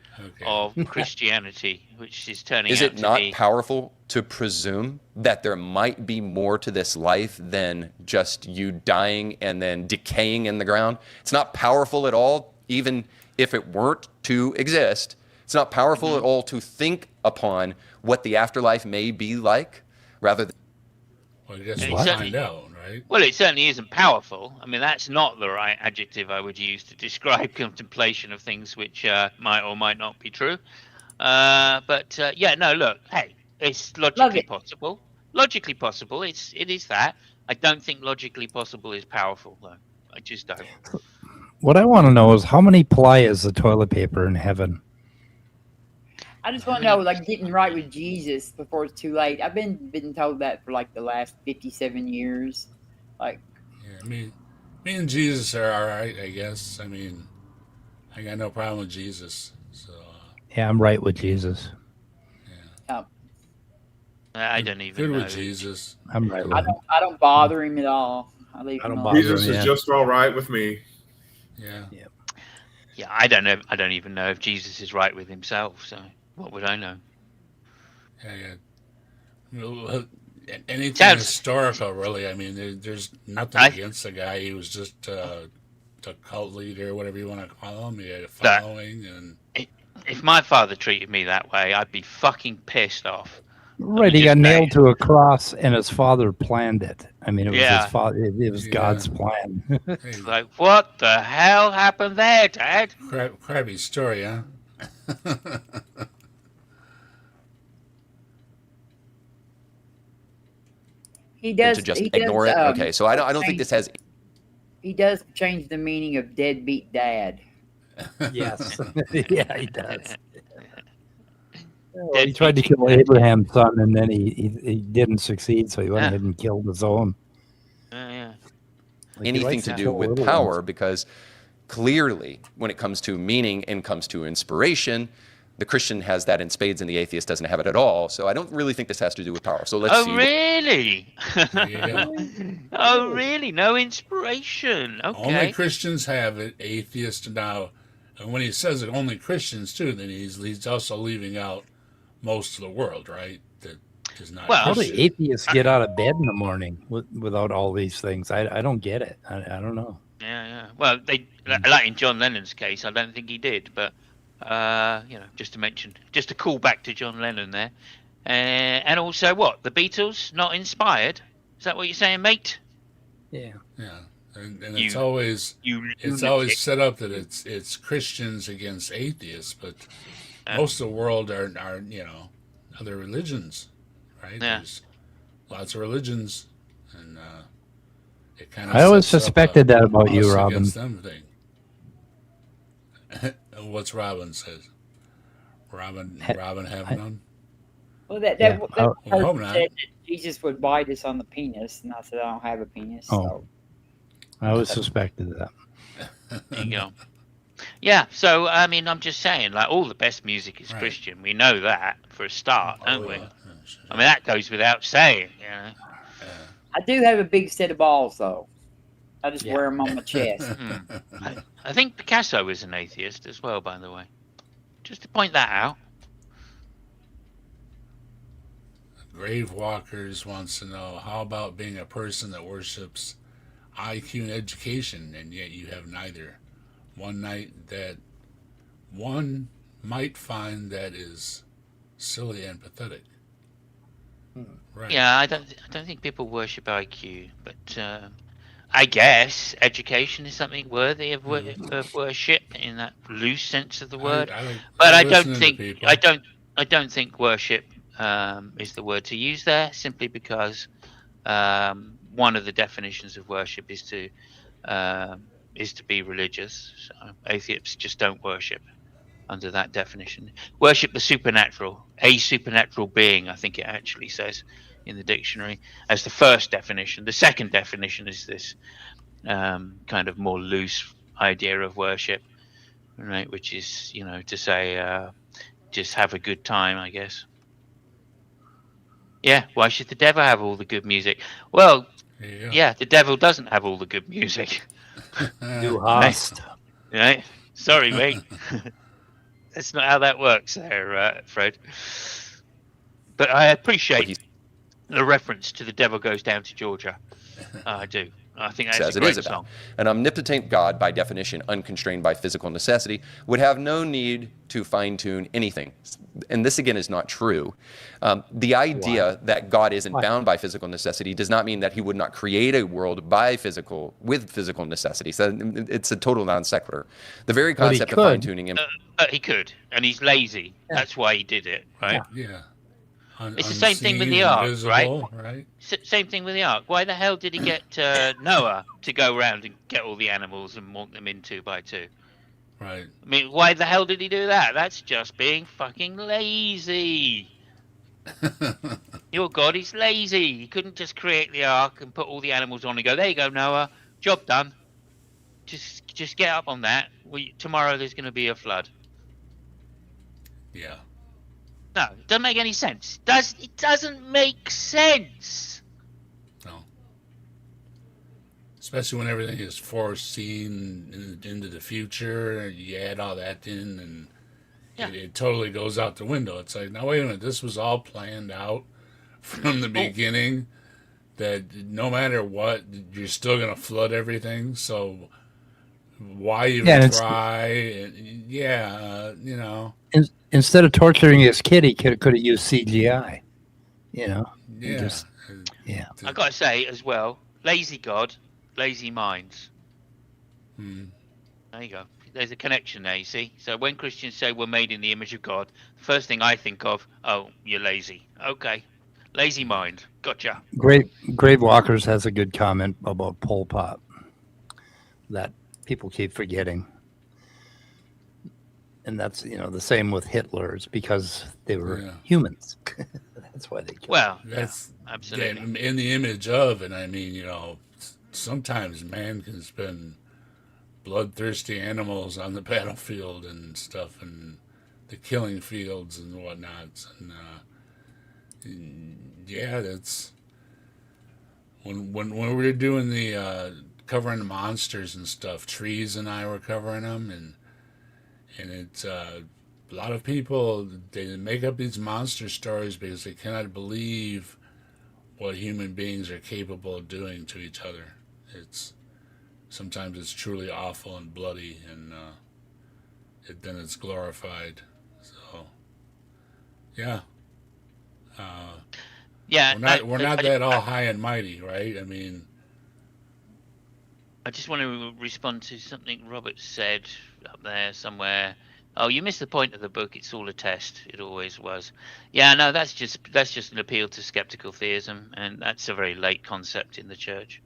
of Christianity, which is turning Is out it to not be... powerful to presume that there might be more to this life than just you dying and then decaying in the ground? It's not powerful at all, even if it weren't to exist. It's not powerful at all to think upon what the afterlife may be like, rather than... Well, I guess we'll find out, right? Well, it certainly isn't powerful. I mean, that's not the right adjective I would use to describe contemplation of things which might or might not be true. But yeah, no, look, hey, it's logically possible. Logically possible, it is that. I don't think logically possible is powerful, though. I just don't. What I want to know is how many ply is the toilet paper in heaven? I just want to know, like, getting right with Jesus before it's too late. I've been told that for like the last 57 years. Like, yeah, me and Jesus are all right, I guess. I mean, I got no problem with Jesus. So yeah, I'm right with Jesus. yeah. I don't even good know. with Jesus. I'm right with him. I don't bother him at all. I leave him alone. Jesus is just all right with me. Yeah. Yeah, I don't know. I don't even know if Jesus is right with himself. So what would I know? Yeah. Anything historical, really. I mean, there's nothing against the guy. He was just a cult leader, whatever you want to call him. He had a following, and if my father treated me that way, I'd be fucking pissed off. Right, he got nailed to a cross, and his father planned it. I mean, it was his father. It was God's plan. Like, what the hell happened there, Dad? Crabby story, huh? He does to just ignore it. Okay, so I don't think this has. He does change the meaning of deadbeat dad. Yes, yeah, he does. Well, he tried to kill Abraham's son, and then he didn't succeed, so he went ahead and killed his own. Yeah. Like anything to do with power, because clearly, when it comes to meaning and comes to inspiration, the Christian has that in spades, and the atheist doesn't have it at all. So I don't really think this has to do with power. So let's see. Really? Yeah. Oh, really? No inspiration. Okay. Only Christians have it. Atheists now. And when he says it, only Christians too, then he's also leaving out most of the world, right? That is not. Well, how do atheists get out of bed in the morning without all these things? I don't get it. I don't know. Yeah. Well, like in John Lennon's case, I don't think he did, but just to call back to John Lennon there, and also what the Beatles not inspired? Is that what you're saying, mate? Yeah. And it's always set up that it's Christians against atheists, but most of the world are other religions, right? Yeah. There's lots of religions, and it kind of. I always suspected that about you, Robin. Them thing. What's Robin says? Robin having none? Well, that person said that Jesus would bite us on the penis, and I said I don't have a penis. So. I always suspected that. There you go. Yeah, so I mean, I'm just saying, like, all the best music is Christian. We know that for a start, don't we? I mean, that goes without saying, you know. I do have a big set of balls, though. I just wear them on my chest. I think Picasso was an atheist as well, by the way. Just to point that out. Grave Walkers wants to know, how about being a person that worships IQ and education, and yet you have neither? One might find that is silly and pathetic. Right. Yeah, I don't think people worship IQ, but I guess education is something worthy of worship in that loose sense of the word. I don't think worship is the word to use there, simply because one of the definitions of worship is to be religious. So atheists just don't worship under that definition. Worship the supernatural, a supernatural being, I think it actually says in the dictionary, as the first definition. The second definition is this kind of more loose idea of worship, right? Which is, to say, just have a good time, I guess. Yeah, why should the devil have all the good music? Well, yeah, the devil doesn't have all the good music. Du hast. Right? Sorry, mate. That's not how that works there, Fred. But I appreciate the reference to The Devil Goes Down to Georgia. I do. I think that's a great song. An omnipotent God, by definition, unconstrained by physical necessity, would have no need to fine-tune anything. And this, again, is not true. The idea that God isn't bound by physical necessity does not mean that he would not create a world with physical necessity. So it's a total non sequitur. The very concept of fine-tuning him. He could, and he's lazy. Yeah. That's why he did it, right? Yeah. It's the same thing with the ark, right? Same thing with the ark. Why the hell did he get Noah to go around and get all the animals and walk them in 2 by 2? Right. I mean, why the hell did he do that? That's just being fucking lazy. Your God is lazy. He couldn't just create the ark and put all the animals on and go, there you go, Noah, job done. Just get up on that. Tomorrow there's going to be a flood. Yeah. No, it doesn't make any sense. It doesn't make sense. No. Especially when everything is foreseen into the future, you add all that in, and it totally goes out the window. It's like, now wait a minute, this was all planned out from the beginning, that no matter what, you're still going to flood everything, so why even try? Instead of torturing his kid, he could have used CGI. Yeah. I got to say as well, lazy God, lazy minds. There you go. There's a connection there, you see. So when Christians say we're made in the image of God, the first thing I think of, oh, you're lazy. Okay. Lazy mind. Gotcha. Grave Walkers has a good comment about Pol Pot that people keep forgetting. And that's, the same with Hitler's, because they were humans. That's why they killed. Well, that's absolutely in the image of, and I mean, sometimes man can spend bloodthirsty animals on the battlefield and stuff, and the killing fields and whatnot. And that's when we were doing the covering the monsters and stuff. Trees and I were covering them, and it's a lot of people, they make up these monster stories because they cannot believe what human beings are capable of doing to each other. Sometimes it's truly awful and bloody, and then it's glorified. So, yeah. We're not that all high and mighty, right? I mean, I just want to respond to something Robert said up there somewhere. Oh, you missed the point of the book. It's all a test. It always was. Yeah, no, that's just an appeal to skeptical theism, and that's a very late concept in the church.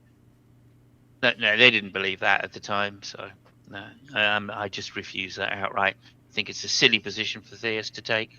No, they didn't believe that at the time, so no, I just refuse that outright. I think it's a silly position for theists to take.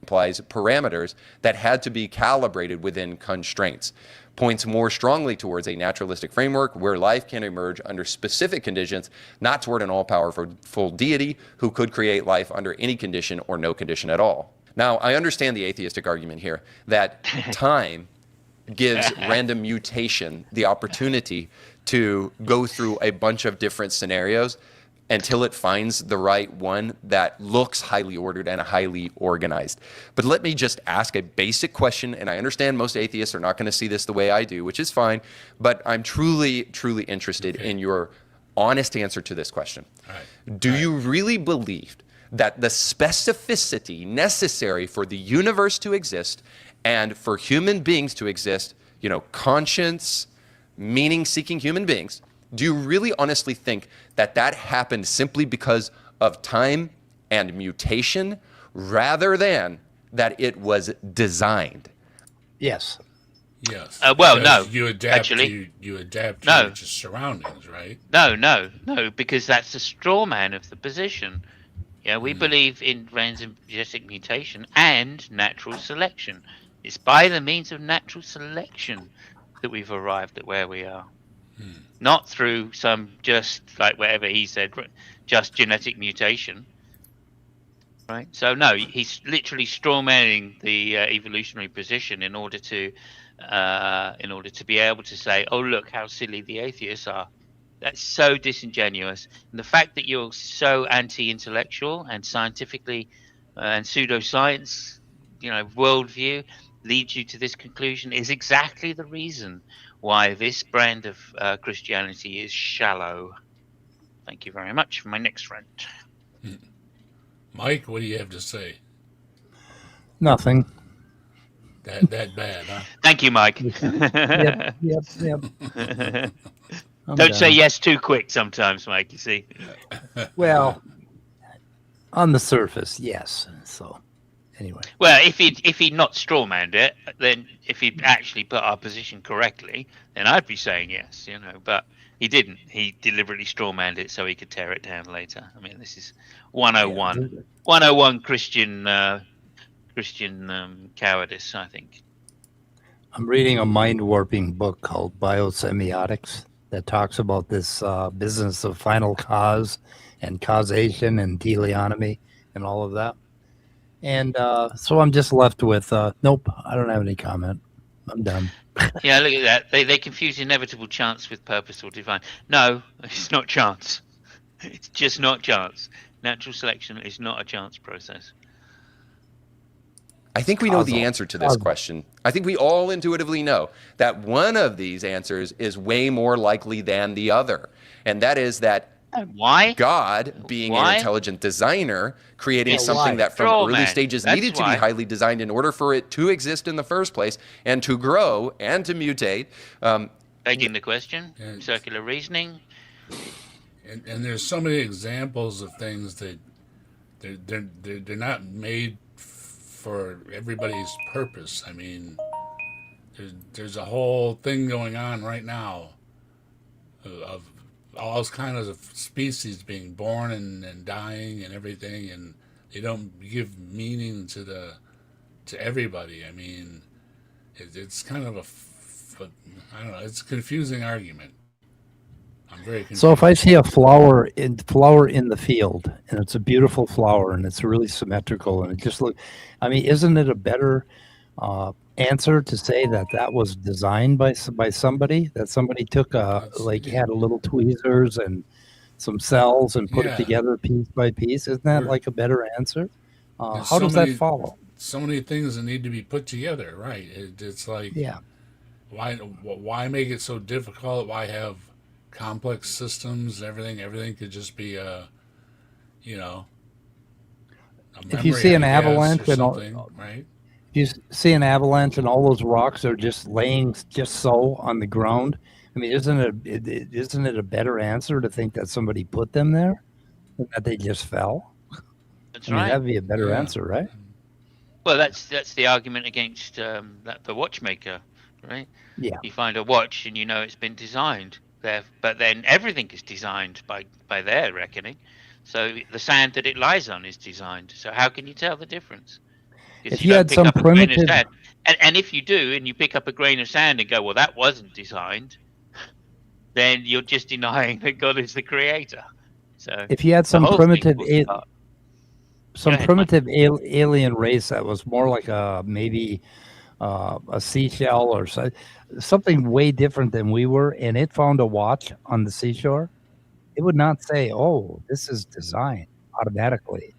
Implies parameters that had to be calibrated within constraints, points more strongly towards a naturalistic framework where life can emerge under specific conditions, not toward an all-powerful deity who could create life under any condition or no condition at all. Now, I understand the atheistic argument here that time gives random mutation the opportunity to go through a bunch of different scenarios until it finds the right one that looks highly ordered and highly organized. But let me just ask a basic question, and I understand most atheists are not going to see this the way I do, which is fine, but I'm truly, truly interested in your honest answer to this question. Do you really believe that the specificity necessary for the universe to exist and for human beings to exist, you know, conscience, meaning-seeking human beings, do you really honestly think that that happened simply because of time and mutation rather than that it was designed? Yes. Yes. Well, Because no. You adapt actually, to your surroundings, right? No, because that's the straw man of the position. Yeah, we believe in random genetic mutation and natural selection. It's by the means of natural selection that we've arrived at where we are. Not through some just, like whatever he said, just genetic mutation. Right? So no, he's literally strawmanning the evolutionary position in order to be able to say, oh, look how silly the atheists are. That's so disingenuous. And the fact that you're so anti-intellectual and scientifically and pseudoscience, you know, worldview leads you to this conclusion is exactly the reason why this brand of Christianity is shallow. Thank you very much. For my next friend. Mike, what do you have to say? Nothing. That bad, huh? Thank you, Mike. Yep. Don't say yes too quick sometimes, Mike, you see. Well, on the surface, yes. So, anyway. Well, if he'd not strawmanned it, then if he'd actually put our position correctly, then I'd be saying yes, you know. But he didn't. He deliberately strawmanned it so he could tear it down later. I mean, this is 101. Yeah. 101 Christian cowardice, I think. I'm reading a mind-warping book called Biosemiotics that talks about this business of final cause and causation and teleonomy and all of that. And so I'm just left with, nope, I don't have any comment. I'm done. Yeah, look at that. They confuse inevitable chance with purpose or divine. No, it's not chance. It's just not chance. Natural selection is not a chance process. I think we know the answer to this question. I think we all intuitively know that one of these answers is way more likely than the other. And that is that why? God, being an intelligent designer, creating something that from early stages needed to be highly designed in order for it to exist in the first place and to grow and to mutate. Begging the question, circular reasoning. And there's so many examples of things that they're not made for everybody's purpose. I mean, there's a whole thing going on right now of all kinds of species being born and dying and everything, and they don't give meaning to everybody. I mean, it's kind of I don't know. It's a confusing argument. I'm very confused. So if I see a flower in the field and it's a beautiful flower and it's really symmetrical and it just I mean, isn't it a better answer to say that was designed by somebody, that somebody took had a little tweezers and some cells and put it together piece by piece? Isn't that like a better answer? How does that follow? So many things that need to be put together, right? It's like, why make it so difficult? Why have complex systems? Everything could just be if you see an avalanche and right? If you see an avalanche and all those rocks are just laying just so on the ground, I mean, isn't it a better answer to think that somebody put them there than that they just fell? That's right. That'd be a better answer, right? Well, that's the argument against the watchmaker, right? Yeah. You find a watch and you know it's been designed there, but then everything is designed by their reckoning. So the sand that it lies on is designed. So how can you tell the difference? If you had some primitive, and if you do, and you pick up a grain of sand and go, well, that wasn't designed, then you're just denying that God is the creator. So if you had some primitive alien race that was more like maybe a seashell or something way different than we were, and it found a watch on the seashore, it would not say, "Oh, this is design," automatically.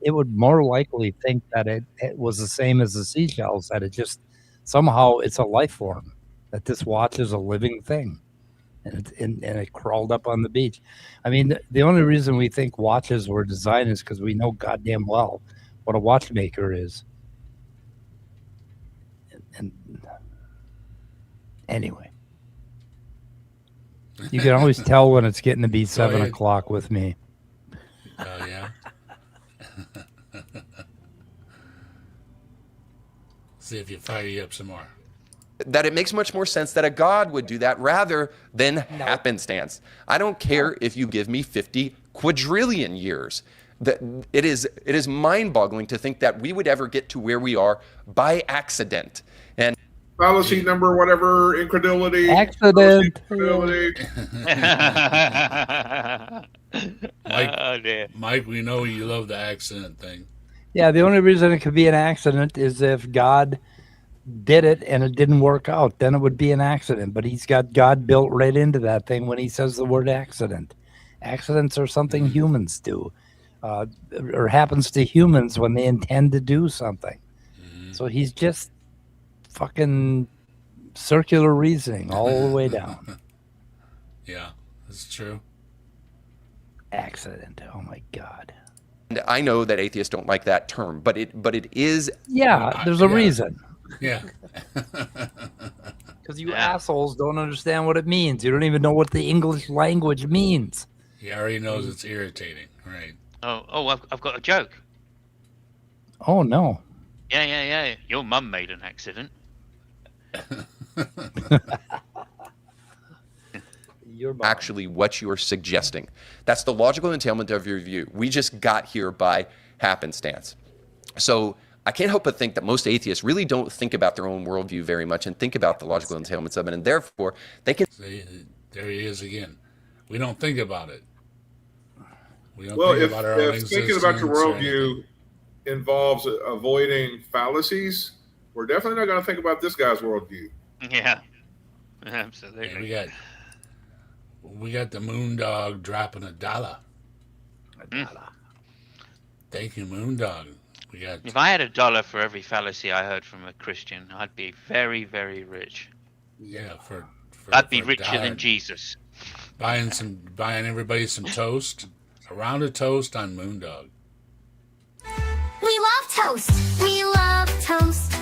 It would more likely think that it was the same as the seashells, that it just somehow it's a life form, that this watch is a living thing, and it crawled up on the beach. I mean, the only reason we think watches were designed is because we know goddamn well what a watchmaker is. And anyway, you can always tell when it's getting to be 7 o'clock with me. Oh, yeah. See if you fire you up some more. That it makes much more sense that a god would do that rather than happenstance. I don't care if you give me 50 quadrillion years. It is mind-boggling to think that we would ever get to where we are by accident. And fallacy number, whatever, incredulity. Accident. Mike, we know you love the accident thing. Yeah, the only reason it could be an accident is if God did it and it didn't work out. Then it would be an accident. But he's got God built right into that thing when he says the word accident. Accidents are something humans do, or happens to humans when they intend to do something. So he's just fucking circular reasoning all the way down. Yeah, that's true. Accident. Oh my God. I know that atheists don't like that term, but it is. Yeah, there's a reason. Yeah. Because you assholes don't understand what it means. You don't even know what the English language means. He already knows it's irritating, right? Oh, I've got a joke. Oh no. Yeah. Your mum made an accident. Actually what you're suggesting. That's the logical entailment of your view. We just got here by happenstance. So I can't help but think that most atheists really don't think about their own worldview very much and think about the logical entailments of it, and therefore they can... See, there he is again. We don't think about it. We don't Well, think about our own if thinking about your existence or worldview involves avoiding fallacies, we're definitely not going to think about this guy's worldview. Yeah, absolutely. Yeah, we got the Moondog dropping $1. Thank you, Moondog. We got. If I had $1 for every fallacy I heard from a Christian, I'd be very, very rich. Yeah, I'd be richer than Jesus. Buying everybody some toast, a round of toast on Moondog. We love toast. We love toast.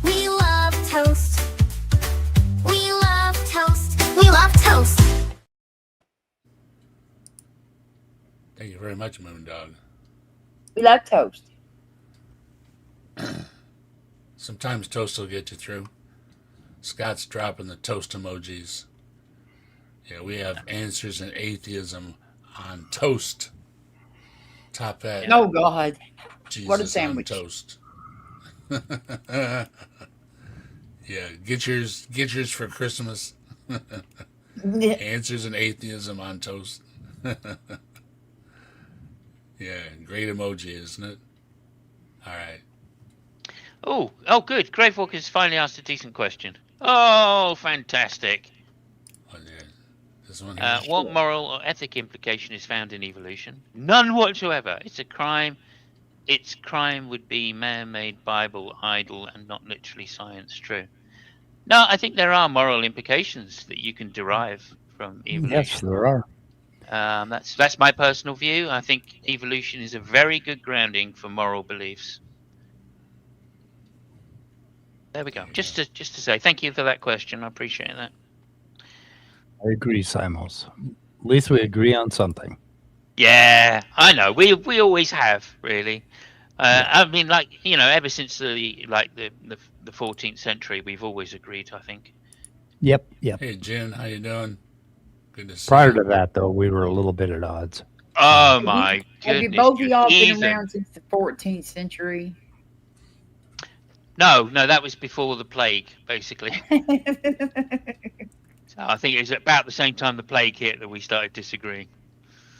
We love toast. We love toast. We love toast. Thank you very much, Moondog. We love toast. Sometimes toast will get you through. Scott's dropping the toast emojis. Yeah, we have Answers in Atheism on toast. Top that. Oh God! Jesus What a sandwich! On toast. Yeah, get yours for Christmas. Answers in Atheism on toast. Yeah, great emoji, isn't it? All right. Oh, good. Grave Walker's finally asked a decent question. Oh, fantastic. Oh, yeah. This one. What moral or ethic implication is found in evolution? None whatsoever. It's a crime. Its crime would be man-made Bible idol and not literally science true. No, I think there are moral implications that you can derive from evolution. Yes, there are. That's my personal view. I think evolution is a very good grounding for moral beliefs. There we go. Just to say thank you for that question. I appreciate that. I agree, Simos. At least we agree on something. Yeah, I know. We always have, really. I mean, like, ever since the 14th century, we've always agreed, I think. Yep. Hey, Jen, how you doing? Good to see Prior you. to that, though, we were a little bit at odds. Oh my goodness! Have you both of y'all been Jesus. around since the 14th century? No, that was before the plague, basically. So I think it was about the same time the plague hit that we started disagreeing.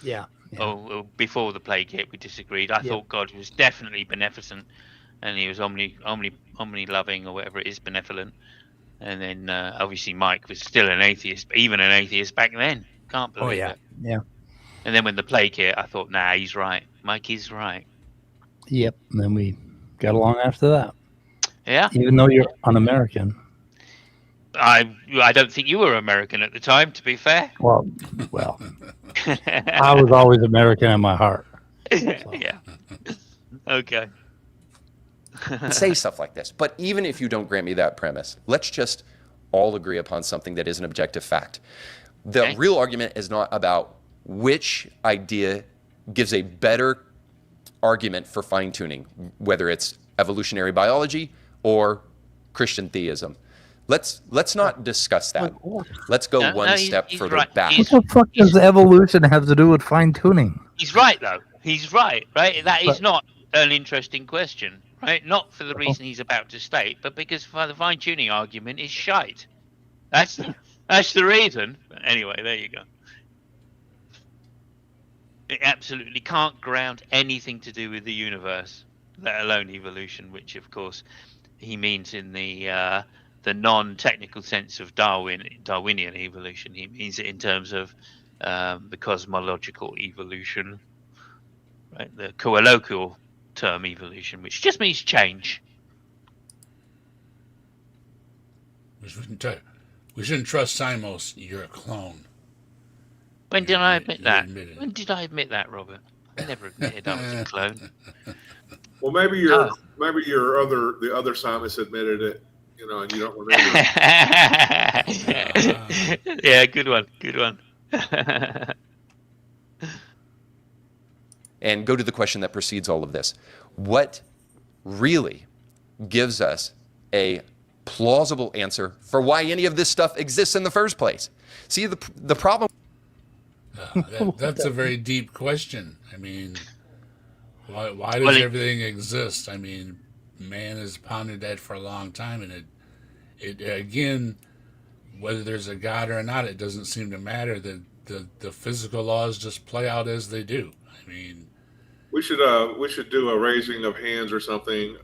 Yeah. Or before the plague hit, we disagreed. I thought God was definitely beneficent, and he was omni loving or whatever it is, benevolent. And then obviously Mike was still an atheist, but even an atheist back then. Can't believe it. Yeah. And then when the plague hit, I thought, nah, he's right. Mike is right. Yep. And then we got along after that. Yeah. Even though you're un-American. I don't think you were American at the time, to be fair. Well, I was always American in my heart. So. Yeah. Okay. Say stuff like this. But even if you don't grant me that premise, let's just all agree upon something that is an objective fact. The real argument is not about which idea gives a better argument for fine-tuning, whether it's evolutionary biology or Christian theism. Let's not discuss that. Let's go one step further back. What the fuck does evolution have to do with fine-tuning? He's right, though. He's right? That is not an interesting question, right? Not for the reason he's about to state, but because the fine-tuning argument is shite. That's the reason. Anyway, there you go. It absolutely can't ground anything to do with the universe, let alone evolution, which, of course, he means in the non-technical sense of Darwinian evolution. He means it in terms of the cosmological evolution, right? The colloquial term evolution, which just means change. We shouldn't trust Simos. You're a clone. When did I admit that? When did I admit that, Robert? I never admitted I was a clone. Well, maybe the other Simos admitted it, and you don't remember. Yeah, good one. And go to the question that precedes all of this. What really gives us a plausible answer for why any of this stuff exists in the first place? See, the problem... That's a very deep question. I mean, why does everything exist? I mean, man has pondered that for a long time, and it again, whether there's a God or not, it doesn't seem to matter. The physical laws just play out as they do. I mean, we should do a raising of hands or something.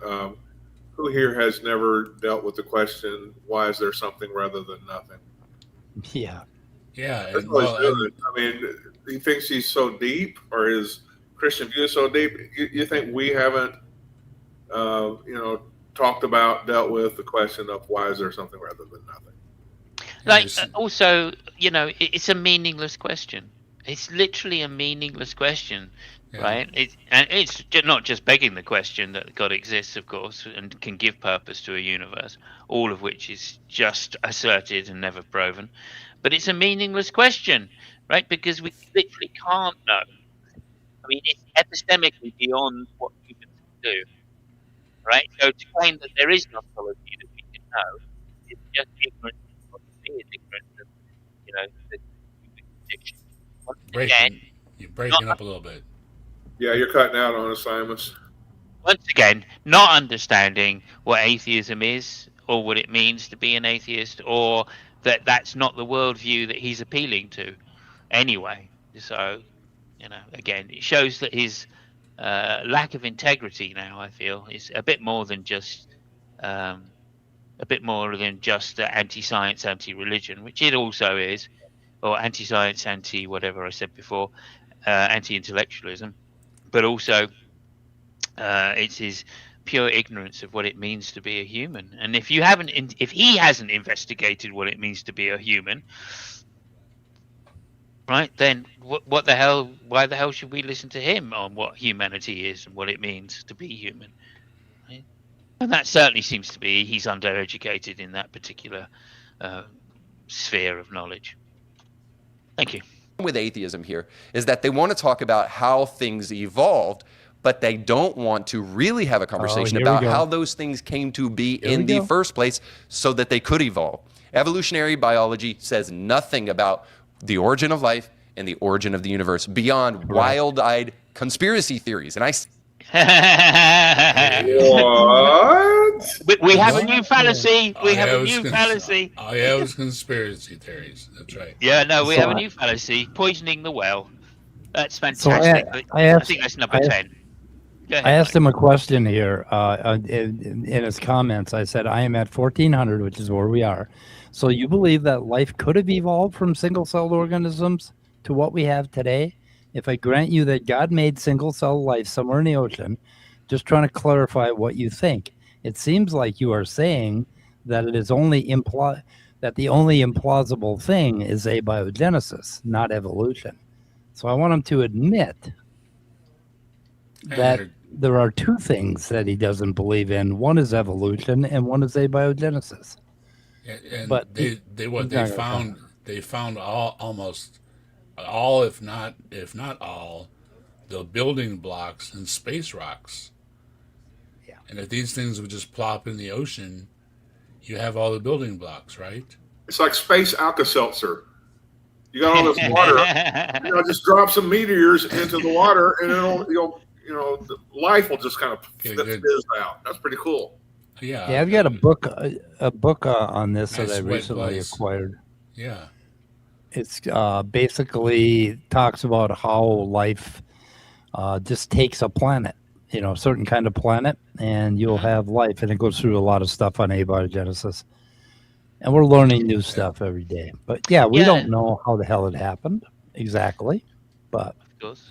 Who here has never dealt with the question, why is there something rather than nothing? Yeah. Yeah. That's I mean, he thinks he's so deep, or his Christian view is so deep. You think we haven't, dealt with the question of why is there something rather than nothing? Also, it's a meaningless question. It's literally a meaningless question. Yeah. Right? It's not just begging the question that God exists, of course, and can give purpose to a universe, all of which is just asserted and never proven. But it's a meaningless question, right? Because we literally can't know. I mean, it's epistemically beyond what humans can do, right? So to claim that there is an ontology that we can know is just ignorance of what is ignorance of, the human condition. You're breaking up a little bit. Yeah, you're cutting out on us, Simos. Once again, not understanding what atheism is or what it means to be an atheist, or that's not the worldview that he's appealing to anyway. So, again, it shows that his lack of integrity now, I feel, is a bit more than just anti-science, anti-religion, which it also is, or anti-science, anti-whatever I said before, anti-intellectualism. But also, it's his pure ignorance of what it means to be a human. And if he hasn't investigated what it means to be a human, right, then what the hell? Why the hell should we listen to him on what humanity is and what it means to be human? Right? And that certainly seems to be he's undereducated in that particular sphere of knowledge. Thank you. With atheism here is that they want to talk about how things evolved, but they don't want to really have a conversation about how those things came to be in the first place so that they could evolve. Evolutionary biology says nothing about the origin of life and the origin of the universe beyond wild-eyed conspiracy theories. And what? We have a new fallacy. We have a new fallacy. Oh, yeah, it was conspiracy theories. That's right. Yeah, no, we have a new fallacy. Poisoning the well. That's fantastic. So I think that's number 10. I asked him a question here in his comments. I said, I am at 1400, which is where we are. So you believe that life could have evolved from single-celled organisms to what we have today? If I grant you that God made single-cell life somewhere in the ocean, just trying to clarify what you think. It seems like you are saying that it is only that the only implausible thing is abiogenesis, not evolution. So I want him to admit that there are two things that he doesn't believe in. One is evolution, and one is abiogenesis. And but they found almost all, if not all, the building blocks in space rocks. Yeah. And if these things would just plop in the ocean, you have all the building blocks, right? It's like space Alka-Seltzer. You got all this water. Just drop some meteors into the water, and the life will just kind of fizz out. That's pretty cool. Yeah. Yeah, I've got a book on this that I recently acquired. Yeah. It's basically talks about how life just takes a planet, a certain kind of planet, and you'll have life. And it goes through a lot of stuff on abiogenesis. And we're learning new stuff every day. But yeah, we don't know how the hell it happened exactly. But of course.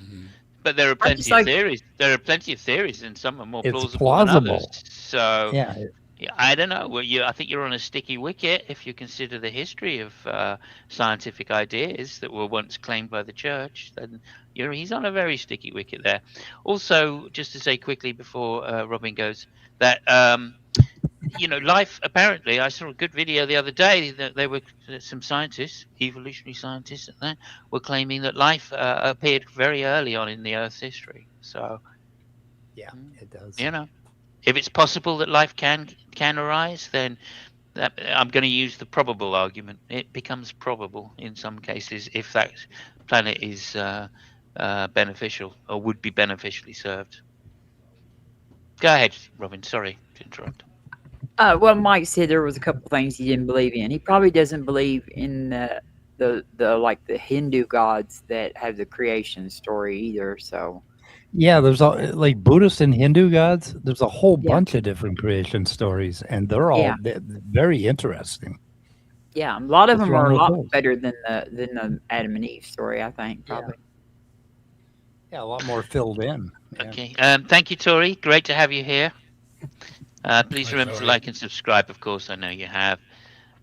But there are plenty of theories. There are plenty of theories, and some are more plausible than others. So yeah, I don't know. Well, I think you're on a sticky wicket if you consider the history of scientific ideas that were once claimed by the church. Then he's on a very sticky wicket there. Also, just to say quickly before Robin goes, that life. Apparently, I saw a good video the other day that there were some scientists, evolutionary scientists, that were claiming that life appeared very early on in the Earth's history. So, yeah, it does. If it's possible that life can arise, then I'm going to use the probable argument. It becomes probable in some cases if that planet is beneficial or would be beneficially served. Go ahead, Robin. Sorry to interrupt. Well, Mike said there was a couple things he didn't believe in. He probably doesn't believe in the Hindu gods that have the creation story either. So. Yeah, there's like Buddhist and Hindu gods. There's a whole bunch of different creation stories, and they're all very interesting. Yeah, a lot of them are a lot better than the Adam and Eve story, I think, probably. Yeah, a lot more filled in. Yeah. Okay. Thank you, Tori. Great to have you here. Please remember to like and subscribe, of course. I know you have.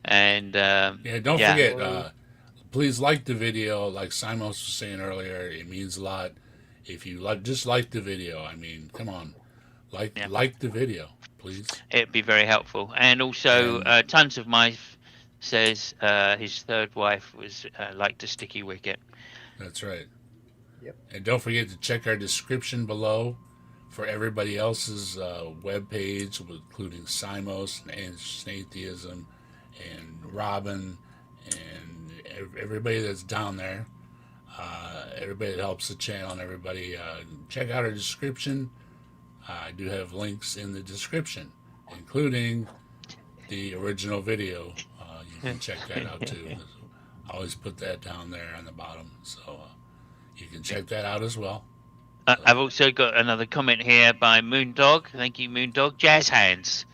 And don't forget, please like the video. Like Simos was saying earlier, it means a lot. If you just like the video, I mean, come on, like the video, please. It'd be very helpful. And also, Tons of Mice says his third wife was liked a sticky wicket. That's right. Yep. And don't forget to check our description below for everybody else's webpage, including Simos and In Atheism and Robin and everybody that's down there. Everybody that helps the channel and everybody, check out our description. I do have links in the description, including the original video. You can check that out too. I always put that down there on the bottom, so you can check that out as well. I've also got another comment here by Moondog. Thank you, Moondog. Jazz hands.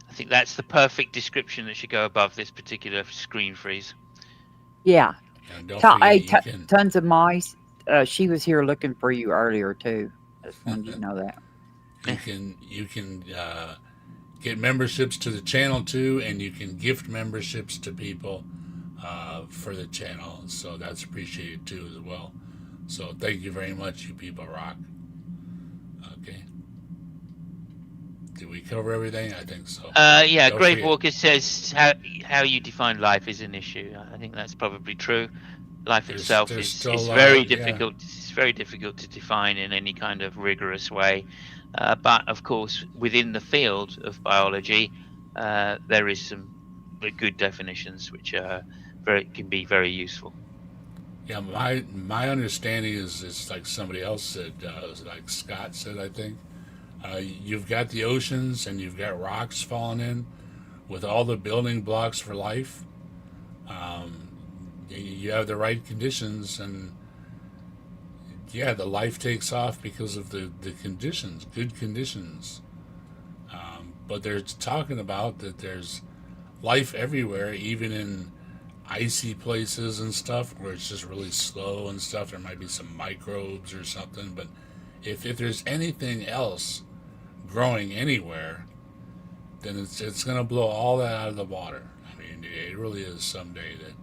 I think that's the perfect description that should go above this particular screen freeze. Yeah. And don't forget, Tons of Mice. She was here looking for you earlier too. I just wanted you to know that. You can get memberships to the channel too, and you can gift memberships to people for the channel. So that's appreciated too as well. So thank you very much. You people rock. Okay. Did we cover everything? I think so. Grave Walker says how you define life is an issue. I think that's probably true. Life itself is very difficult. Yeah. It's very difficult to define in any kind of rigorous way. But of course, within the field of biology, there is some good definitions which can be very useful. Yeah, my understanding is it's like somebody else said, like Scott said, I think. You've got the oceans and you've got rocks falling in with all the building blocks for life. You have the right conditions, and yeah, the life takes off because of the conditions, good conditions. But they're talking about that there's life everywhere, even in icy places and stuff where it's just really slow and stuff. There might be some microbes or something, but if there's anything else growing anywhere, then it's going to blow all that out of the water. I mean, it really is someday that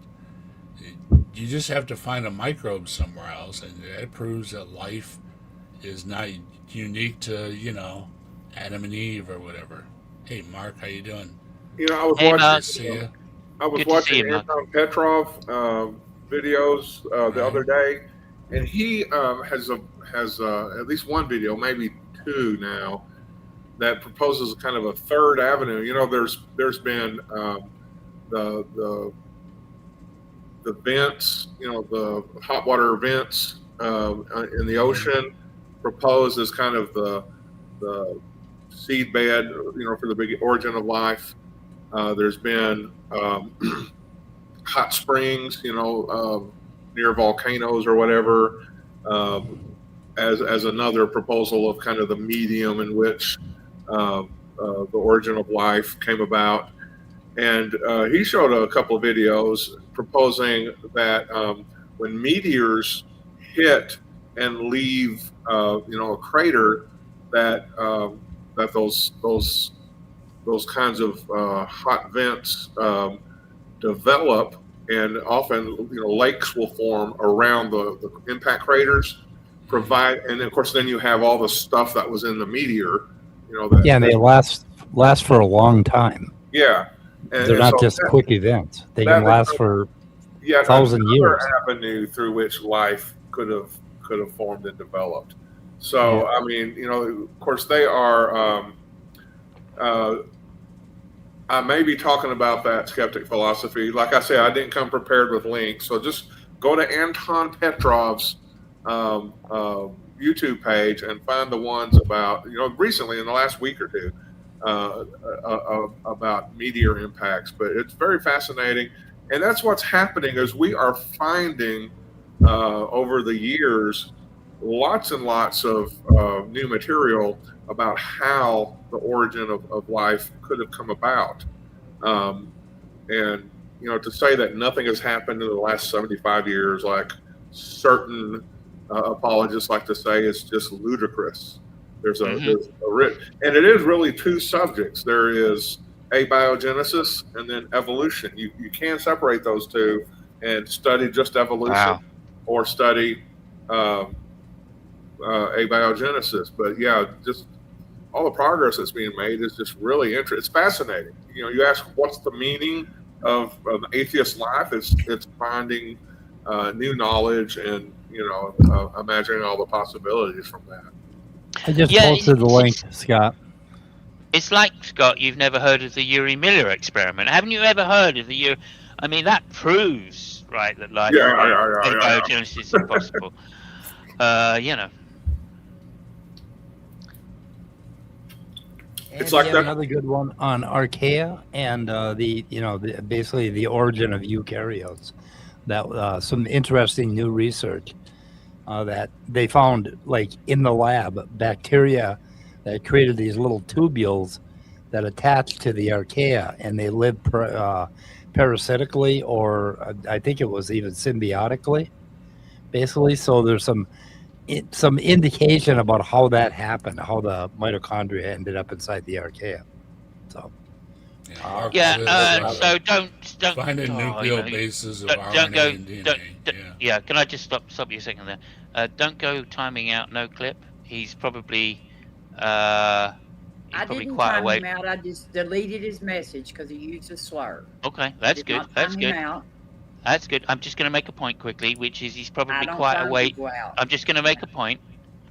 you just have to find a microbe somewhere else, and that proves that life is not unique to, Adam and Eve or whatever. Hey, Mark, how you doing? I was Hey, watching. Mark. See ya. I was Good to see watching you, Mark. Anton Petrov videos the other day, and he has at least one video, maybe two now, that proposes kind of a third avenue. There's been the vents, the hot water vents in the ocean, proposed as kind of the seed bed, for the big origin of life. There's been hot springs, near volcanoes or whatever, as another proposal of kind of the medium in which the origin of life came about. And he showed a couple of videos proposing that when meteors hit and leave, a crater, that those kinds of hot vents develop, and often lakes will form around the impact craters. And of course, then you have all the stuff that was in the meteor. And they last for a long time. Yeah. They're not just quick events. They can last for 1,000 years. Avenue through which life could have formed and developed. So I mean, of course, they are. I may be talking about that skeptic philosophy. Like I said, I didn't come prepared with links, so just go to Anton Petrov's YouTube page and find the ones about recently in the last week or two. About meteor impacts, but it's very fascinating, and that's what's happening is we are finding over the years lots and lots of new material about how the origin of life could have come about, and to say that nothing has happened in the last 75 years, like certain apologists like to say, is just ludicrous. There's and it is really two subjects. There is abiogenesis and then evolution. You can separate those two and study just evolution, or study abiogenesis. But yeah, just all the progress that's being made is just really interesting. It's fascinating. You ask what's the meaning of an atheist life? It's finding new knowledge and imagining all the possibilities from that. I just posted the link, Scott. It's like, Scott, you've never heard of the Yuri Miller experiment. Haven't you ever heard of the Yuri? I mean, that proves, right, that life abiogenesis is impossible. It's like that. Another good one on archaea and basically the origin of eukaryotes. That some interesting new research that they found, like in the lab, bacteria that created these little tubules that attach to the archaea, and they live parasitically, or I think it was even symbiotically, basically. So there's some indication about how that happened, how the mitochondria ended up inside the archaea. So. So don't find a nuclear basis of RNA and DNA. Can I just stop you a second there? Don't go timing out no clip. He's probably I didn't quite time away. him out. I just deleted his message because he used a slur. Okay, that's good. That's good. That's good. I'm just going to make a point quickly, which is he's probably quite away. I'm just going to make a point.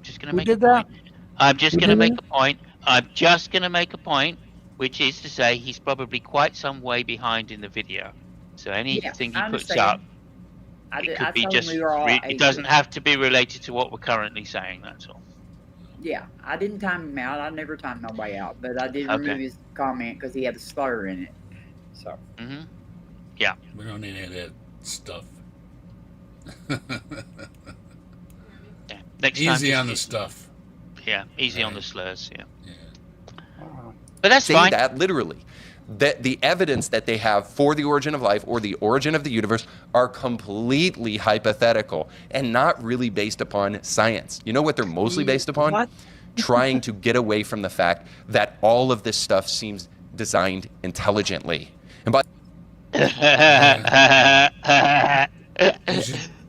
I'm just going to make a point, which is to say he's probably quite some way behind in the video. So anything he puts up, it could be just. It doesn't have to be related to what we're currently saying. That's all. Yeah, I didn't time him out. I never timed nobody out, but I did remove his comment because he had a slur in it. So. Yeah. We don't need any of that stuff. Next time, Easy just on the stuff. Yeah, easy on Right. the slurs. Yeah, Yeah. but that's Saying fine. that literally, that the evidence that they have for the origin of life or the origin of the universe are completely hypothetical and not really based upon science. You know what they're mostly based upon? What? Trying to get away from the fact that all of this stuff seems designed intelligently. And by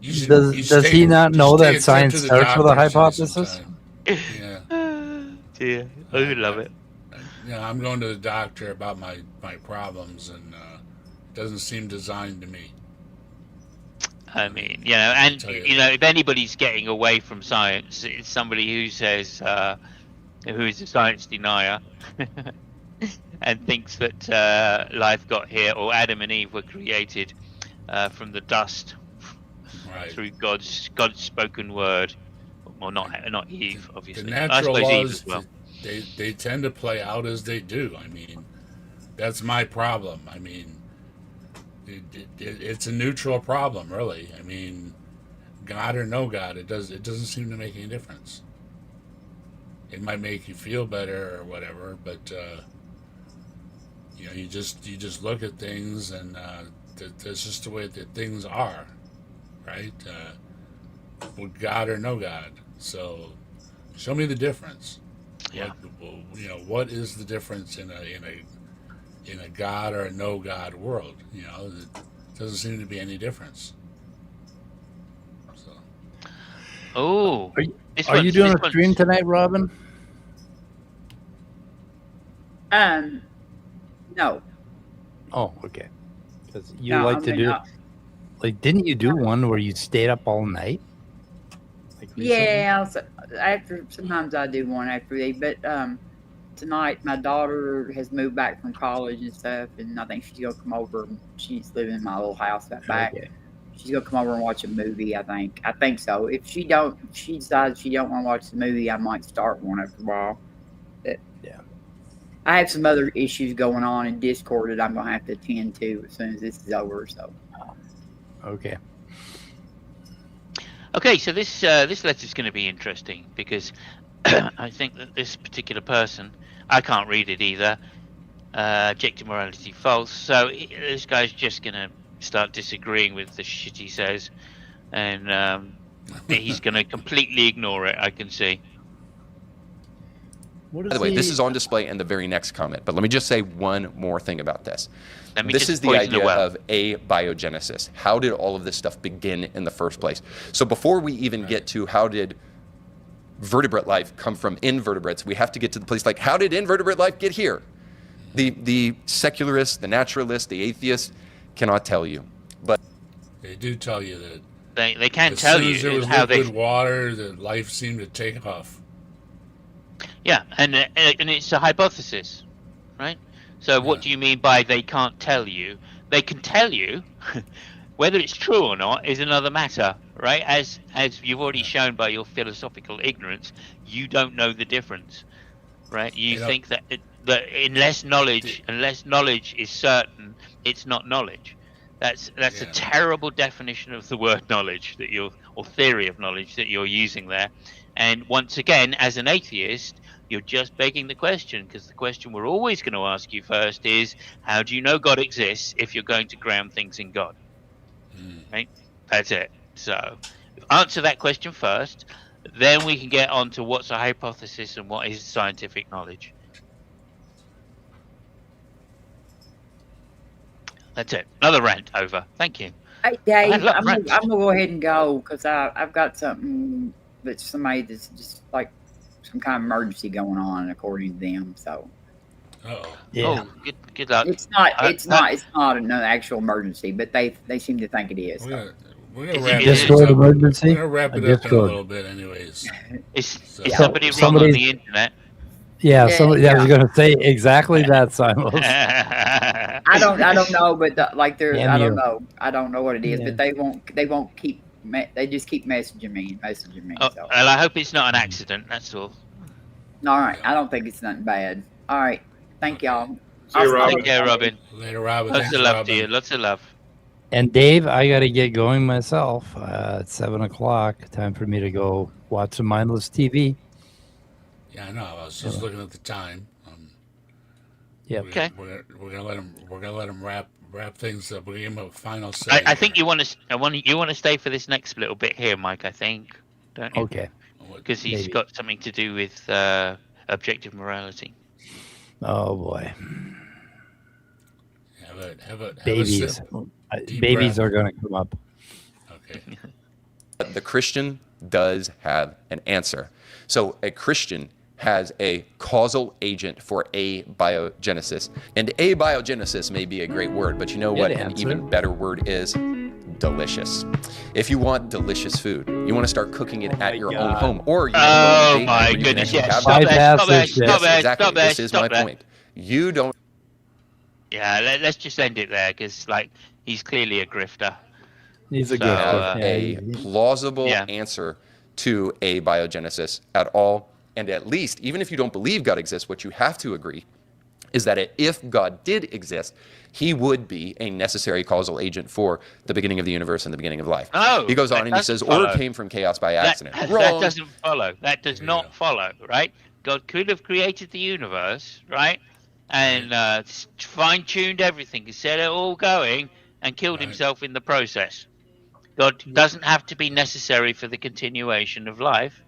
You should Does he not know stay that a trip science to the starts with a doctor, Jay, hypothesis? sometime. Yeah. Dear, I love it. I'm going to the doctor about my problems, and it doesn't seem designed to me. I mean, and Tell you if anybody's getting away from science, it's somebody who says, who is a science denier, and thinks that life got here, or Adam and Eve were created from the dust Right. through God's spoken word. Well, not Eve, obviously. The I natural suppose Eve laws, as well. they tend to play out as they do. I mean, that's my problem. I mean, it's a neutral problem, really. I mean, God or no God, it doesn't seem to make any difference. It might make you feel better or whatever, but you just look at things, and that's just the way that things are, right? With God or no God. So, show me the difference. Yeah. What is the difference in a God or a no God world? It doesn't seem to be any difference. So. Oh, Are you doing a stream tonight, Robin? No. Oh, okay. Because you No, like I to mean, do, like, didn't you do one where you stayed up all night? Like recently? Yeah, after sometimes I do one after they, but tonight my daughter has moved back from college and stuff, and I think she's gonna come over. She's living in my little house out back. Okay. She's gonna come over and watch a movie. I think so. If she decides she don't want to watch the movie, I might start one after a while. But Yeah. I have some other issues going on in Discord that I'm gonna have to attend to as soon as this is over. So Okay. Okay, so this letter is going to be interesting because I think that this particular person, I can't read it either. Objective morality false. So this guy's just going to start disagreeing with the shit he says, and he's going to completely ignore it. I can see. By the way, this is on display in the very next comment, but let me just say one more thing about this. This is the idea of abiogenesis. How did all of this stuff begin in the first place? So before we even get to how did vertebrate life come from invertebrates, we have to get to the place like, how did invertebrate life get here? The secularist, the naturalist, the atheist cannot tell you. But they do tell you that they can't tell you as soon as there was liquid water, that life seemed to take off. Yeah, and it's a hypothesis, right? So what do you mean by they can't tell you? They can tell you. Whether it's true or not is another matter, right? As you've already shown by your philosophical ignorance, you don't know the difference, right? You think that unless knowledge is certain, it's not knowledge. That's a terrible definition of the word knowledge or theory of knowledge that you're using there. And once again, as an atheist, you're just begging the question, because the question we're always going to ask you first is, how do you know God exists if you're going to ground things in God? Right? That's it. So answer that question first, then we can get on to what's a hypothesis and what is scientific knowledge. That's it. Another rant over. Thank you. Hey, Dave, I'm gonna go ahead and go because I've got something that somebody that's just like some kind of emergency going on according to them. So. Yeah. Oh, good luck. It's not an actual emergency, but they seem to think it is. We're gonna Is wrap it- this Discord up. emergency? We're gonna wrap it up in a Discord. little bit, anyways. Is So- somebody wrong on somebody's- the internet? Yeah, Yeah, somebody. I was yeah. going to say exactly that, Simos. I don't know, but there's Damn I don't you. know. I don't know what it is, Yeah. but they won't keep. They just keep messaging me. Oh, So. well, I hope it's not an accident. That's all. All right, I don't think it's nothing bad. All right, thank y'all. See you, Robin. Take care, Robin. Later, Robin. Lots Thanks, of love Robin. to you. Lots of love. And Dave, I got to get going myself. It's 7:00. Time for me to go watch some mindless TV. Yeah, I know. I was just looking at the time. Yep. Okay. We're gonna let him. We're gonna let him wrap things up. We're gonna give him a final say. I think you want to stay for this next little bit here, Mike. I think, don't you? Okay. Because he's Maybe. got something to do with objective morality. Oh boy. Have a Babies. sip. Deep Babies breath. are going to come up. Okay. The Christian does have an answer. So a Christian has a causal agent for abiogenesis. And abiogenesis may be a great word, but you know what an answer. even better word is? Delicious. If you want delicious food, you want to start cooking it at your own God. home, or you Oh want to my where you can goodness! actually Yeah, have stop that. there! Stop there! Bypass this Stop there! Exactly. Stop there! This is Stop my there. point. You don't. Yeah, let's just end it there because, like, he's clearly a grifter. He's a So, good have one. a plausible Yeah. answer to abiogenesis at all. And at least, even if you don't believe God exists, what you have to agree is that if God did exist, he would be a necessary causal agent for the beginning of the universe and the beginning of life. No, He goes on that and he doesn't says, follow. order came from chaos by accident. That Wrong. doesn't follow. That does not follow, right? God could have created the universe, right? And fine-tuned everything, and set it all going, and killed himself in the process. God doesn't have to be necessary for the continuation of life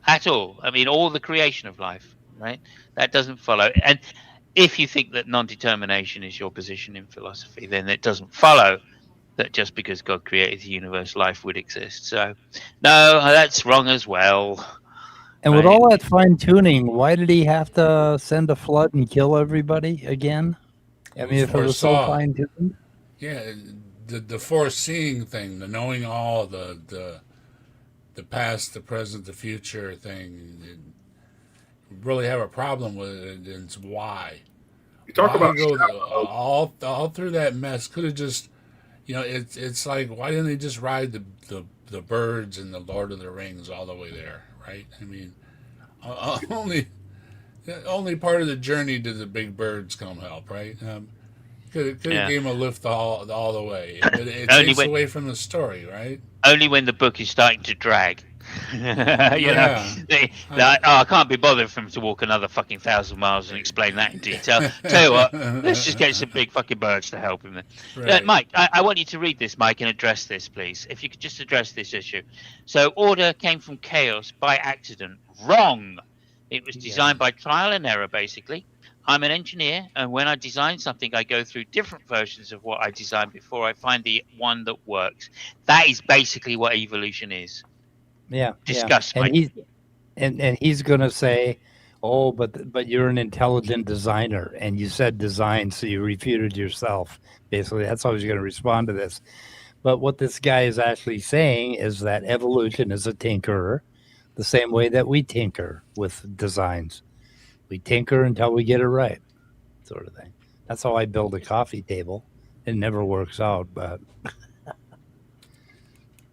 at all. I mean, all the creation of life, right? That doesn't follow. And if you think that non-determination is your position in philosophy, then it doesn't follow that just because God created the universe, life would exist. So, no, that's wrong as well. And with Right. all that fine tuning, why did he have to send a flood and kill everybody again? I mean, if it was so foresaw. fine tuned. Yeah, the foreseeing thing, the knowing all, the past, the present, the future thing. You really have a problem with it, and it's why. You talk Why about go shallow. all through that mess? Could have just, it's like, why didn't they just ride the birds and the Lord of the Rings all the way there, right? I mean, only part of the journey did the big birds come help, right? Could have gave him a lift all the way, but it takes away from the story, right? Only when the book is starting to drag. Yeah. I can't be bothered for him to walk another fucking 1,000 miles and explain that in detail. Tell you what, let's just get some big fucking birds to help him. Right. Mike, I want you to read this, Mike, and address this, please. If you could just address this issue. So, order came from chaos by accident. Wrong. It was designed by trial and error, basically. I'm an engineer, and when I design something, I go through different versions of what I designed before I find the one that works. That is basically what evolution is. Yeah. Disgust, And Mike. he's going to say, "Oh, but you're an intelligent designer, and you said design, so you refuted yourself." Basically, that's how he's going to respond to this. But what this guy is actually saying is that evolution is a tinkerer, the same way that we tinker with designs. We tinker until we get it right, sort of thing. That's how I build a coffee table. It never works out, but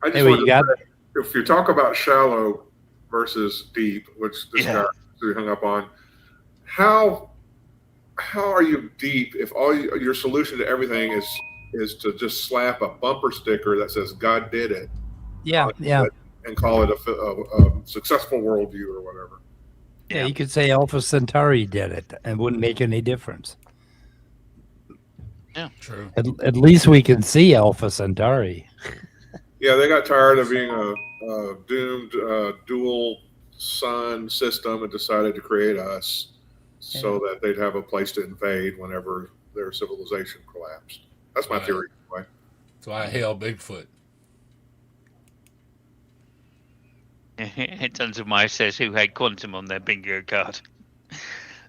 I just anyway, wanted you to got say, if you talk about shallow versus deep, which this guy really hung up on, how are you deep if all your solution to everything is to just slap a bumper sticker that says God did it? yeah. And call it a successful worldview or whatever. Yeah, you could say Alpha Centauri did it and wouldn't make any difference. Yeah, true. At least we can see Alpha Centauri. Yeah, they got tired of being a doomed dual sun system and decided to create us so that they'd have a place to invade whenever their civilization collapsed. That's my theory. Anyway. So I hail Bigfoot. Tons of Maya says who had quantum on their bingo card.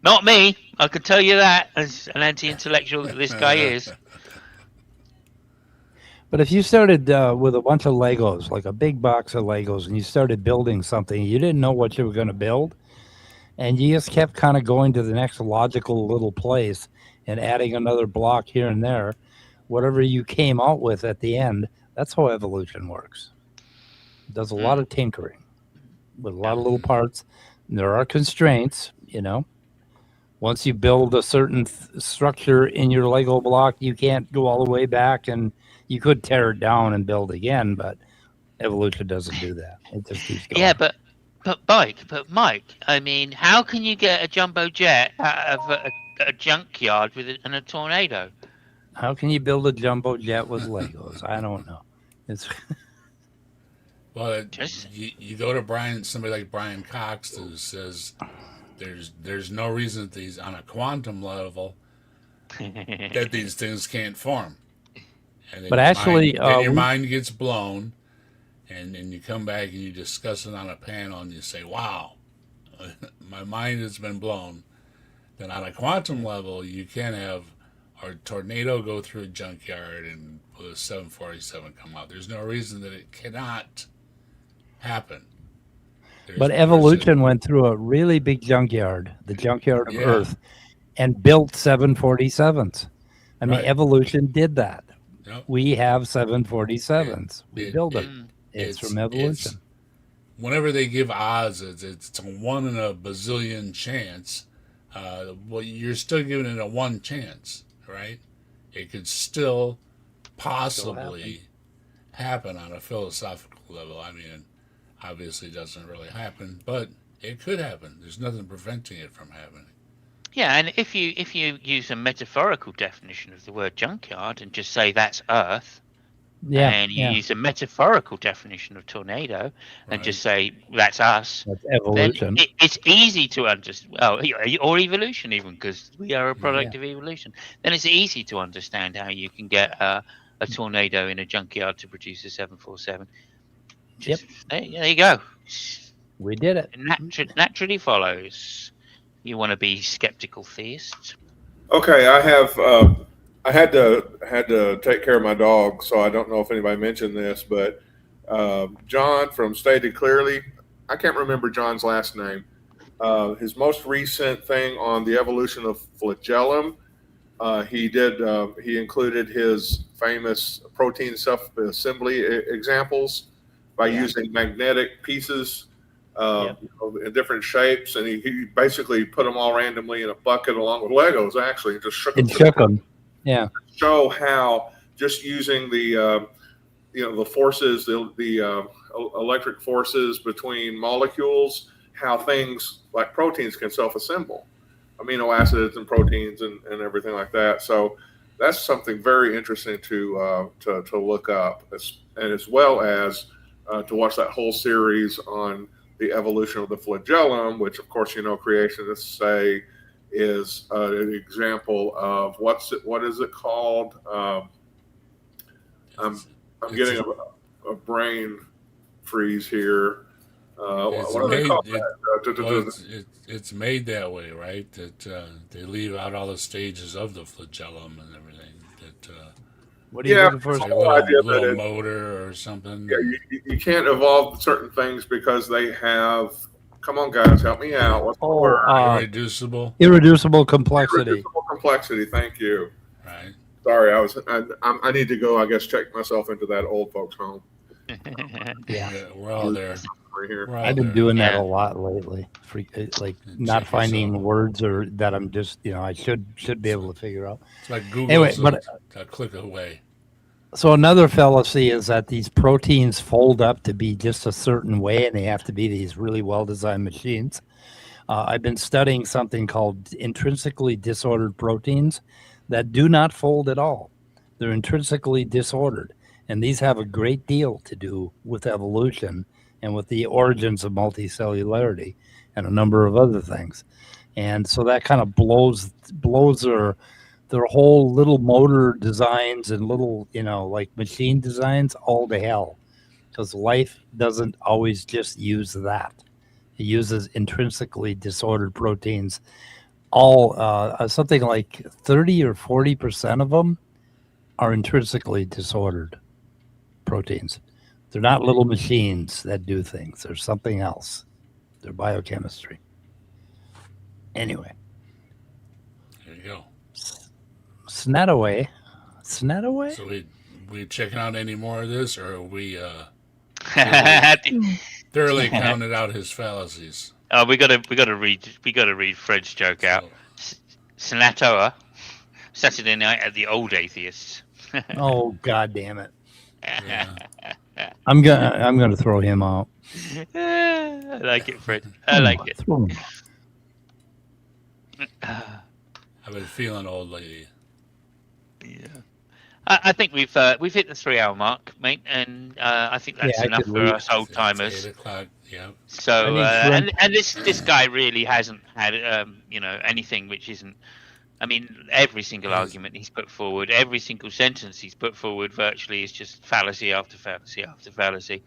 Not me. I can tell you that as an anti-intellectual that this guy is. But if you started with a bunch of Legos, like a big box of Legos, and you started building something, you didn't know what you were going to build, and you just kept kind of going to the next logical little place and adding another block here and there, whatever you came out with at the end, that's how evolution works. It does a lot of tinkering with a lot of little parts. And there are constraints, once you build a certain structure in your Lego block, you can't go all the way back, and you could tear it down and build again, but evolution doesn't do that. It just keeps going. Yeah, but Mike, I mean, how can you get a jumbo jet out of a junkyard and a tornado? How can you build a jumbo jet with Legos? I don't know. It's well, you go to somebody like Brian Cox, who says there's no reason that these on a quantum level that these things can't form. And but actually, your mind gets blown, and you come back and you discuss it on a panel, and you say, "Wow, my mind has been blown." Then on a quantum level, you can have a tornado go through a junkyard and a 747 come out. There's no reason that it cannot happen. But evolution went through a really big junkyard, the junkyard of Earth, and built 747s. I mean, evolution did that. Yep. We have 747s. We build them. It's from evolution. Whenever they give odds, it's a 1 in a bazillion chance. Well, you're still giving it a 1 chance, right? It could still possibly happen on a philosophical level. I mean, obviously it doesn't really happen, but it could happen. There's nothing preventing it from happening. Yeah, and if you use a metaphorical definition of the word junkyard and just say that's Earth, and you use a metaphorical definition of tornado and just say that's us, that's evolution. Then it's easy to understand. Well, or evolution even, because we are a product of evolution. Then it's easy to understand how you can get a tornado in a junkyard to produce a 747. There you go. We did it. Naturally follows. You want to be skeptical theists. Okay, I had to take care of my dog, so I don't know if anybody mentioned this, but John from Stated Clearly, I can't remember John's last name. His most recent thing on the evolution of flagellum, he included his famous protein self-assembly examples by using magnetic pieces in different shapes, and he basically put them all randomly in a bucket along with Legos, actually, and just shook them. Yeah. Show how just using the the forces, the electric forces between molecules, how things like proteins can self-assemble, amino acids and proteins and everything like that. So that's something very interesting to look up, and as well as to watch that whole series on the evolution of the flagellum, which of course creationists say is an example of what is it called? I'm getting a brain freeze here. It's made that way, right? That they leave out all the stages of the flagellum and everything. That what are you looking for? Like a little motor or something. Yeah, you can't evolve certain things because they have. Come on, guys, help me out. What's the word? Irreducible complexity. Irreducible complexity. Thank you. Right. Sorry, I need to go. I guess check myself into that old folks' home. Yeah, we're all there. I've been doing that a lot lately. Like not finding words or that I'm just I should be able to figure out. It's like Google. Anyway, but a click away. So another fallacy is that these proteins fold up to be just a certain way, and they have to be these really well-designed machines. I've been studying something called intrinsically disordered proteins that do not fold at all. They're intrinsically disordered, and these have a great deal to do with evolution and with the origins of multicellularity and a number of other things. And so that kind of blows their whole little motor designs and little, like machine designs all to hell, because life doesn't always just use that. It uses intrinsically disordered proteins. All something like 30 or 40% of them are intrinsically disordered proteins. They're not little machines that do things. They're something else. They're biochemistry. Anyway. There you go. Snataway. So we checking out any more of this, or are we thoroughly counted out his fallacies? We gotta read Fred's joke out. Sanatoa, Saturday night at the Old Atheists. Oh, God damn it! Yeah. I'm gonna throw him out. I like it, Fred. I like it. Throw him out. I've been feeling old lady. Yeah. I think we've hit the 3-hour mark, mate, and I think that's Yeah, I enough could for leave. us old It's timers. 8 o'clock. Yeah. So I think and this guy really hasn't had anything which isn't. I mean, every single argument he's put forward, every single sentence he's put forward, virtually is just fallacy after fallacy after fallacy,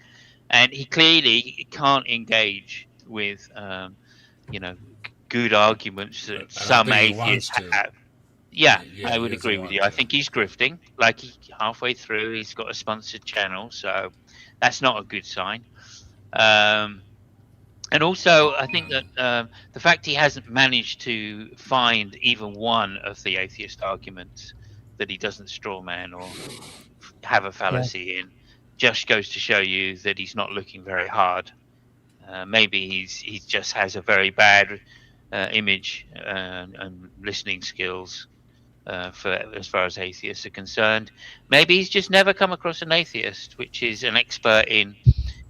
and he clearly can't engage with good arguments that some atheists have. Yeah, I would agree with you. I think he's grifting. Like halfway through, he's got a sponsored channel, so that's not a good sign. And also, I think that the fact he hasn't managed to find even one of the atheist arguments that he doesn't straw man or have a fallacy in just goes to show you that he's not looking very hard. Maybe he just has a very bad image and listening skills. For as far as atheists are concerned, maybe he's just never come across an atheist which is an expert in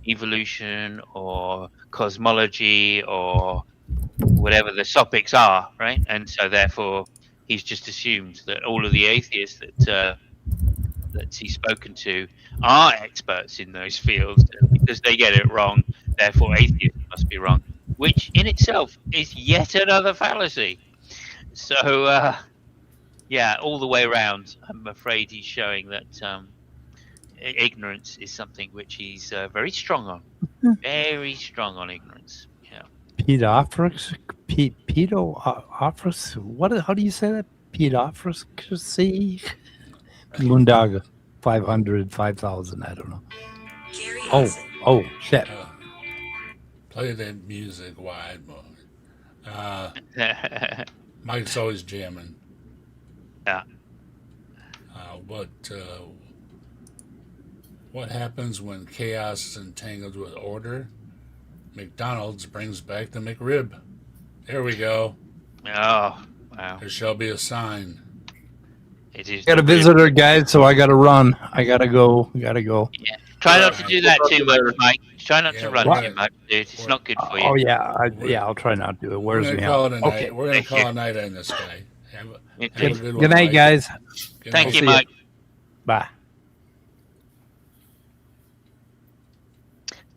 evolution or cosmology or whatever the topics are, right? And so therefore he's just assumed that all of the atheists that he's spoken to are experts in those fields, and because they get it wrong, therefore atheists must be wrong, which in itself is yet another fallacy. So yeah, all the way around, I'm afraid he's showing that ignorance is something which he's very strong on. Very strong on ignorance. Yeah. Pedophrix? Pedophrix? How do you say that? Pedophrixy? Mundaga. 500, 5,000, I don't know. Oh, shit. Play that music wide mode. Mike's always jamming. Yeah. What happens when chaos is entangled with order? McDonald's brings back the McRib. There we go. Oh, wow. There shall be a sign. It is. Got a visitor, guys, so I gotta run. I gotta go. Yeah. Try not to do that too much, Mike. Try not to run too much, dude. It's not good for you. Oh, yeah. I'll try not to. It wears me out. Okay. We're going to call a night on this guy. Have a good one, Good night, Mike. guys. Thank you, Mike. Bye.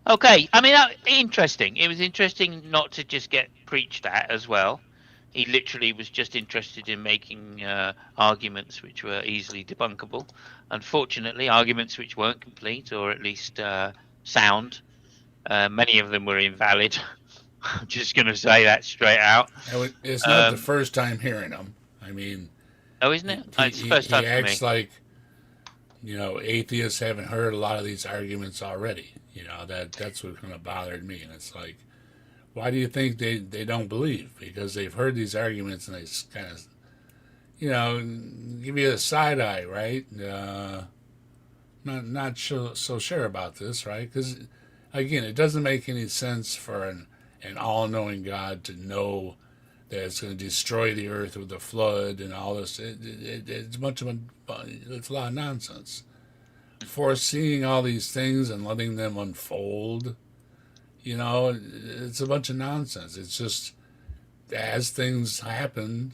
Okay, I mean, interesting. It was interesting not to just get preached at as well. He literally was just interested in making arguments which were easily debunkable. Unfortunately, arguments which weren't complete or at least sound. Many of them were invalid. I'm just going to say that straight out. It's not the first time hearing him. I mean... Oh, isn't it? It's the first time he for me. acts like, atheists haven't heard a lot of these arguments already. That's what kind of bothered me. And it's like, why do you think they don't believe? Because they've heard these arguments and they kind of, give you a side eye, right? Not so sure about this, right? Because, again, it doesn't make any sense for an all-knowing God to know that it's going to destroy the earth with the flood and all this. It's a lot of nonsense. Foreseeing all these things and letting them unfold, it's a bunch of nonsense. It's just, as things happen,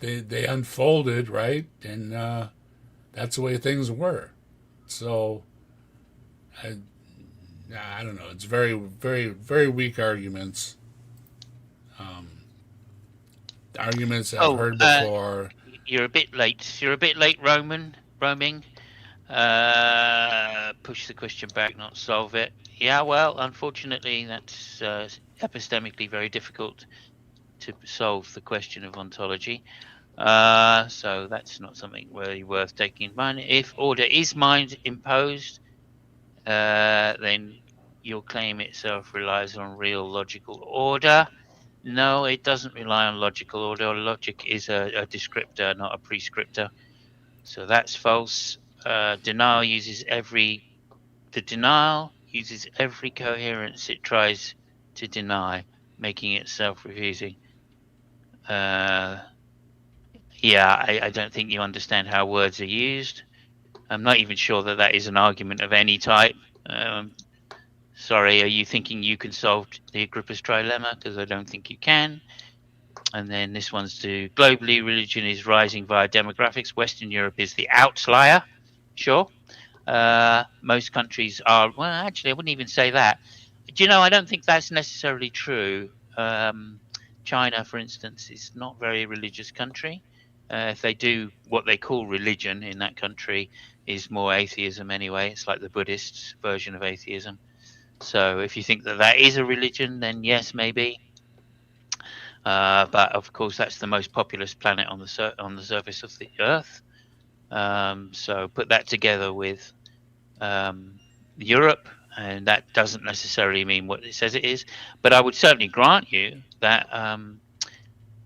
they unfolded, right? And that's the way things were. So, I don't know. It's very, very, very weak arguments. Arguments that I've heard before. You're a bit late, roaming. Push the question back, not solve it. Yeah, well, unfortunately, that's epistemically very difficult to solve the question of ontology. So that's not something really worth taking in mind. If order is mind imposed, then your claim itself relies on real logical order. No, it doesn't rely on logical order. Logic is a descriptor, not a prescriptor. So that's false. Denial uses every coherence it tries to deny, making it self-refusing. I don't think you understand how words are used. I'm not even sure that that is an argument of any type. Sorry, are you thinking you can solve the Agrippa's trilemma? Because I don't think you can. And then this one's to globally, religion is rising via demographics. Western Europe is the outlier. Sure. Most countries are, well, actually, I wouldn't even say that. Do you know, I don't think that's necessarily true. China, for instance, is not a very religious country. If they do what they call religion in that country is more atheism anyway. It's like the Buddhists' version of atheism. So if you think that that is a religion, then yes, maybe. But of course, that's the most populous planet on the surface of the Earth. So put that together with Europe, and that doesn't necessarily mean what it says it is. But I would certainly grant you that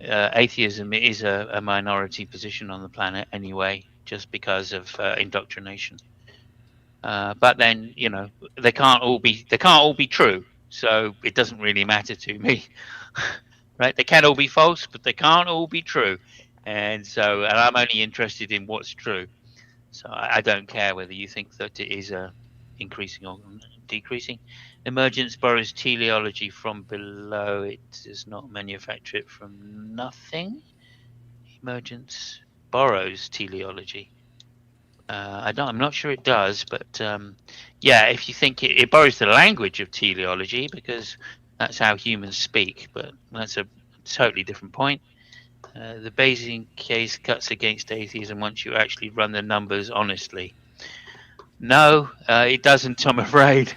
atheism is a minority position on the planet anyway, just because of indoctrination. But then, you know, they can't all be true. So it doesn't really matter to me. Right? They can all be false, but they can't all be true. And I'm only interested in what's true. So I don't care whether you think that it is increasing or decreasing. Emergence borrows teleology from below. It does not manufacture it from nothing. Emergence borrows teleology. I'm not sure it does, but yeah, if you think it borrows the language of teleology, because that's how humans speak, but that's a totally different point. The Bayesian case cuts against atheism once you actually run the numbers honestly. No, it doesn't, Tom, afraid.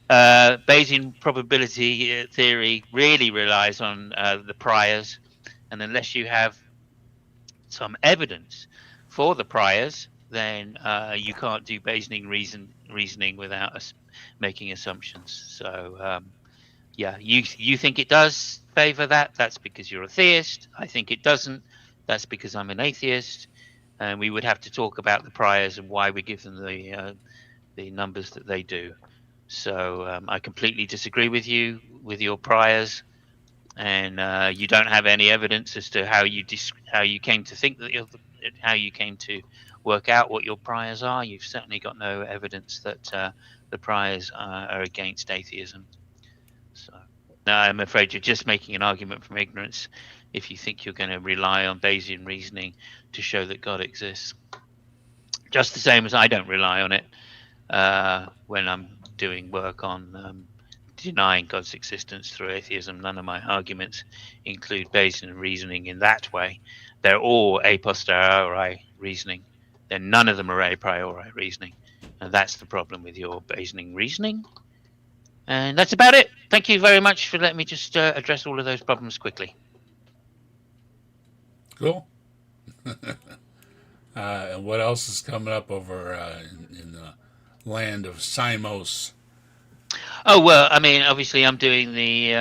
Bayesian probability theory really relies on the priors, and unless you have some evidence for the priors, then you can't do Bayesian reasoning without us making assumptions. So yeah, you think it does favor that? That's because you're a theist. I think it doesn't. That's because I'm an atheist. And we would have to talk about the priors and why we give them the numbers that they do. So I completely disagree with you with your priors, and you don't have any evidence as to how you came to think that how you came to work out what your priors are. You've certainly got no evidence that the priors are against atheism. So no, I'm afraid you're just making an argument from ignorance if you think you're going to rely on Bayesian reasoning to show that God exists. Just the same as I don't rely on it when I'm doing work on denying God's existence through atheism. None of my arguments include Bayesian reasoning in that way. They're all a posteriori reasoning. Then none of them are a priori reasoning. And that's the problem with your Bayesian reasoning. And that's about it. Thank you very much for letting me just address all of those problems quickly. Cool. And what else is coming up over in the land of Simos? Oh, well, I mean, obviously I'm doing the,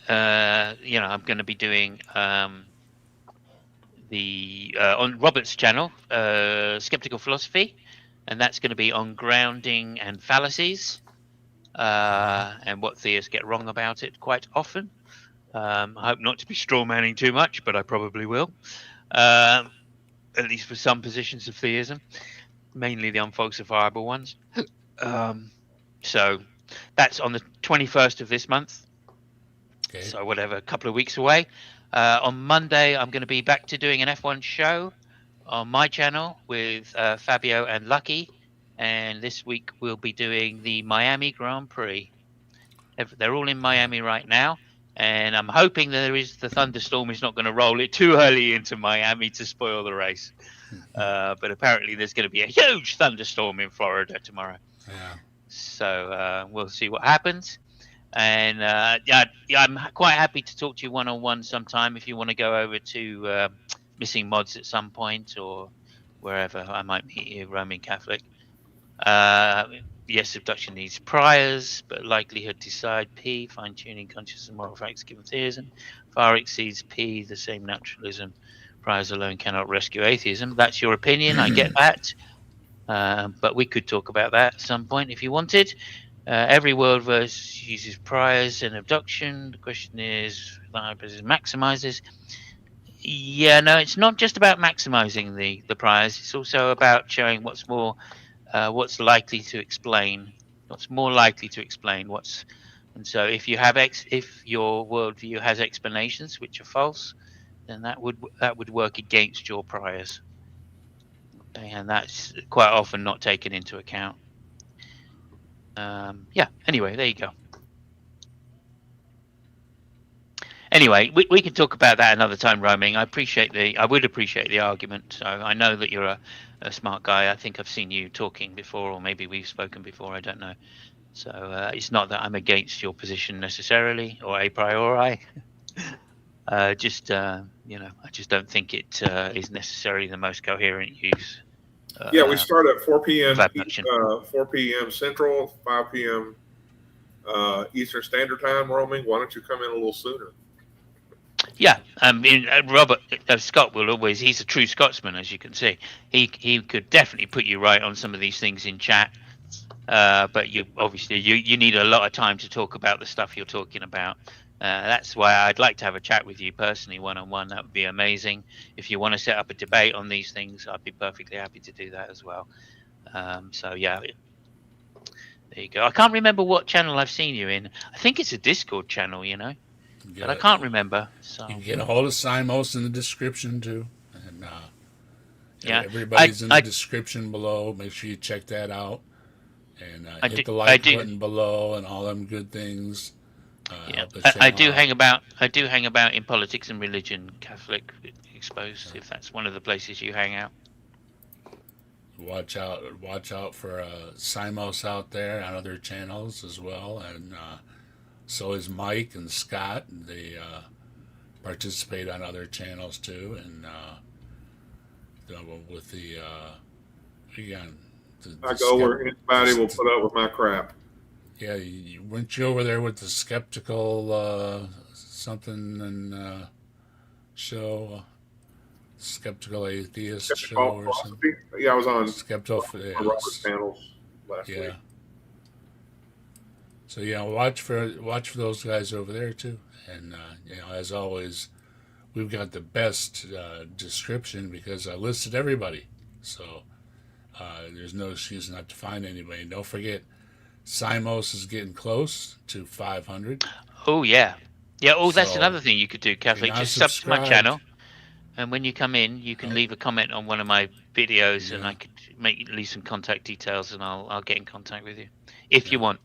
I'm going to be doing on Robert's channel, Skeptical Philosophy, and that's going to be on grounding and fallacies, and what theists get wrong about it quite often. I hope not to be strawmanning too much, but I probably will, at least for some positions of theism, mainly the unfalsifiable ones. So that's on the 21st of this month. Okay. So whatever, a couple of weeks away. On Monday, I'm going to be back to doing an F1 show on my channel with Fabio and Lucky. And this week we'll be doing the Miami Grand Prix. They're all in Miami right now. And I'm hoping the thunderstorm is not going to roll it too early into Miami to spoil the race. But apparently there's going to be a huge thunderstorm in Florida tomorrow. Yeah. So we'll see what happens. And I'm quite happy to talk to you one-on-one sometime if you want to go over to Missing Mods at some point or wherever. I might meet you, Roman Catholic. Yes, abduction needs priors, but likelihood decide P, fine-tuning conscious and moral facts given theism. Far exceeds P, the same naturalism. Priors alone cannot rescue atheism. That's your opinion, I get that. But we could talk about that at some point if you wanted. Every world verse uses priors and abduction. The question is, maximizes. Yeah, no, it's not just about maximizing the priors. It's also about showing what's likely to explain, what's more likely to explain what's. And so, if you have if your worldview has explanations which are false, then that would work against your priors, and that's quite often not taken into account. Yeah. Anyway, there you go. Anyway, we can talk about that another time, Roaming. I would appreciate the argument. So I know that you're a smart guy. I think I've seen you talking before, or maybe we've spoken before. I don't know. So it's not that I'm against your position necessarily, or a priori. I just don't think it is necessarily the most coherent use. Yeah, we start at 4 p.m. 4 p.m. Central, 5 p.m. Eastern Standard Time. Roaming. Why don't you come in a little sooner? Yeah, Robert Scott will always. He's a true Scotsman, as you can see. He could definitely put you right on some of these things in chat. But you obviously you need a lot of time to talk about the stuff you're talking about. That's why I'd like to have a chat with you personally, one-on-one. That would be amazing. If you want to set up a debate on these things, I'd be perfectly happy to do that as well. So yeah, there you go. I can't remember what channel I've seen you in. I think it's a Discord channel, but I can't remember. So you can get a hold of Simos in the description too, and yeah, everybody's in the description below. Make sure you check that out, and hit the like button below, and all them good things. Yeah, I do hang about in politics and religion, Catholic Exposed, if that's one of the places you hang out. Watch out for Simos out there on other channels as well, and so is Mike and Scott. They participate on other channels too, and with the I go where anybody will put up with my crap. Yeah, weren't you over there with the skeptical something and show, skeptical atheist show or something? Yeah, I was on skeptical Robert's panels last week. So watch for those guys over there too, and as always, we've got the best description because I listed everybody, so there's no excuse not to find anybody. Don't forget. Simos is getting close to 500. Oh, yeah. Yeah, that's another thing you could do, Catholic. Just sub to my channel, and when you come in, you can leave a comment on one of my videos, and I could leave some contact details, and I'll get in contact with you. If you want.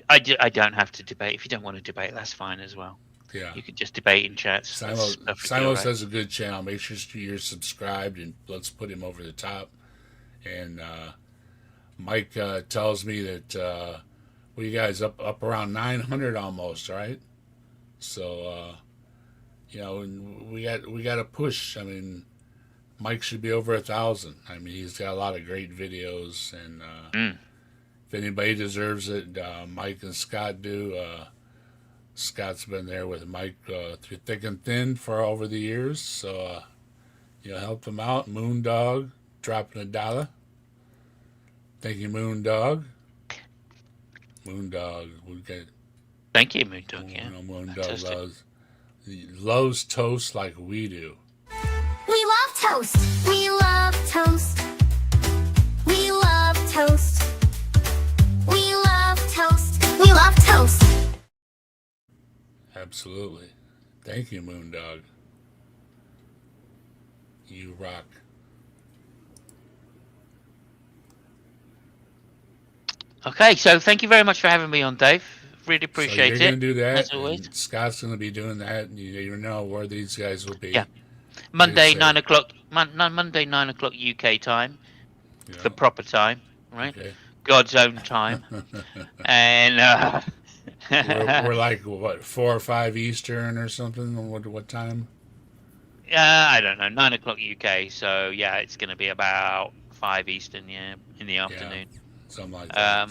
I don't have to debate. If you don't want to debate, that's fine as well. Yeah. You can just debate in chats. Simos has a good channel. Make sure you're subscribed, and let's put him over the top. And Mike tells me that you guys up around 900 almost, right? So we got to push. I mean, Mike should be over 1,000. I mean, he's got a lot of great videos, and if anybody deserves it, Mike and Scott do. Scott's been there with Mike through thick and thin for over the years, so help them out. Moondog dropping $1. Thank you, Moondog. Moondog, we get. Thank you, Moondog. Yeah, Moondog loves toast like we do. We love toast. We love toast. We love toast. We love toast. We love toast. Absolutely. Thank you, Moondog. You rock. Okay, so thank you very much for having me on, Dave. Really appreciate it. So you're going to do that. As always. Scott's going to be doing that, and you know where these guys will be. Yeah. Monday, 9 o'clock. Monday, 9 o'clock UK time. Yeah. The proper time, right? Okay. God's own time. And we're like what, 4 or 5 Eastern or something. What time? I don't know. 9 o'clock UK. So yeah, it's going to be about 5 Eastern. Yeah, in the afternoon. Yeah, something like that.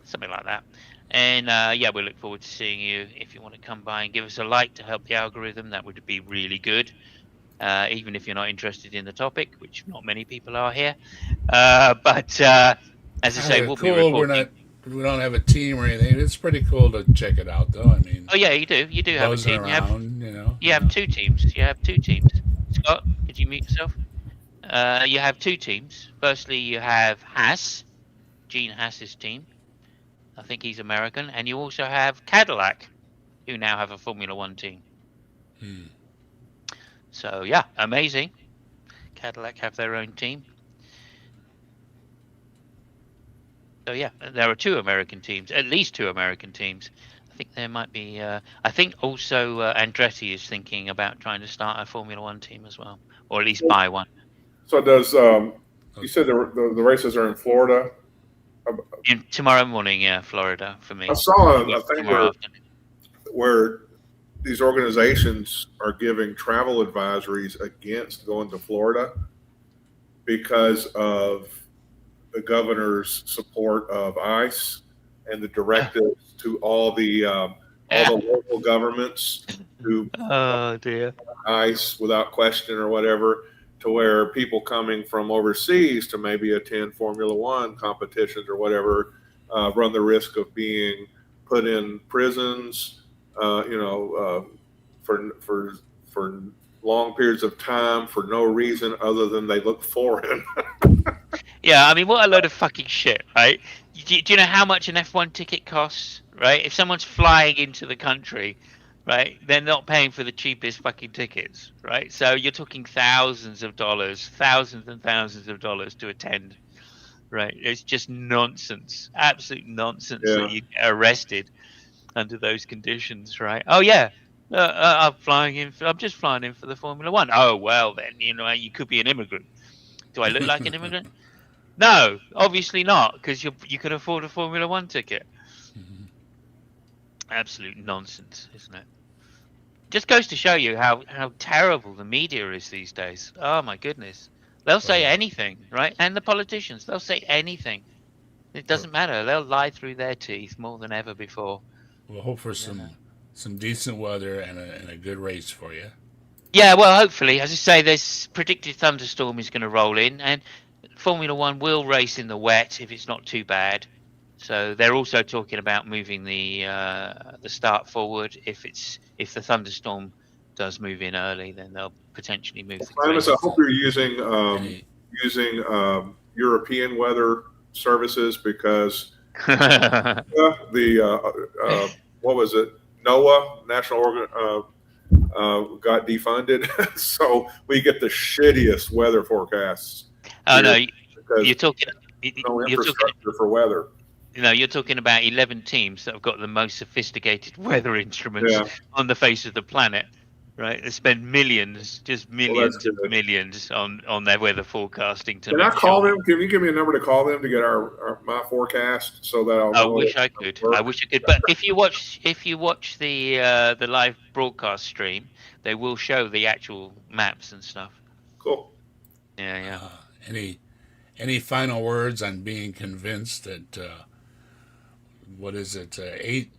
Something like that. And we look forward to seeing you. If you want to come by and give us a like to help the algorithm, that would be really good. Even if you're not interested in the topic, which not many people are here. But as I say, we'll be reporting. we don't have a team or anything. It's pretty cool to check it out, though. I mean, Oh yeah, you do. You do have a buzzing team. around, You have two teams. You have two teams. Scott, could you mute yourself? You have two teams. Firstly, you have Haas, Gene Haas's team. I think he's American, and you also have Cadillac, who now have a Formula One team. So yeah, amazing. Cadillac have their own team. So yeah, there are two American teams, at least two American teams. I think there might be. I think also Andretti is thinking about trying to start a Formula One team as well, or at least buy one. So does you said the races are in Florida? Tomorrow morning, yeah, Florida for me. I saw a thing where these organizations are giving travel advisories against going to Florida because of the governor's support of ICE and the directives to all the local governments who ICE without question or whatever, to where people coming from overseas to maybe attend Formula One competitions or whatever run the risk of being put in prisons, for long periods of time for no reason other than they look foreign. Yeah, I mean, what a load of fucking shit, right? Do you know how much an F1 ticket costs, right? If someone's flying into the country, right, they're not paying for the cheapest fucking tickets, right? So you're talking thousands and thousands of dollars to attend, right? It's just nonsense, absolute nonsense that you get arrested under those conditions, right? Oh yeah, I'm just flying in for the Formula One. Oh well, then you could be an immigrant. Do I look like an immigrant? No, obviously not, because you can afford a Formula One ticket. Absolute nonsense, isn't it? Just goes to show you how terrible the media is these days. Oh my goodness, they'll say anything, right? And the politicians, they'll say anything. It doesn't matter. They'll lie through their teeth more than ever before. We'll hope for some decent weather and a good race for you. Yeah, well, hopefully, as I say, this predicted thunderstorm is going to roll in, and Formula One will race in the wet if it's not too bad. So they're also talking about moving the start forward. If the thunderstorm does move in early, then they'll potentially move. Simos, I hope you're using European weather services, because what was it? NOAA, National got defunded, so we get the shittiest weather forecasts. Oh no, you're talking. No infrastructure for weather. You're talking about 11 teams that have got the most sophisticated weather instruments on the face of the planet, right? They spend millions, just millions and millions on their weather forecasting. Can I call them? Can you give me a number to call them to get my forecast, so that I'll? I wish I could. But if you watch the live broadcast stream, they will show the actual maps and stuff. Cool. Yeah. Any final words on being convinced that what is it?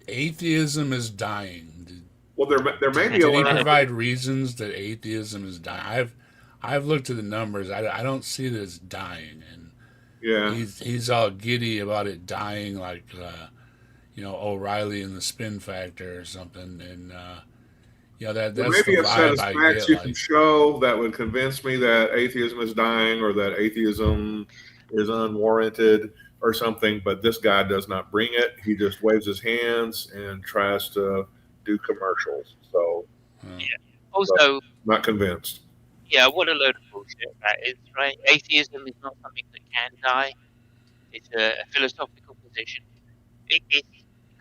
Atheism is dying. Well, there may be a lot. Can you provide reasons that atheism is dying? I've looked at the numbers. I don't see that it's dying, and he's all giddy about it dying, like O'Reilly in the Spin Factor or something, and that's maybe the a vibe set of I facts get. you can show that would convince me that atheism is dying, or that atheism is unwarranted or something. But this guy does not bring it. He just waves his hands and tries to do commercials. So also not convinced. Yeah, what a load of bullshit that is, right? Atheism is not something that can die. It's a philosophical position. It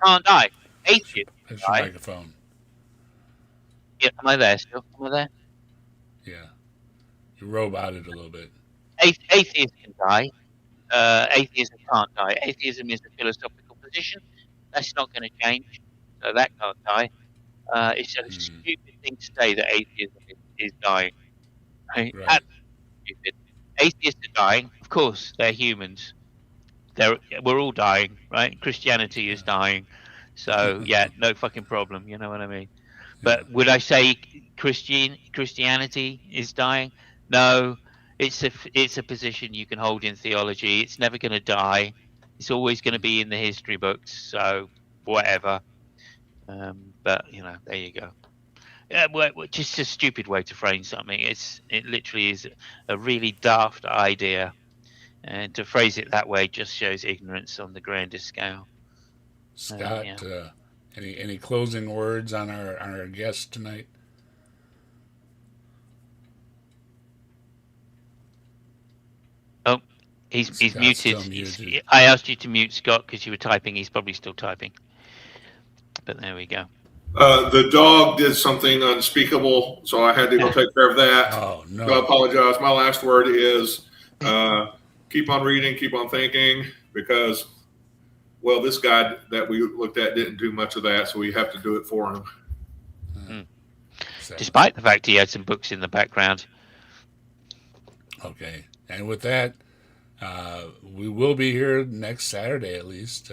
can't die. Atheism can die. Microphone. Yeah, am I there still? Am I there? Yeah. You roboted a little bit. Atheism can die. Atheism can't die. Atheism is a philosophical position. That's not going to change. So that can't die. It's a stupid thing to say that atheism is dying. Right? Absolutely stupid. Atheists are dying. Of course, they're humans. We're all dying, right? Christianity is dying. So, no fucking problem. You know what I mean? But would I say Christianity is dying? No. It's a position you can hold in theology. It's never going to die. It's always going to be in the history books, so whatever. But there you go. Yeah, just a stupid way to frame something. It literally is a really daft idea, and to phrase it that way just shows ignorance on the grandest scale. Scott, any closing words on our guest tonight? Oh, he's muted. I asked you to mute Scott because you were typing. He's probably still typing. But there we go. The dog did something unspeakable, so I had to go take care of that. Oh, no. So I apologize. My last word is keep on reading, keep on thinking, because, well, this guy that we looked at didn't do much of that, so we have to do it for him. Despite the fact he had some books in the background. Okay. And with that, we will be here next Saturday at least.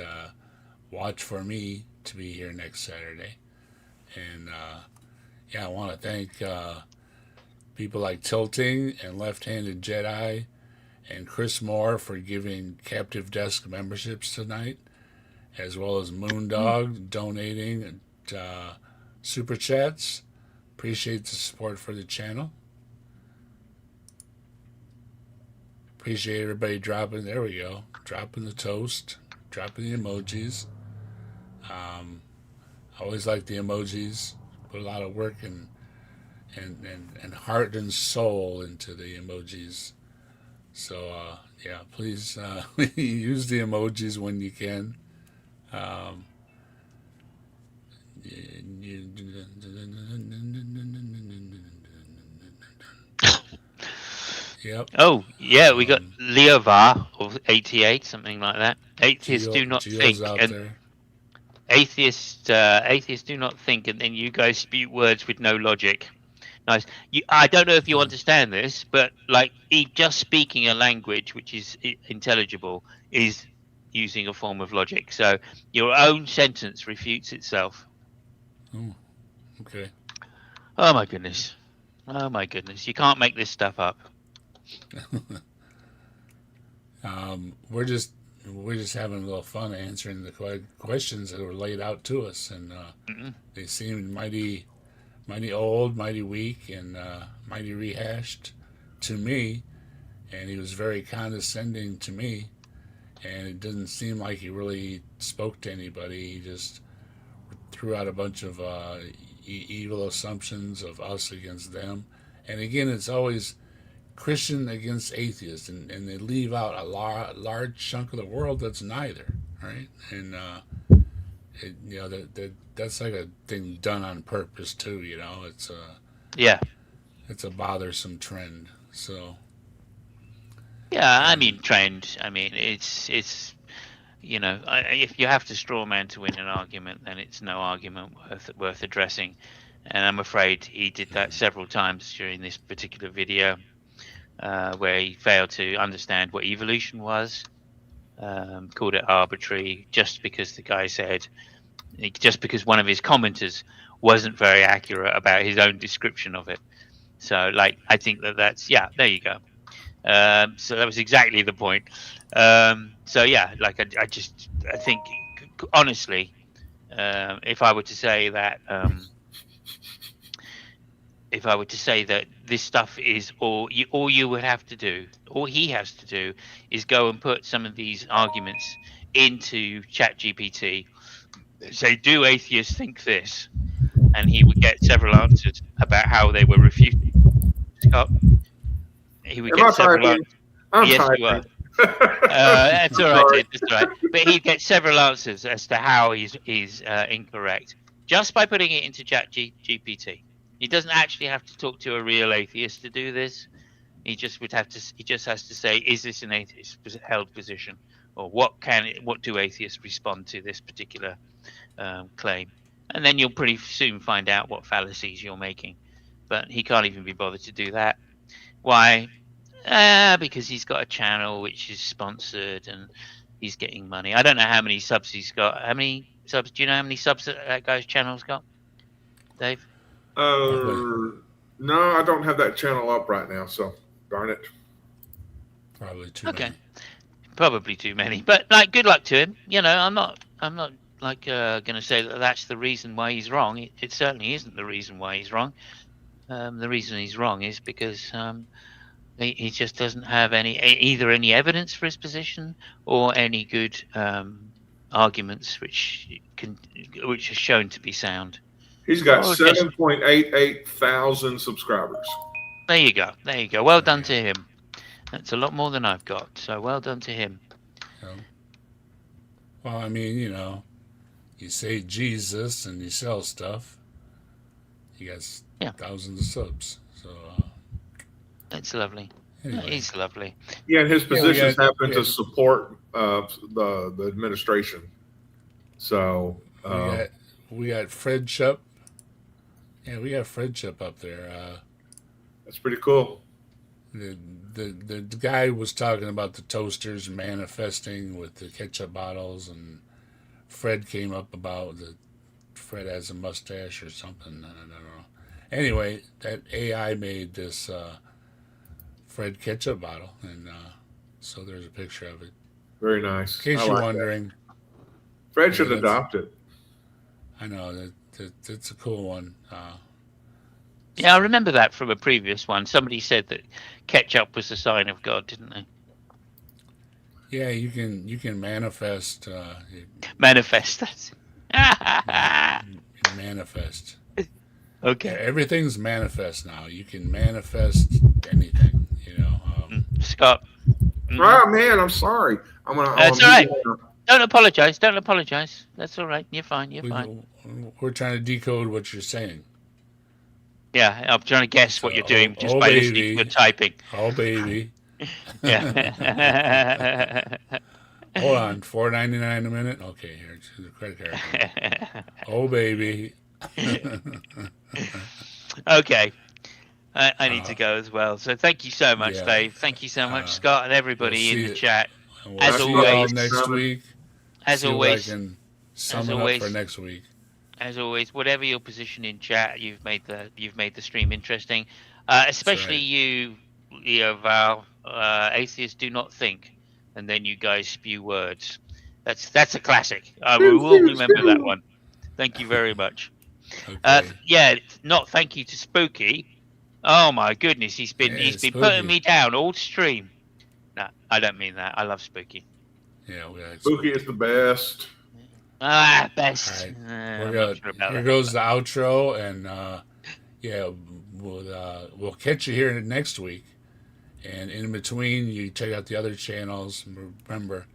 Watch for me to be here next Saturday. And I want to thank people like Tilting and Left-Handed Jedi and Chris Moore for giving Captive Desk memberships tonight, as well as Moondog donating super chats. Appreciate the support for the channel. Appreciate everybody dropping. There we go. Dropping the toast, dropping the emojis. I always like the emojis. Put a lot of work and heart and soul into the emojis. So please use the emojis when you can. Yep. Oh yeah, we got Leovar of 88, something like that. Atheists do not think, and atheists do not think, and then you guys spew words with no logic. Nice. I don't know if you understand this, but just speaking a language which is intelligible is using a form of logic. So your own sentence refutes itself. Oh, okay. Oh my goodness. You can't make this stuff up. We're just having a little fun answering the questions that were laid out to us, and they seemed mighty old, mighty weak, and mighty rehashed to me. And he was very condescending to me, and it didn't seem like he really spoke to anybody. He just threw out a bunch of evil assumptions of us against them. And again, it's always Christian against atheist, and they leave out a large chunk of the world that's neither, right? And that's like a thing done on purpose too. It's it's a bothersome trend. So trend. It's if you have to straw man to win an argument, then it's no argument worth addressing. And I'm afraid he did that several times during this particular video. Where he failed to understand what evolution was, called it arbitrary just because one of his commenters wasn't very accurate about his own description of it. So, I think that's there you go. So that was exactly the point. I think honestly, if I were to say that. If I were to say that this stuff is all you would have to do, all he has to do is go and put some of these arguments into ChatGPT, say, do atheists think this? And he would get several answers about how they were refuted. Scott? He would get several answers. Yes, you are. That's all right, Ed, that's all right. But he'd get several answers as to how he's incorrect just by putting it into ChatGPT. He doesn't actually have to talk to a real atheist to do this. He just has to say, is this an atheist held position, or what do atheists respond to this particular claim? And then you'll pretty soon find out what fallacies you're making. But he can't even be bothered to do that. Why? Because he's got a channel which is sponsored and he's getting money. I don't know how many subs he's got. How many subs? Do you know how many subs that guy's channel's got, Dave? No, I don't have that channel up right now, so darn it. Probably too many. probably too many. But like, good luck to him. You know, I'm not like going to say that that's the reason why he's wrong. It certainly isn't the reason why he's wrong. The reason he's wrong is because he just doesn't have either any evidence for his position or any good arguments which are shown to be sound. He's got 7.88 thousand subscribers. There you go. Well done to him. That's a lot more than I've got. So well done to him. Well, I mean, you know, you say Jesus and you sell stuff. He got thousands of subs. So it's lovely. Anyway. He's lovely. Yeah, and his positions happen to support the administration. So we got Fred Shupp. Yeah, we got Fred Shupp up there. That's pretty cool. The guy was talking about the toasters manifesting with the ketchup bottles, and Fred came up about that Fred has a mustache or something. I don't know. Anyway, that AI made this Fred ketchup bottle, and so there's a picture of it. Very nice. In case you're wondering, Fred should adopt it. I know that's a cool one. Yeah, I remember that from a previous one. Somebody said that ketchup was the sign of God, didn't they? Yeah, you can manifest. Manifest. Manifest. Okay. Yeah, everything's manifest now. You can manifest anything. You know. Scott. Oh man, I'm sorry. That's all right. Don't apologize. That's all right. You're fine. We're trying to decode what you're saying. Yeah, I'm trying to guess what you're doing just by listening to the typing. Oh, baby. Yeah. Hold on, $4.99 a minute. Okay, here's the credit card. Oh, baby. Okay. I need to go as well. So thank you so much, Dave. Thank you so much, Scott, and everybody in the chat. As always, next week. As always, I can sum it up for next week. As always, whatever your position in chat, you've made the stream interesting. Especially you Val. Atheists do not think, and then you guys spew words. That's a classic. I will remember that one. Thank you very much. Okay. Not thank you to Spooky. Oh my goodness, he's been putting me down all stream. No, I don't mean that. I love Spooky. Yeah, we like Spooky is the best. Best. Right. Here goes the outro, and we'll catch you here next week. And in between, you check out the other channels. Remember,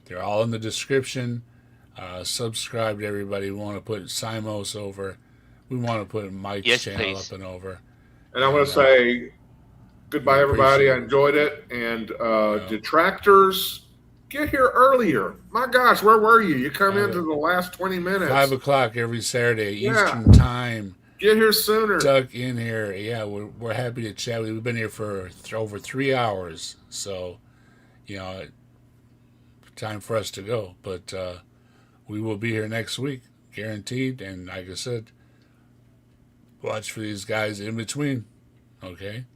they're all in the description. Subscribe to everybody. We want to put Simos over. We want to put Mike's channel up and over. And I want to say goodbye, everybody. I enjoyed it. And detractors, get here earlier. My gosh, where were you? You come into the last 20 minutes. 5 o'clock every Saturday, Eastern time. Get here sooner. Duck in here. Yeah, we're happy to chat. We've been here for over 3 hours. So, time for us to go. But we will be here next week, guaranteed. And like I said, watch for these guys in between. Okay?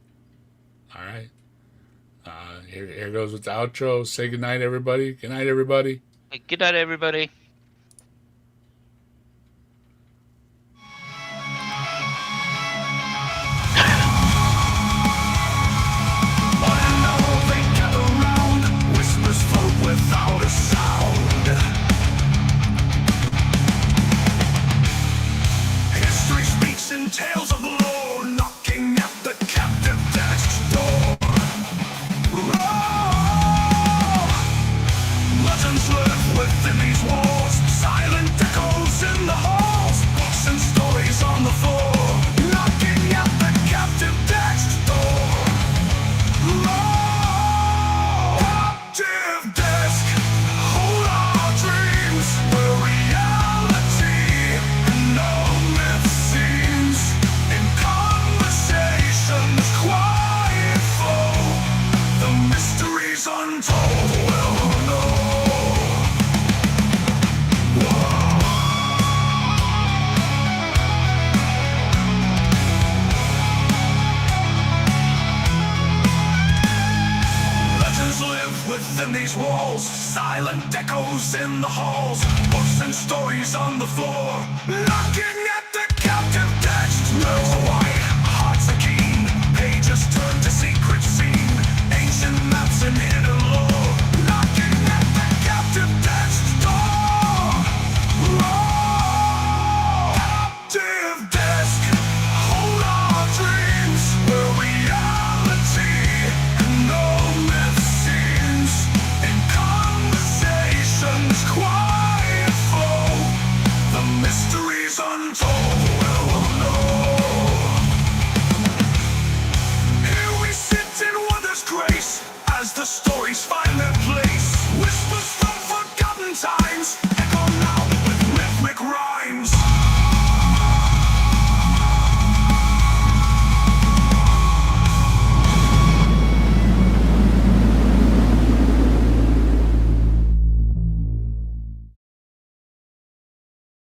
All right. Here goes with the outro. Say goodnight, everybody. Good night, everybody. Good night, everybody. Without a sound, history speaks in tales of lore, knocking at the captive desk's door. Legends live within these walls, silent echoes in the halls, books and stories on the floor, knocking at the captive desk's door. Captive desk, hold our dreams, where reality and no myth seems. In conversations quiet flow, the mysteries untold will know. Legends live with within these walls, silent echoes in the halls, books and stories on the floor, knocking at the